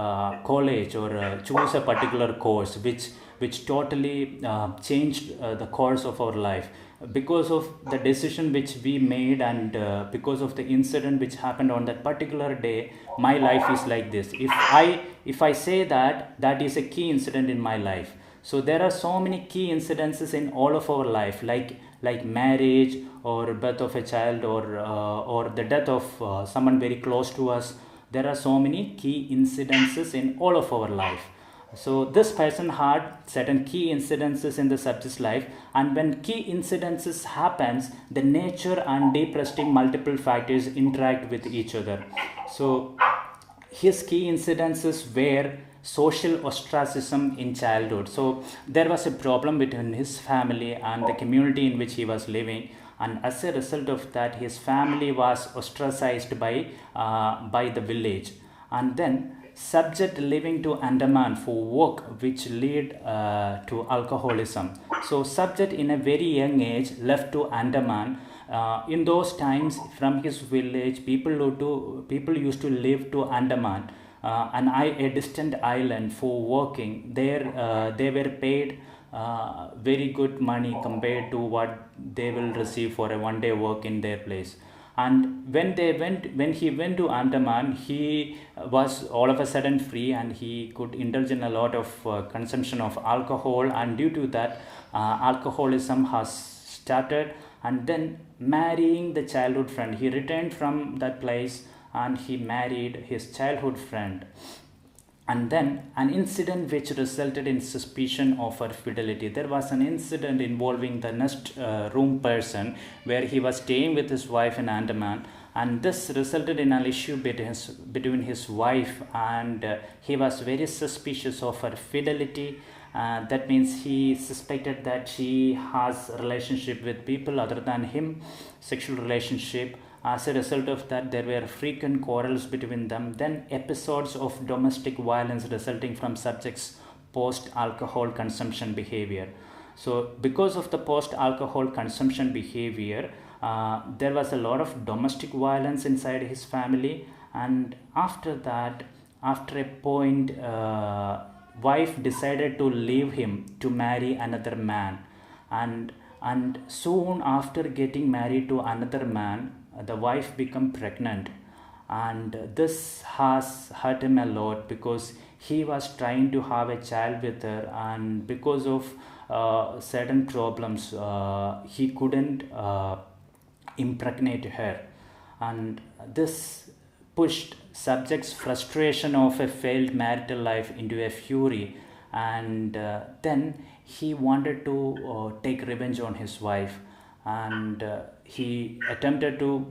college, or choose a particular course which totally changed the course of our life. Because of the decision which we made, and because of the incident which happened on that particular day, my life is like this. If I say that is a key incident in my life. So there are so many key incidences in all of our life, like marriage, or birth of a child, or the death of someone very close to us. There are so many key incidences in all of our life. So this person had certain key incidences in the subject's life, and when key incidences happens, the nature and deep resting multiple factors interact with each other. So his key incidences were social ostracism in childhood. So there was a problem between his family and the community in which he was living, and as a result of that, his family was ostracized by the village. And then subject living to Andaman for work which lead to alcoholism. So subject in a very young age left to Andaman. In those times, from his village, people used to live to Andaman, a distant island, for working. There they were paid very good money compared to what they will receive for a one day work in their place. And when he went to Andaman, he was all of a sudden free, and he could indulge in a lot of consumption of alcohol, and due to that, alcoholism has started. And then marrying the childhood friend, he returned from that place and he married his childhood friend. And then an incident which resulted in suspicion of her fidelity. There was an incident involving the next room person, where he was staying with his wife in Andaman, and this resulted in an issue between his wife, and he was very suspicious of her fidelity. That means he suspected that she has a relationship with people other than him, sexual relationship. As a result of that, there were frequent quarrels between them. Then episodes of domestic violence resulting from subjects' post-alcohol consumption behavior. So because of the post-alcohol consumption behavior, there was a lot of domestic violence inside his family. And after that, after a point, wife decided to leave him to marry another man. And soon after getting married to another man, the wife became pregnant, and this has hurt him a lot, because he was trying to have a child with her, and because of certain problems, he couldn't impregnate her. And this pushed subject's frustration of a failed marital life into a fury, and then he wanted to take revenge on his wife. And he attempted to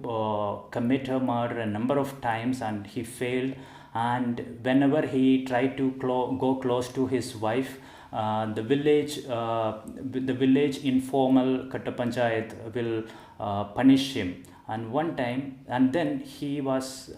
commit her murder a number of times, and he failed. And whenever he tried to go close to his wife, the village informal Katta Panchayat will punish him. And one time, and then he was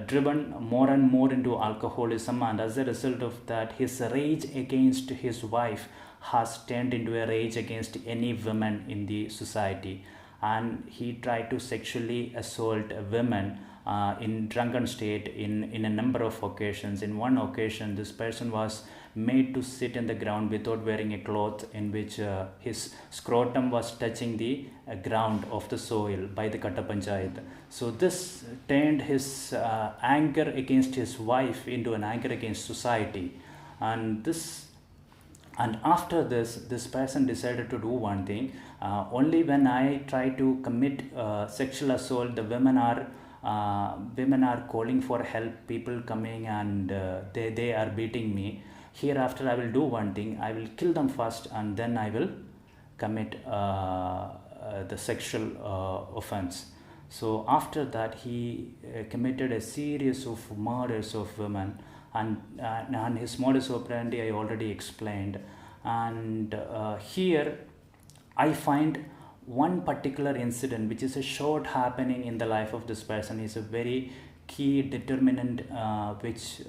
driven more and more into alcoholism, and as a result of that, his rage against his wife has turned into a rage against any woman in the society. And he tried to sexually assault women in drunken state in a number of occasions. In one occasion, this person was made to sit in the ground without wearing a cloth, in which his scrotum was touching the ground of the soil by the Katta Panchayat. So this turned his anger against his wife into an anger against society. And after this person decided to do one thing. Only when I try to commit sexual assault, the women are calling for help, people coming, and they are beating me. Hereafter I will do one thing: I will kill them first, and then I will commit the sexual offense. So after that, he committed a series of murders of women, and his modus operandi I already explained. And here I find one particular incident, which is a short happening in the life of this person, is a very key determinant which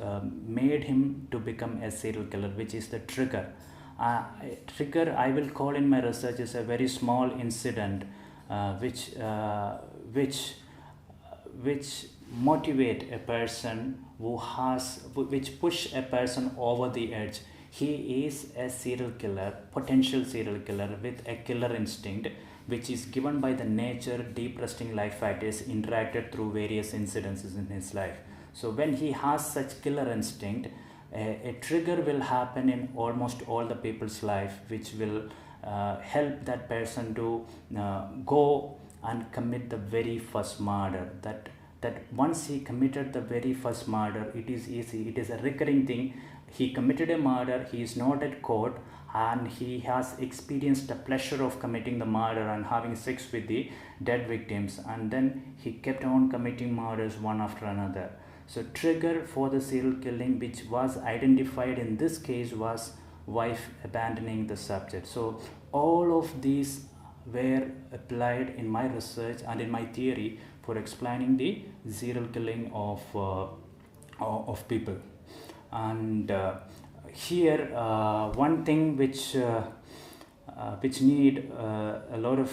made him to become a serial killer, which is the trigger. Trigger, I will call in my research, is a very small incident which motivate a person which push a person over the edge. He is a serial killer, potential serial killer with a killer instinct, which is given by the nature, deep resting life factors interacted through various incidences in his life. So when he has such killer instinct, a trigger will happen in almost all the people's life, which will help that person to go and commit the very first murder. That once he committed the very first murder, it is easy, it is a recurring thing. he committed a murder, he is not at court, and he has experienced the pleasure of committing the murder and having sex with the dead victims, and then he kept on committing murders one after another. So trigger for the serial killing which was identified in this case was wife abandoning the subject. So all of these were applied in my research and in my theory for explaining the serial killing of people. And here one thing which need a lot of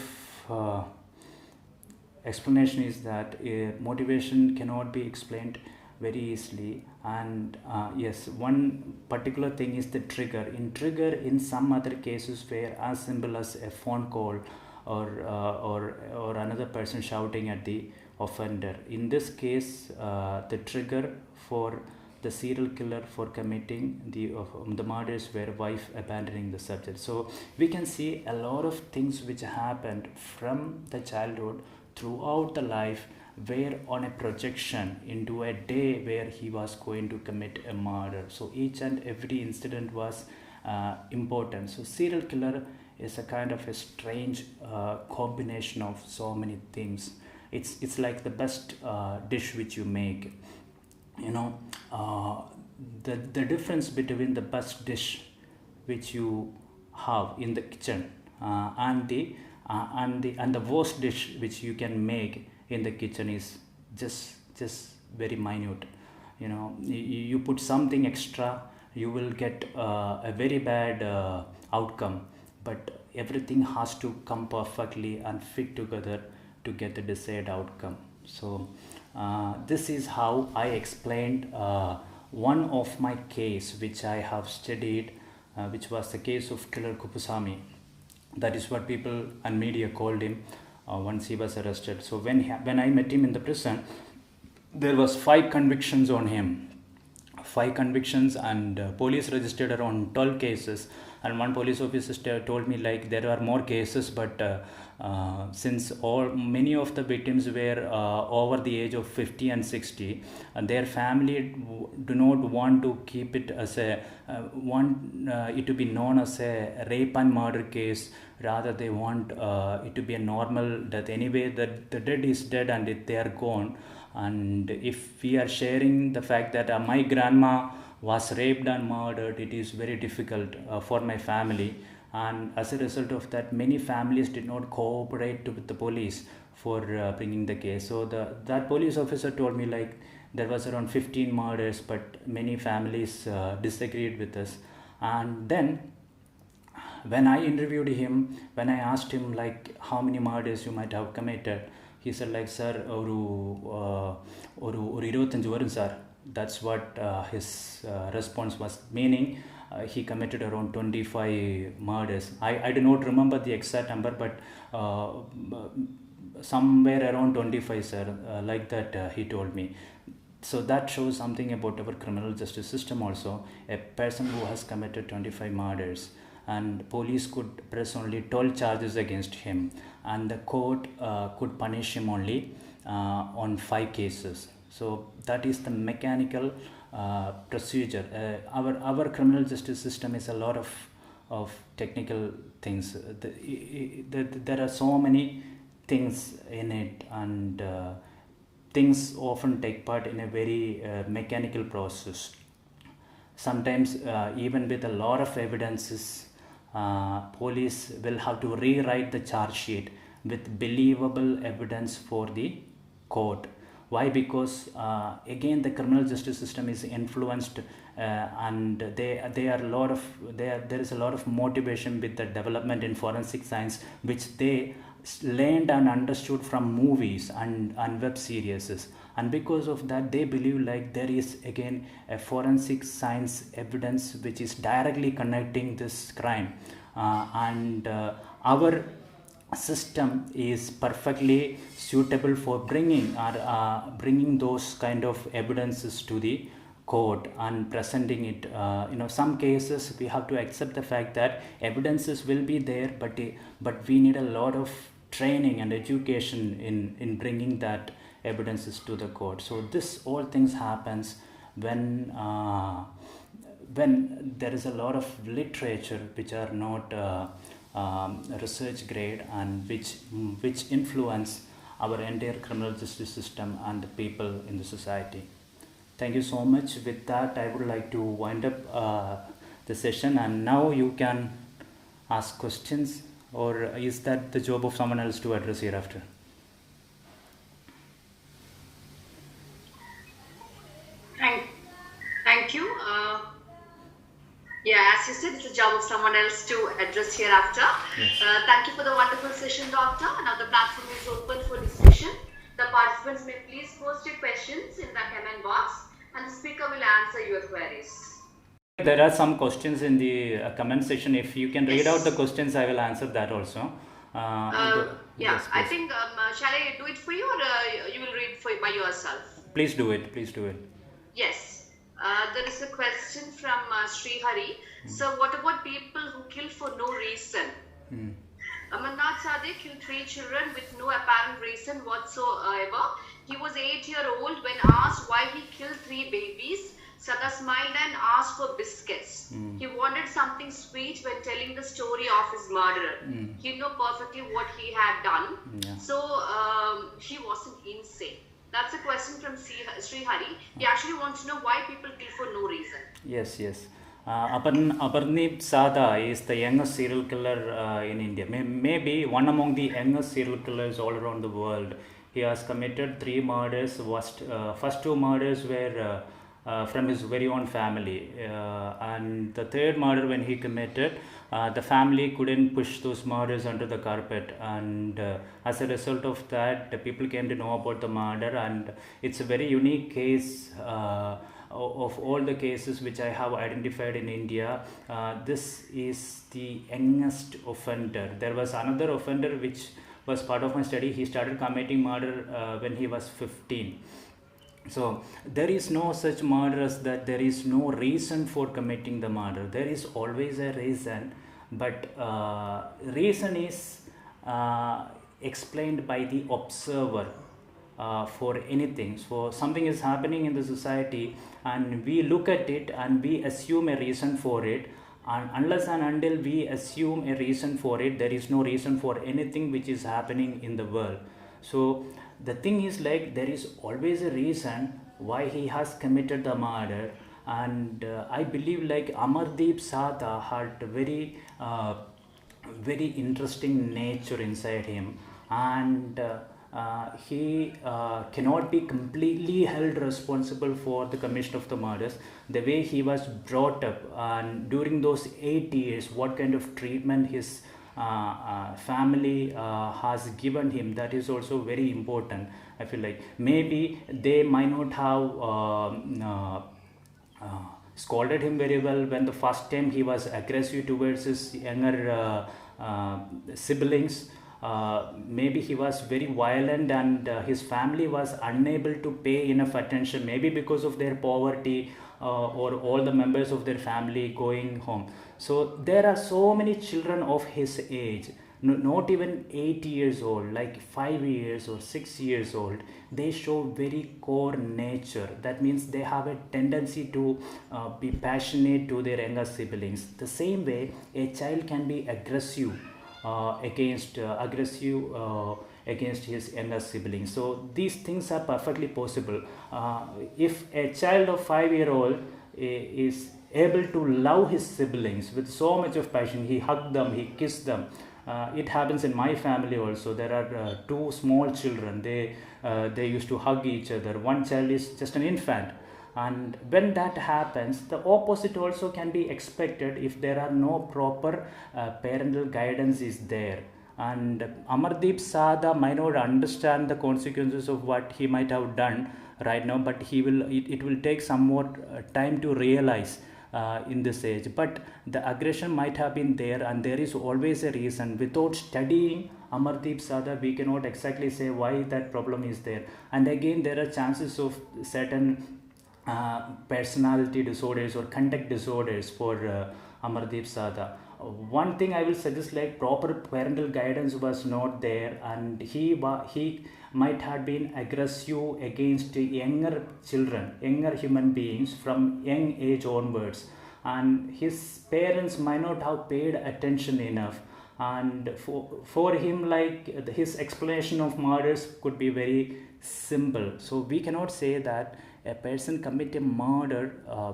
explanation is that motivation cannot be explained very easily. And yes, one particular thing is the trigger. In some other cases were as simple as a phone call or another person shouting at the offender. In this case, the trigger for the serial killer for committing the murders were wife abandoning the subject. So we can see a lot of things which happened from the childhood throughout the life were on a projection into a day where he was going to commit a murder. So each and every incident was important. So serial killer is a kind of a strange combination of so many things. It's like the best dish which you make. The difference between the best dish which you have in the kitchen and the worst dish which you can make in the kitchen is just very minute. You put something extra, you will get a very bad outcome, but everything has to come perfectly and fit together to get the desired outcome. So this is how I explained one of my case which I have studied, which was the case of killer Kupusami. That is what people and media called him once he was arrested. So when I met him in the prison, there was 5 convictions on him. 5 convictions, and police registered around 12 cases. And one police officer told me like there are more cases, but since many of the victims were over the age of 50 and 60, and their family do not want to keep it as it to be known as a rape and murder case. Rather, they want it to be a normal death. Anyway, the dead is dead and they are gone. And if we are sharing the fact that my grandma was raped and murdered, it is very difficult for my family. And as a result of that, many families did not cooperate with the police for bringing the case. So that police officer told me like there was around 15 murders, but many families disagreed with us. And then when I interviewed him, when I asked him like how many murders you might have committed, he said like, sir, oru 25 varum sir. That's what his response was, meaning he committed around 25 murders. I do not remember the exact number, but somewhere around 25, sir, like that he told me. So that shows something about our criminal justice system also. A person who has committed 25 murders, and police could press only 12 charges against him, and the court could punish him only on 5 cases. So that is the mechanical procedure. Our criminal justice system is a lot of technical things. There are so many things in it, and things often take part in a very mechanical process. Sometimes even with a lot of evidences, police will have to rewrite the charge sheet with believable evidence for the court. Why? Because again the criminal justice system is influenced and there is a lot of motivation with the development in forensic science, which they learned and understood from movies and web series. And because of that, they believe like there is again a forensic science evidence which is directly connecting this crime, and our system is perfectly suitable for bringing those kind of evidences to the court and presenting it. Some cases we have to accept the fact that evidences will be there, but we need a lot of training and education in bringing that evidences to the court. So this all things happens when when there is a lot of literature which are not research grade and which influence our entire criminal justice system and the people in the society. Thank you so much. With that, I would like to wind up the session, and now you can ask questions, or is that the job of someone else to address hereafter?
Thank you. Yeah, as you said, it's the job of someone else to address hereafter.
Yes.
Thank you for the wonderful session, Doctor. Now the platform is open for discussion. The participants may please post your questions in the comment box, and the speaker will answer your queries.
There are some questions in the comment section. If you can read out the questions, I will answer that also.
Yes, I think, shall I do it for you, or you will read by yourself?
Please do it. Please do it.
Yes. There is a question from Sri Hari. So, what about people who kill for no reason? Amarnath Sade killed 3 children with no apparent reason whatsoever. He was 8-year-old when asked why he killed 3 babies. Sada smiled and asked for biscuits. He wanted something sweet when telling the story of his murderer. He knew perfectly what he had done.
Yeah.
So, he wasn't insane. That's a question from Sri Hari. He actually wants to know why people kill for no reason.
Yes. Aparneep Sada is the youngest serial killer in India. Maybe one among the youngest serial killers all around the world. He has committed 3 murders. First 2 murders were from his very own family. And the 3rd murder when he committed, the family couldn't push those murders under the carpet, and as a result of that, the people came to know about the murder. And it's a very unique case. Of all the cases which I have identified in India, this is the youngest offender. There was another offender which was part of my study. He started committing murder when he was 15. So there is no such murder as that there is no reason for committing the murder. There is always a reason, but reason is explained by the observer for anything. So something is happening in the society and we look at it and we assume a reason for it, and unless and until we assume a reason for it, there is no reason for anything which is happening in the world. So the thing is, like, there is always a reason why he has committed the murder, and I believe like Amardeep Sada had very interesting nature inside him, and he cannot be completely held responsible for the commission of the murders. The way he was brought up, and during those 8 years, what kind of treatment his family has given him, that is also very important. I feel like maybe they might not have scolded him very well when the first time he was aggressive towards his younger siblings. Maybe he was very violent, and his family was unable to pay enough attention, maybe because of their poverty or all the members of their family going home. So there are so many children of his age, not even 8 years old, like 5 years or 6 years old. They show very core nature. That means they have a tendency to be passionate to their younger siblings. The same way a child can be aggressive against his younger siblings. So these things are perfectly possible. If a child of 5-year-old is able to love his siblings with so much of passion, he hugged them, he kissed them. It happens in my family also. There are 2 small children. They used to hug each other. One child is just an infant. And when that happens, the opposite also can be expected if there are no proper parental guidance is there. And Amardeep Sada might not understand the consequences of what he might have done right now, but it will take some more time to realize in this age. But the aggression might have been there, and there is always a reason. Without studying Amardeep Sada, we cannot exactly say why that problem is there. And again, there are chances of certain personality disorders or conduct disorders for Amardeep Sada. One thing I will suggest, like, proper parental guidance was not there, and he might have been aggressive against younger children, younger human beings from young age onwards. and his parents might not have paid attention enough, and for him, like, his explanation of murders could be very simple. So we cannot say that a person commit a murder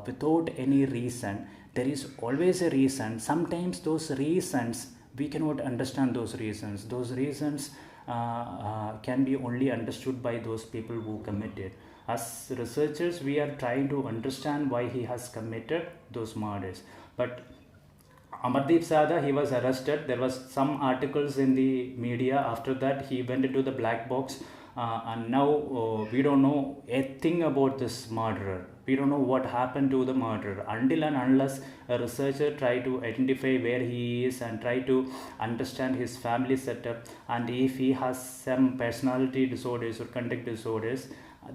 without any reason. There is always a reason. Sometimes those reasons we cannot understand. Those reasons can be only understood by those people who committed. As researchers, we are trying to understand why he has committed those murders. But Amardeep Sada, he was arrested. There was some articles in the media. After that, he went into the black box, and now we don't know a thing about this murderer. We don't know what happened to the murderer until and unless a researcher try to identify where he is and try to understand his family setup, and if he has some personality disorders or conduct disorders,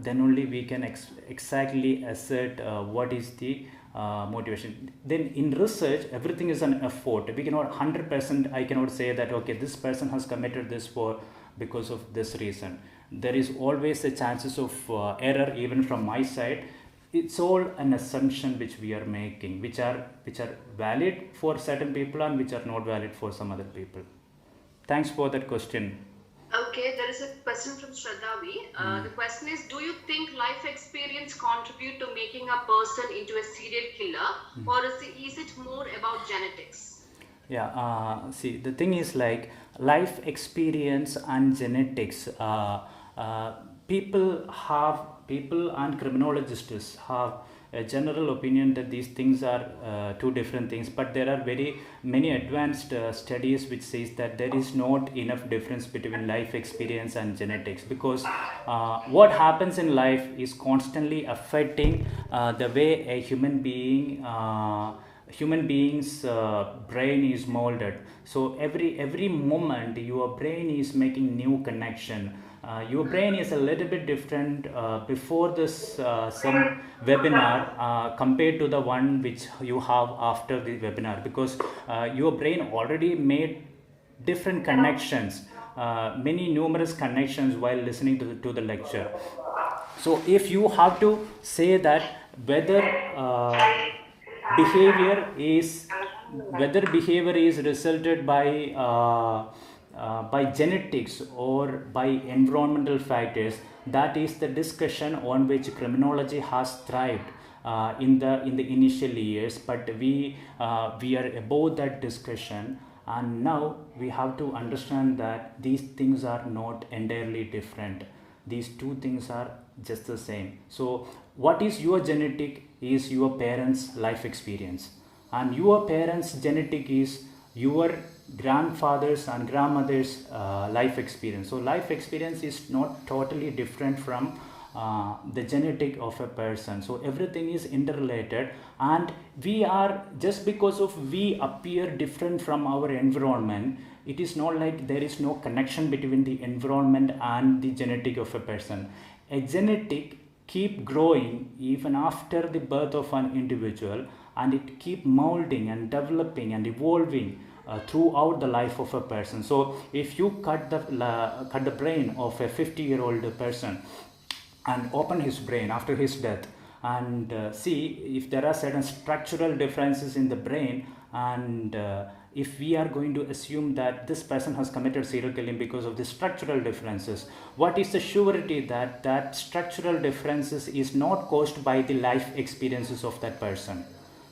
then only we can exactly assert what is the motivation. Then in research, everything is an effort. We cannot 100%, I cannot say that okay, this person has committed this because of this reason. There is always a chances of error even from my side. It's all an assumption which we are making, which are valid for certain people and which are not valid for some other people. Thanks for that question.
Okay, there is a question from Shraddhavi. The question is, do you think life experience contribute to making a person into a serial killer, or is it more about genetics?
Yeah, see, the thing is, like, life experience and genetics, people and criminologists have a general opinion that these things are two different things, but there are very many advanced studies which says that there is not enough difference between life experience and genetics, because what happens in life is constantly affecting the way a human being's brain is molded. So every moment your brain is making new connection. Your brain is a little bit different before this some webinar compared to the one which you have after the webinar, because your brain already made different connections, many numerous connections while listening to the lecture. So if you have to say that whether behavior is resulted by genetics or by environmental factors, that is the discussion on which criminology has thrived in the initial years. But we are above that discussion, and now we have to understand that these things are not entirely different. These two things are just the same. So what is your genetic is your parents' life experience, and your parents' genetic is your grandfathers and grandmothers' life experience. So life experience is not totally different from the genetic of a person. So everything is interrelated, and we are, just because of we appear different from our environment, it is not like there is no connection between the environment and the genetic of a person. A genetic keep growing even after the birth of an individual, and it keep molding and developing and evolving throughout the life of a person. So if you cut the brain of a 50-year-old person and open his brain after his death, and see if there are certain structural differences in the brain, and if we are going to assume that this person has committed serial killing because of the structural differences, what is the surety that structural differences is not caused by the life experiences of that person?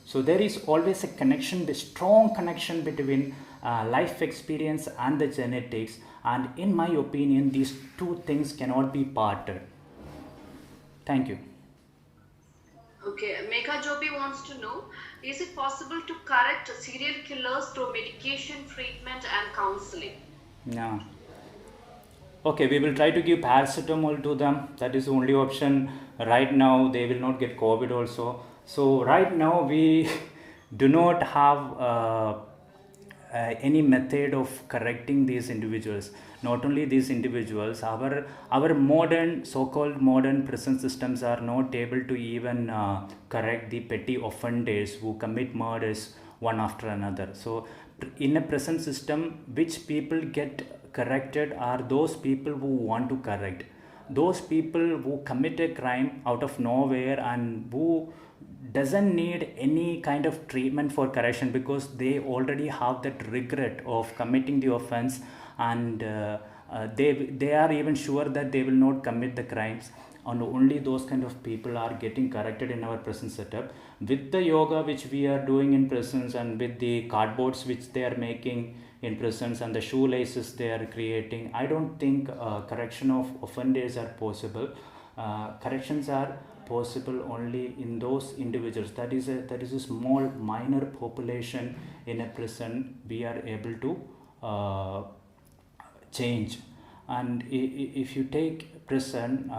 So there is always a connection, the strong connection between life experience and the genetics, and in my opinion, these two things cannot be parted. Thank you.
Okay, Megha Jobi wants to know, is it possible to correct serial killers through medication, treatment and counseling?
Yeah. Okay, we will try to give paracetamol to them. That is the only option. Right now, they will not get COVID also. So right now, we do not have any method of correcting these individuals. Not only these individuals, our modern, so-called modern prison systems are not able to even correct the petty offenders who commit murders one after another. So in a prison system, which people get corrected are those people who want to correct. Those people who commit a crime out of nowhere and who doesn't need any kind of treatment for correction, because they already have that regret of committing the offense, and they are even sure that they will not commit the crimes. And only those kind of people are getting corrected in our prison setup. With the yoga which we are doing in prisons, and with the cardboards which they are making in prisons, and the shoelaces they are creating, I don't think correction of offenders are possible. Corrections are possible only in those individuals. That is a small minor population in a prison we are able to change. And if you take prison,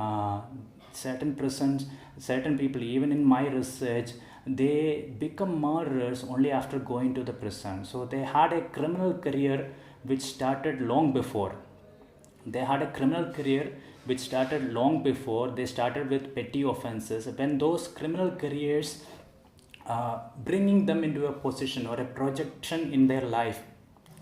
certain prisons, certain people, even in my research, they become murderers only after going to the prison. So they had a criminal career which started long before. They started with petty offenses. When those criminal careers bringing them into a position or a projection in their life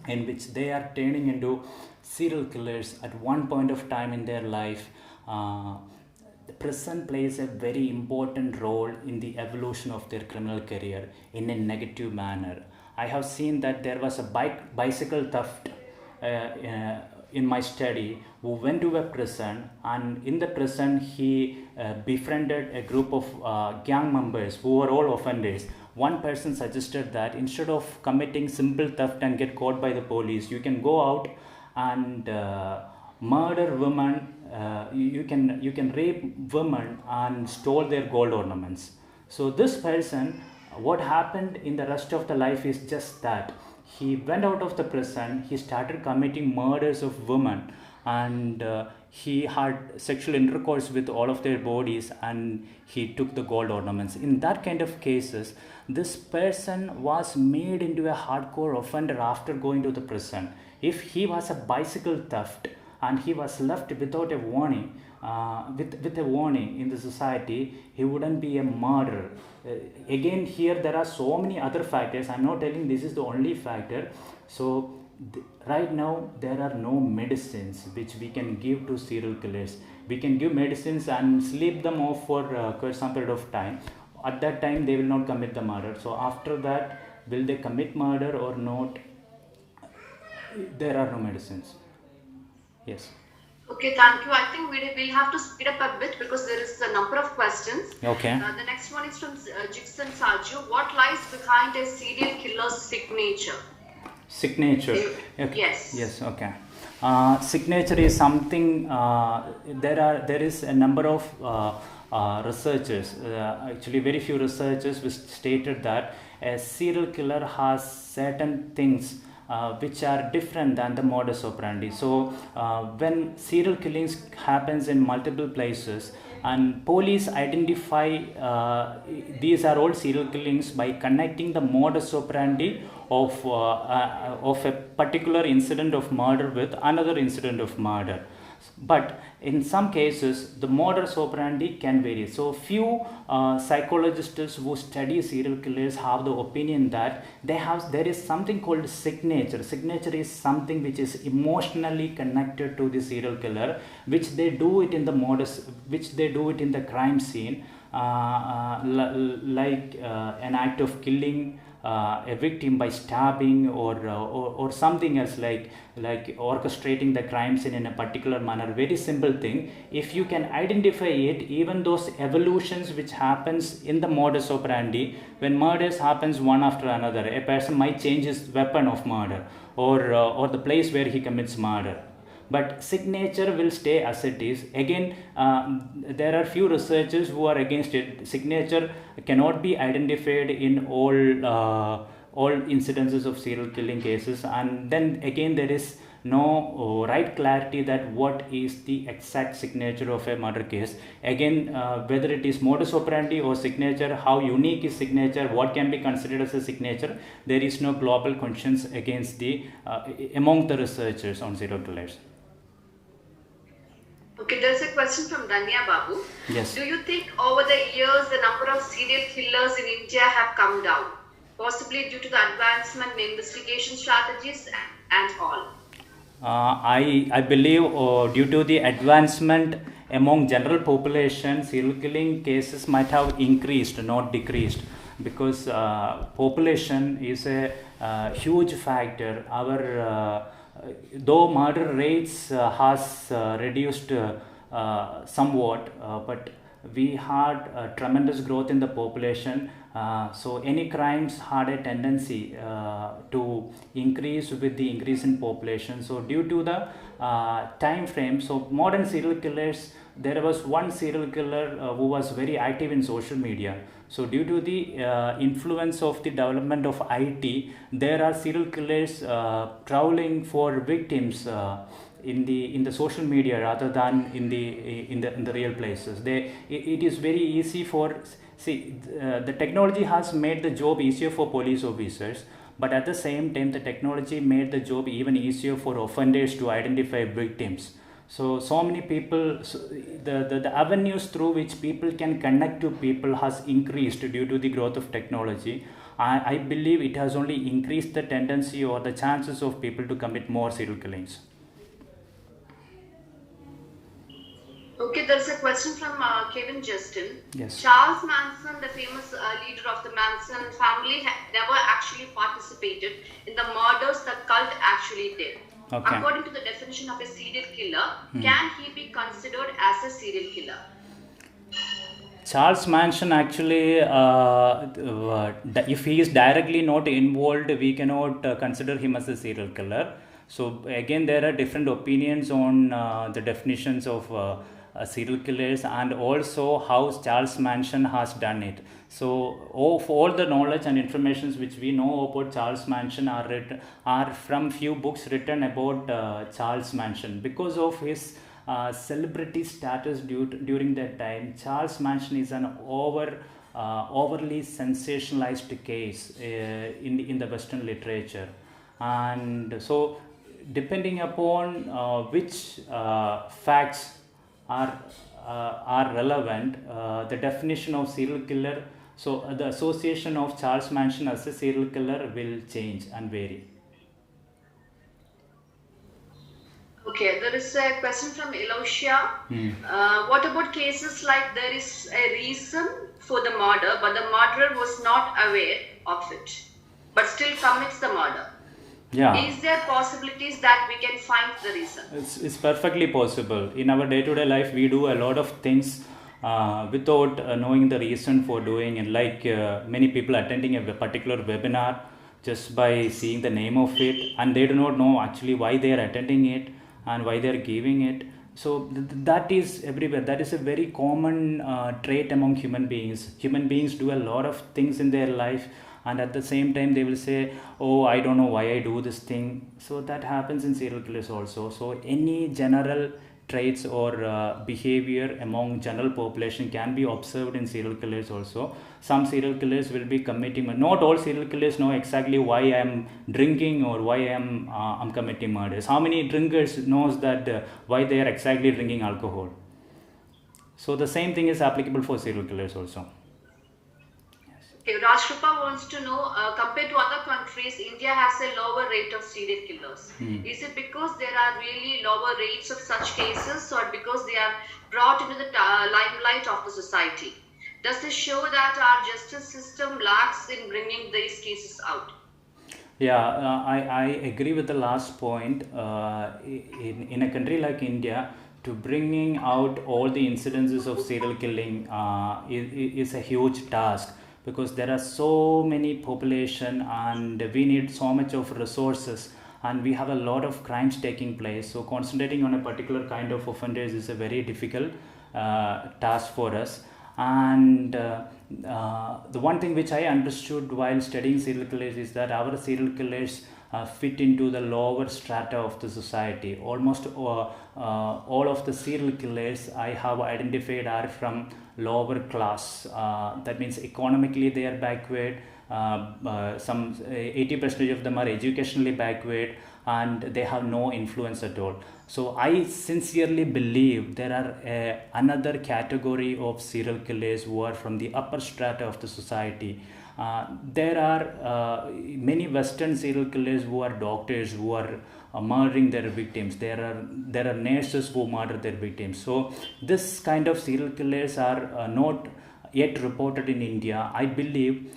in which they are turning into serial killers at one point of time in their life, the prison plays a very important role in the evolution of their criminal career in a negative manner. I have seen that there was a bicycle theft in my study who went to a prison, and in the prison he befriended a group of gang members who were all offenders. One person suggested that instead of committing simple theft and get caught by the police, you can go out and murder women. You can rape women and steal their gold ornaments. So this person, what happened in the rest of the life is just that he went out of the prison, he started committing murders of women, and he had sexual intercourse with all of their bodies, and he took the gold ornaments. In that kind of cases, this person was made into a hardcore offender after going to the prison. If he was a bicycle theft and he was left without a warning, with a warning in the society, he wouldn't be a murderer. Again, here there are so many other factors. I'm not telling this is the only factor. So right now there are no medicines which we can give to serial killers. We can give medicines and sleep them off for some period of time. At that time they will not commit the murder. So after that, will they commit murder or not? There are no medicines. Yes.
Okay, thank you. I think we'll have to speed up a bit because there is a number of questions.
Okay.
The next one is from Jixon Saju. What lies behind a serial killer's signature?
Signature. Okay.
Yes.
Okay. Signature is something. There is a number of researchers. Actually, very few researchers which stated that a serial killer has certain things which are different than the modus operandi. So when serial killings happens in multiple places, and police identify these are all serial killings by connecting the modus operandi of a particular incident of murder with another incident of murder. But in some cases the modus operandi can vary. So few psychologists who study serial killers have the opinion that there is something called signature. Signature is something which is emotionally connected to the serial killer, which they do it in the crime scene, like an act of killing a victim by stabbing or something else, like orchestrating the crime scene in a particular manner. Very simple thing. If you can identify it, even those evolutions which happens in the modus operandi, when murders happens one after another, a person might change his weapon of murder or the place where he commits murder. But signature will stay as it is. Again, there are few researchers who are against it. Signature cannot be identified in all incidences of serial killing cases, and then again there is no right clarity that what is the exact signature of a murder case. Again, whether it is modus operandi or signature, how unique is signature, what can be considered as a signature, there is no global conscience against among the researchers on serial killers.
Okay, there's a question from Danya Babu.
Yes.
Do you think over the years the number of serial killers in India have come down, possibly due to the advancement in investigation strategies and all?
I believe due to the advancement among general population, serial killing cases might have increased, not decreased, because population is a huge factor. Our though murder rates has reduced somewhat, but we had tremendous growth in the population. So any crimes had a tendency to increase with the increase in population. So due to the time frame, so modern serial killers, there was one serial killer who was very active in social media. So due to the influence of the development of IT, there are serial killers traveling for victims in the social media rather than in the real places. It is very easy for the technology has made the job easier for police officers, but at the same time the technology made the job even easier for offenders to identify victims. So many people, the avenues through which people can connect to people has increased due to the growth of technology. I believe it has only increased the tendency or the chances of people to commit more serial killings.
Okay, there's a question from Kevin Justin.
Yes.
Charles Manson, the famous leader of the Manson family, never actually participated in the murders the cult actually did.
Okay.
According to the definition of a serial killer, can he be considered as a serial killer?
Charles Manson actually, if he is directly not involved, we cannot consider him as a serial killer. So again, there are different opinions on the definitions of serial killers and also how Charles Manson has done it. So all the knowledge and informations which we know about Charles Manson are from few books written about Charles Manson. Because of his celebrity status during that time, Charles Manson is an overly sensationalized case in the Western literature. And so depending upon which facts are relevant, the definition of serial killer, so the association of Charles Manson as a serial killer will change and vary.
Okay, there is a question from Elosia. What about cases like there is a reason for the murder, but the murderer was not aware of it, but still commits the murder?
Yeah.
Is there possibilities that we can find the reason?
It's perfectly possible. In our day-to-day life, we do a lot of things without knowing the reason for doing it. Like many people attending a particular webinar just by seeing the name of it, and they do not know actually why they are attending it and why they are giving it. So that is everywhere. That is a very common trait among human beings. Human beings do a lot of things in their life, and at the same time they will say, oh, I don't know why I do this thing. So that happens in serial killers also. So any general traits or behavior among general population can be observed in serial killers also. Some serial killers will be committing, not all serial killers know exactly why I am drinking or why I'm committing murders. How many drinkers knows that why they are exactly drinking alcohol? So the same thing is applicable for serial killers also.
Okay, Rajkrupa wants to know, compared to other countries, India has a lower rate of serial killers. Is it because there are really lower rates of such cases, or because they are brought into the limelight of the society? Does this show that our justice system lacks in bringing these cases out?
Yeah, I agree with the last point. In a country like India, to bringing out all the incidences of serial killing is a huge task, because there are so many population and we need so much of resources, and we have a lot of crimes taking place. So concentrating on a particular kind of offenders is a very difficult task for us. And the one thing which I understood while studying serial killers is that our serial killers fit into the lower strata of the society. Almost all of the serial killers I have identified are from lower class. That means economically they are backward. Some 80% of them are educationally backward, and they have no influence at all. So I sincerely believe there are another category of serial killers who are from the upper strata of the society. There are many Western serial killers who are doctors, who are murdering their victims. There are nurses who murder their victims. So this kind of serial killers are not yet reported in India. I believe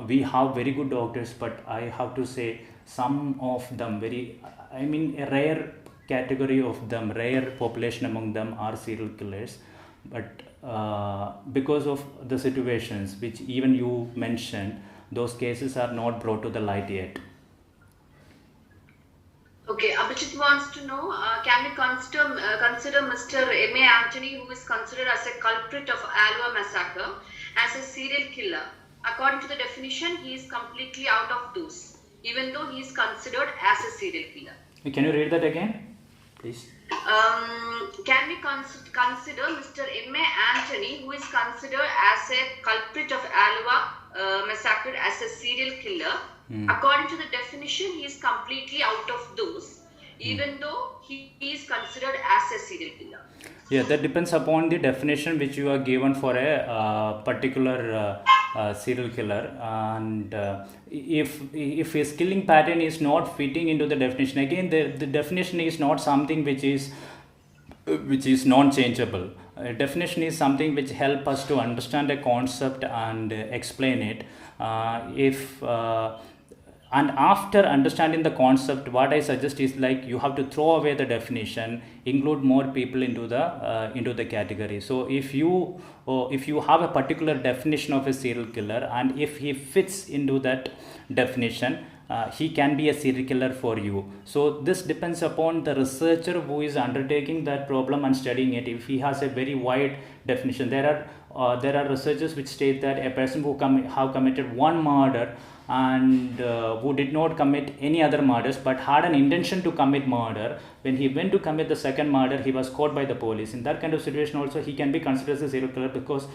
we have very good doctors, but I have to say some of them a rare category of them, rare population among them are serial killers. But because of the situations which even you mentioned, those cases are not brought to the light yet.
Okay, Abhijit wants to know, can we consider Mr. M.A. Anthony, who is considered as a culprit of Alua massacre, as a serial killer? According to the definition, he is completely out of those, even though he is considered as a serial killer.
Can you read that again, please?
Can we consider Mr. M.A. Anthony, who is considered as a culprit of Alua massacre, as a serial killer? According to the definition, he is completely out of those, even though he is considered as a serial killer.
Yeah, that depends upon the definition which you are given for a particular serial killer, and if his killing pattern is not fitting into the definition, again the definition is not something which is non-changeable. Definition is something which help us to understand a concept and explain it. And after understanding the concept, what I suggest is like you have to throw away the definition, include more people into the category. So if you have a particular definition of a serial killer, and if he fits into that definition, he can be a serial killer for you. So this depends upon the researcher who is undertaking that problem and studying it. If he has a very wide definition, there are researchers which state that a person who have committed one murder and who did not commit any other murders but had an intention to commit murder, when he went to commit the second murder, he was caught by the police. In that kind of situation also, he can be considered as a serial killer, because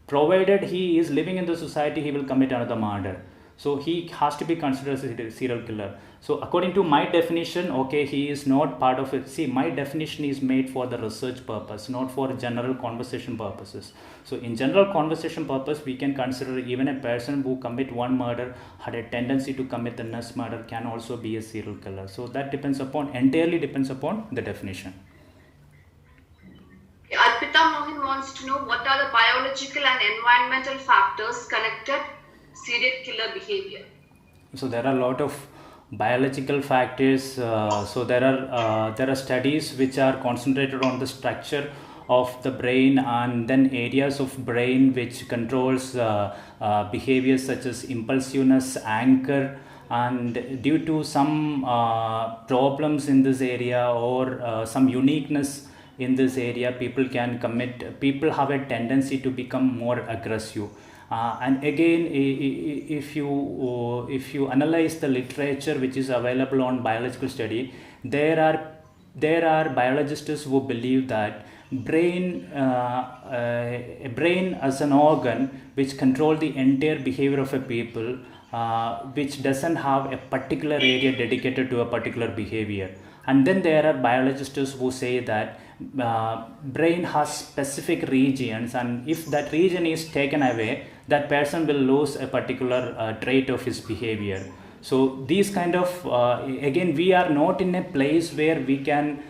provided he is living in the society, he will commit another murder. So he has to be considered as a serial killer. So according to my definition, okay, he is not part of it. See, my definition is made for the research purpose, not for general conversation purposes. So in general conversation purpose, we can consider even a person who commit one murder, had a tendency to commit the next murder, can also be a serial killer. So that entirely depends upon the definition.
Arpita Mohin wants to know, what are the biological and environmental factors connected serial killer behavior?
So there are a lot of biological factors. So there are studies which are concentrated on the structure of the brain, and then areas of brain which controls behaviors such as impulsiveness, anger, and due to some problems in this area or some uniqueness in this area, people have a tendency to become more aggressive. And again, if you analyze the literature which is available on biological study, there are biologists who believe that brain as an organ which control the entire behavior of a people, which doesn't have a particular area dedicated to a particular behavior. And then there are biologists who say that brain has specific regions, and if that region is taken away, that person will lose a particular trait of his behavior. So these kind of again, we are not in a place where we can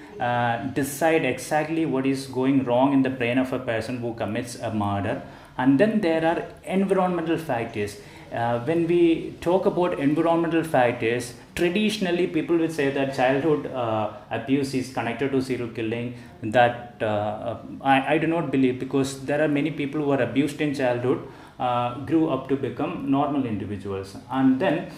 decide exactly what is going wrong in the brain of a person who commits a murder. And then there are environmental factors. When we talk about environmental factors, traditionally people will say that childhood abuse is connected to serial killing. That I do not believe, because there are many people who are abused in childhood, grew up to become normal individuals. And then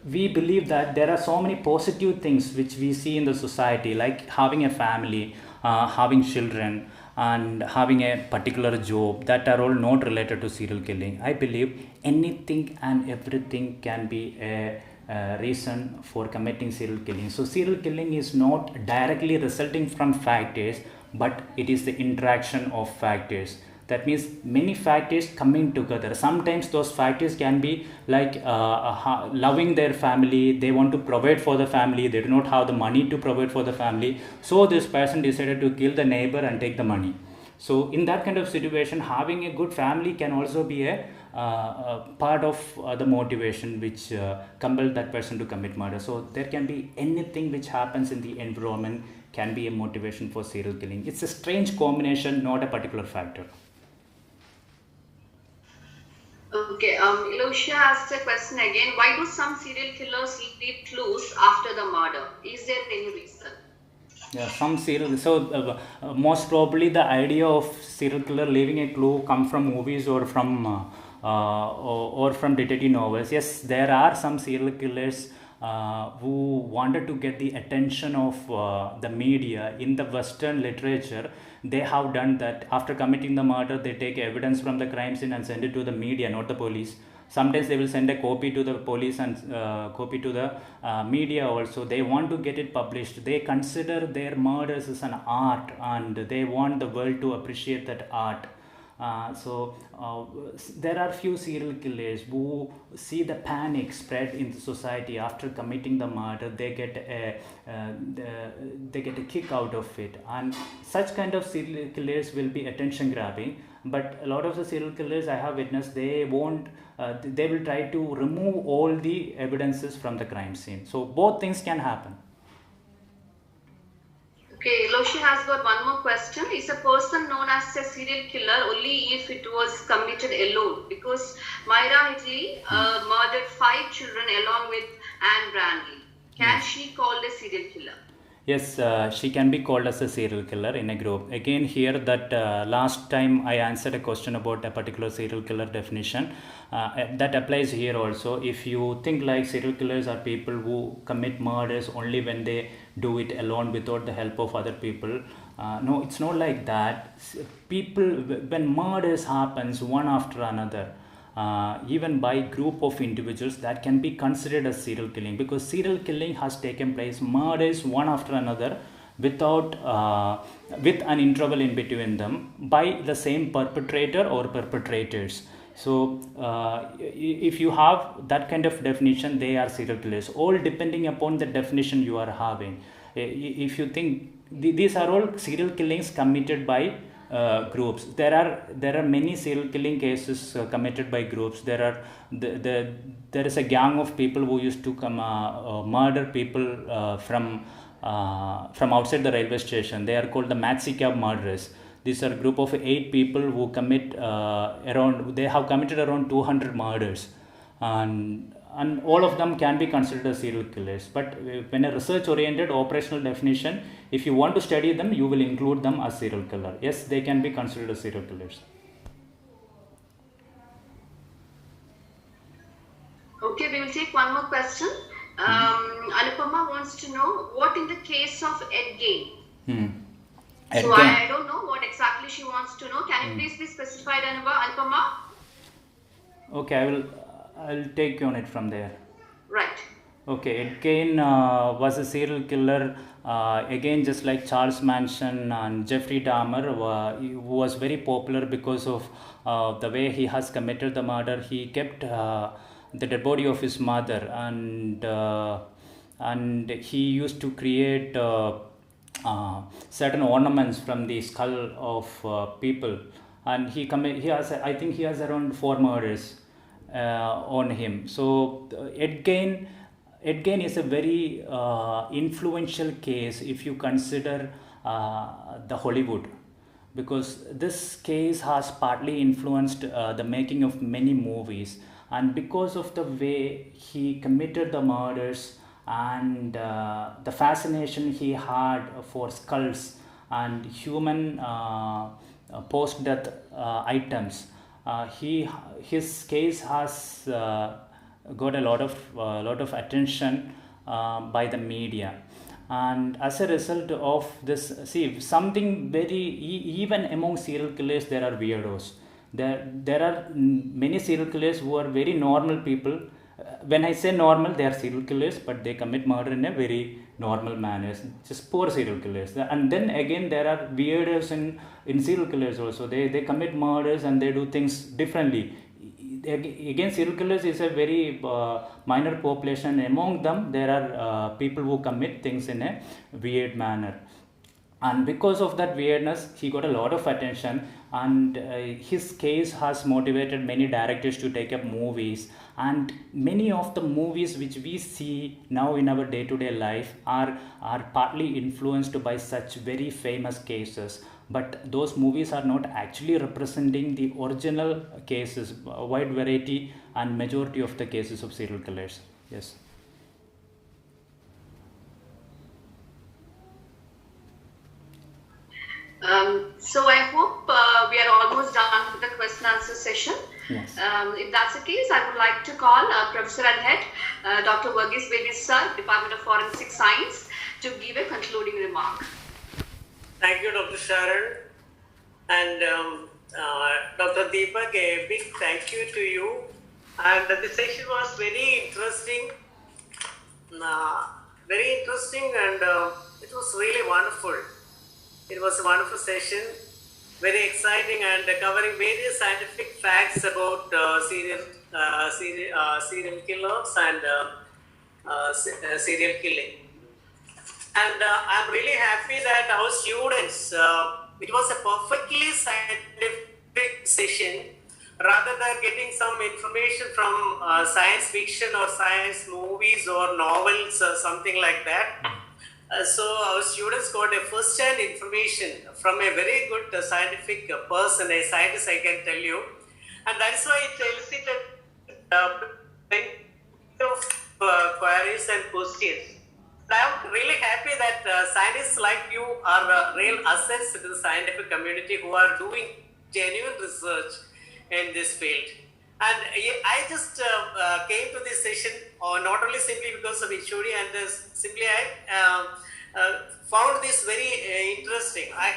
we believe that there are so many positive things which we see in the society, like having a family, having children, and having a particular job, that are all not related to serial killing. I believe anything and everything can be a reason for committing serial killing. So serial killing is not directly resulting from factors, but it is the interaction of factors. That means many factors coming together. Sometimes those factors can be like loving their family, they want to provide for the family, they do not have the money to provide for the family, so this person decided to kill the neighbor and take the money. So in that kind of situation, having a good family can also be a part of the motivation which compelled that person to commit murder. So there can be anything which happens in the environment can be a motivation for serial killing. It's a strange combination, not a particular factor.
Okay, Elosia asked a question again. Why do some serial killers leave clues after the murder? Is there any reason?
Yeah, some serial. So most probably the idea of serial killer leaving a clue come from movies or from detective novels. Yes, there are some serial killers who wanted to get the attention of the media. In the Western literature, they have done that. After committing the murder, they take evidence from the crime scene and send it to the media, not the police. Sometimes they will send a copy to the police and copy to the media also. They want to get it published. They consider their murders as an art, and they want the world to appreciate that art. So there are few serial killers who see the panic spread in the society after committing the murder. They get a kick out of it, and such kind of serial killers will be attention grabbing. But a lot of the serial killers I have witnessed, they won't. They will try to remove all the evidences from the crime scene. So both things can happen.
Okay, Elosia has got one more question. Is a person known as a serial killer only if it was committed alone? Because Myra Higley murdered 5 children along with Anne Brandley. Can she called a serial killer?
Yes, she can be called as a serial killer in a group. Again, here that last time I answered a question about a particular serial killer definition. That applies here also. If you think like serial killers are people who commit murders only when they do it alone without the help of other people. No, it's not like that. People, when murders happens one after another, even by group of individuals, that can be considered as serial killing, because serial killing has taken place, murders one after another without with an interval in between them by the same perpetrator or perpetrators. So if you have that kind of definition, they are serial killers, all depending upon the definition you are having. If you think these are all serial killings committed by groups, there are many serial killing cases committed by groups. There is a gang of people who used to come murder people from outside the railway station. They are called the maxi cab murderers. These are a group of 8 people who commit they have committed around 200 murders, and all of them can be considered as serial killers. But when a research oriented operational definition, if you want to study them, you will include them as serial killer. Yes, they can be considered as serial killers.
Okay, we will take one more question. Anupama wants to know what in the case of Ed Gein. So I don't know what exactly she wants to know. Can you please be specified, Anupama?
Okay, I'll take on it from there.
Right.
Okay, Ed Gein was a serial killer, again just like Charles Manson and Jeffrey Dahmer, who was very popular because of the way he has committed the murder. He kept the dead body of his mother, and he used to create certain ornaments from the skull of people, and he has around 4 murders on him. So Ed Gein is a very influential case if you consider the Hollywood, because this case has partly influenced the making of many movies, and because of the way he committed the murders and the fascination he had for skulls and human post-death items. His case has got a lot of attention by the media, and as a result of this, see, something very even among serial killers there are weirdos. There are many serial killers who are very normal people. When I say normal, they are serial killers, but they commit murder in a very normal manner, just poor serial killers. And then again, there are weirdos in serial killers also. They commit murders and they do things differently. Again, serial killers is a very minor population. Among them, there are people who commit things in a weird manner. and because of that weirdness he got a lot of attention, and his case has motivated many directors to take up movies, and many of the movies which we see now in our day to day life are partly influenced by such very famous cases, but those movies are not actually representing the original cases, a wide variety and majority of the cases of serial killers. Yes.
So I hope we are almost done with the question answer session.
Yes.
If that's the case, I would like to call Professor and Head, Dr. Verghese Bedi Sir, Department of Forensic Science, to give a concluding remark.
Thank you, Dr. Sharon. And Dr. Deepak, a big thank you to you. And the session was very interesting. And it was really wonderful. It was a wonderful session, very exciting, and covering various scientific facts about serial killers and serial killing. And I'm really happy that our students, it was a perfectly scientific session, rather than getting some information from science fiction or science movies or novels or something like that. So our students got a first-hand information from a very good scientific person, a scientist, I can tell you. And that's why it elicited queries and questions. I'm really happy that scientists like you are real assets to the scientific community who are doing genuine research in this field. And I just came to this session not only simply because of HOD, and simply I found this very interesting. I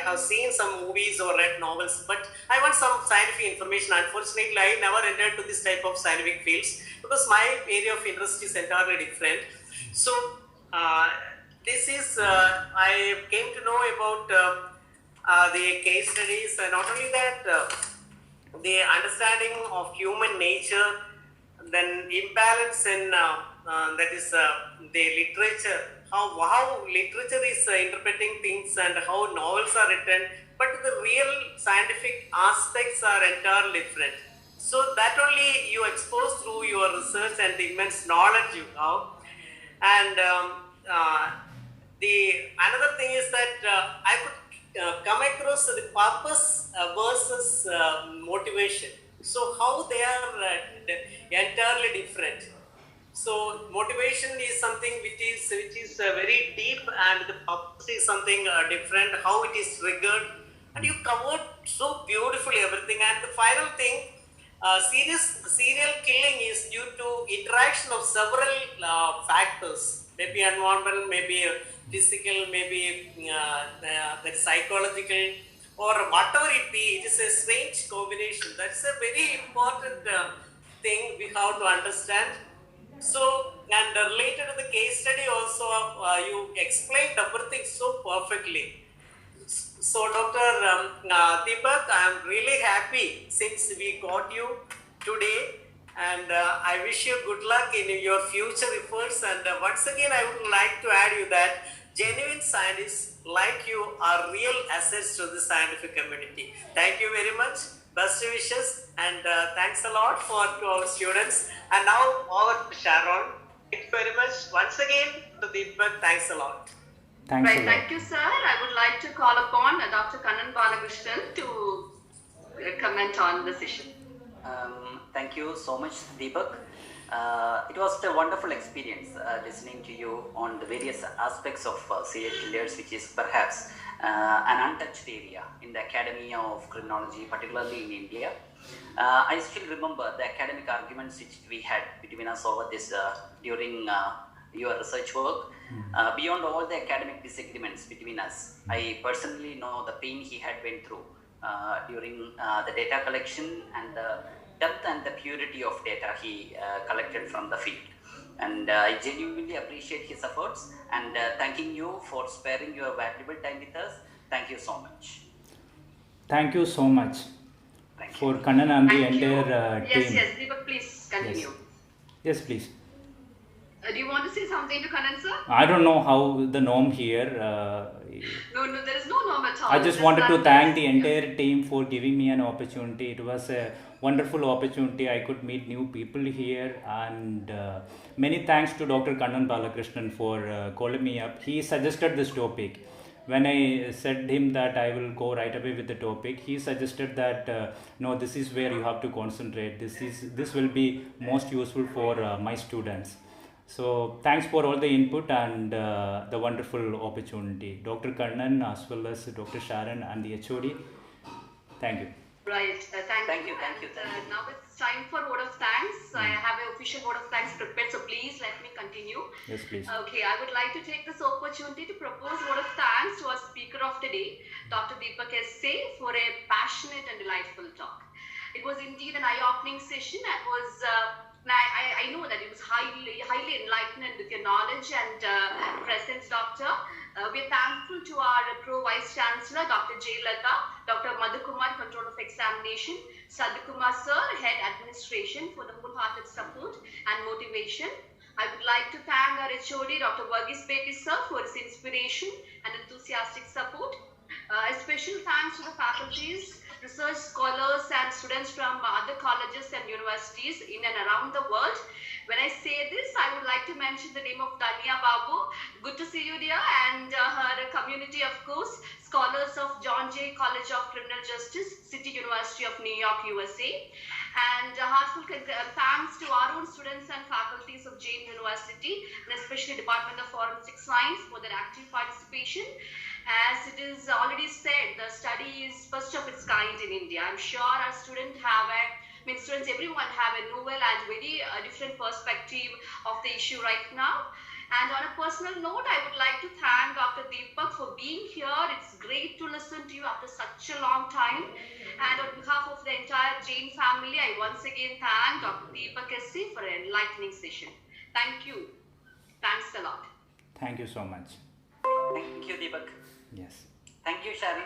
have seen some movies or read novels, but I want some scientific information. Unfortunately, I never entered to this type of scientific fields because my area of interest is entirely different. So this is, I came to know about the case studies, and not only that, the understanding of human nature, then imbalance in that is the literature, how literature is interpreting things and how novels are written, but the real scientific aspects are entirely different. So that only you expose through your research and the immense knowledge you have. And the another thing is that I could come across the purpose versus motivation. So how they are entirely different. So motivation is something which is very deep, and the purpose is something different. How it is triggered, and you covered so beautifully everything. And the final thing, serial killing is due to interaction of several factors. Maybe environmental, maybe physical, maybe the psychological, or whatever it be. It is a strange combination. That's a very important thing we have to understand. So, and related to the case study also, you explained everything so perfectly. So, Dr. Deepak, I am really happy since we got you today, and I wish you good luck in your future efforts. And once again, I would like to add you that genuine scientists like you are real assets to the scientific community. Thank you very much. Best wishes, and thanks a lot to our students. And now over to Sharon. Thank you very much. Once again, to Deepak, thanks a lot.
Thanks a lot.
Thank you, sir. I would like to call upon Dr. Kannan Balakrishnan to comment on the session.
Thank you so much, Deepak. It was a wonderful experience listening to you on the various aspects of serial killers, which is perhaps an untouched area in the Academy of Criminology, particularly in India. I still remember the academic arguments which we had between us over this during your research work. Beyond all the academic disagreements between us, I personally know the pain he had went through during the data collection and the depth and the purity of data he collected from the field. And I genuinely appreciate his efforts, and thanking you for sparing your valuable time with us. Thank you so much.
Thank you so much
Thank you.
for Kannan and the
Thank you.
entire
Yes,
team.
yes, Deepak, please continue.
Yes, please.
Do you want to say something to Kannan, sir?
I don't know how the norm here. I just wanted to thank the entire team for giving me an opportunity. It was a wonderful opportunity. I could meet new people here, and many thanks to Dr. Kannan Balakrishnan for calling me up. He suggested this topic. When I said him that I will go right away with the topic, he suggested that no, this is where you have to concentrate. This will be most useful for my students. So thanks for all the input and the wonderful opportunity. Dr. Kannan as well as Dr. Sharon and the HOD. Thank you.
Right. Thank you. And now it's time for word of thanks. I have an official word of thanks prepared, so please let me continue.
Yes, please.
Okay, I would like to take this opportunity to propose word of thanks to our speaker of today, Dr. Deepak S.A., for a passionate and delightful talk. It was indeed an eye-opening session. It was, I know that it was highly enlightening with your knowledge and presence, Doctor. We're thankful to our Pro Vice Chancellor, Dr. J. Lata, Dr. Madhukumar, Control of Examination, Sadhukumar Sir, Head Administration, for the wholehearted support and motivation. I would like to thank our HOD, Dr. Varghese Bedi Sir, for his inspiration and enthusiastic support. A special thanks to the faculties, research scholars and students from other colleges and universities in and around the world. When I say this, I would like to mention the name of Dania Babu. Good to see you, dear, and her community, of course, scholars of John Jay College of Criminal Justice, City University of New York, USA. And heartfelt thanks to our own students and faculties of Jain University, and especially Department of Forensic Science for their active participation. As it is already said, the study is first of its kind in India. I'm sure our students everyone have a novel and very different perspective of the issue right now. And on a personal note, I would like to thank Dr. Deepak for being here. It's great to listen to you after such a long time. And on behalf of the entire Jain family, I once again thank Dr. Deepak S.A. for an enlightening session. Thank you. Thanks a lot.
Thank you so much.
Thank you, Deepak.
Yes.
Thank you, Sharon.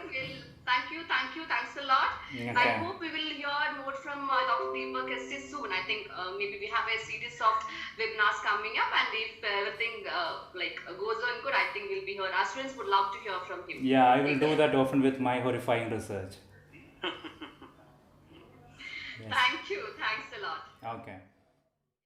Thank you. Thanks a lot.
Okay.
I hope we will hear more from Dr. Deepak S.A. soon. I think maybe we have a series of webinars coming up, and if everything goes on good, I think we'll be here. Our students would love to hear from him.
Yeah, I will do that often with my horrifying research. Yes.
Thank you. Thanks a lot.
Okay.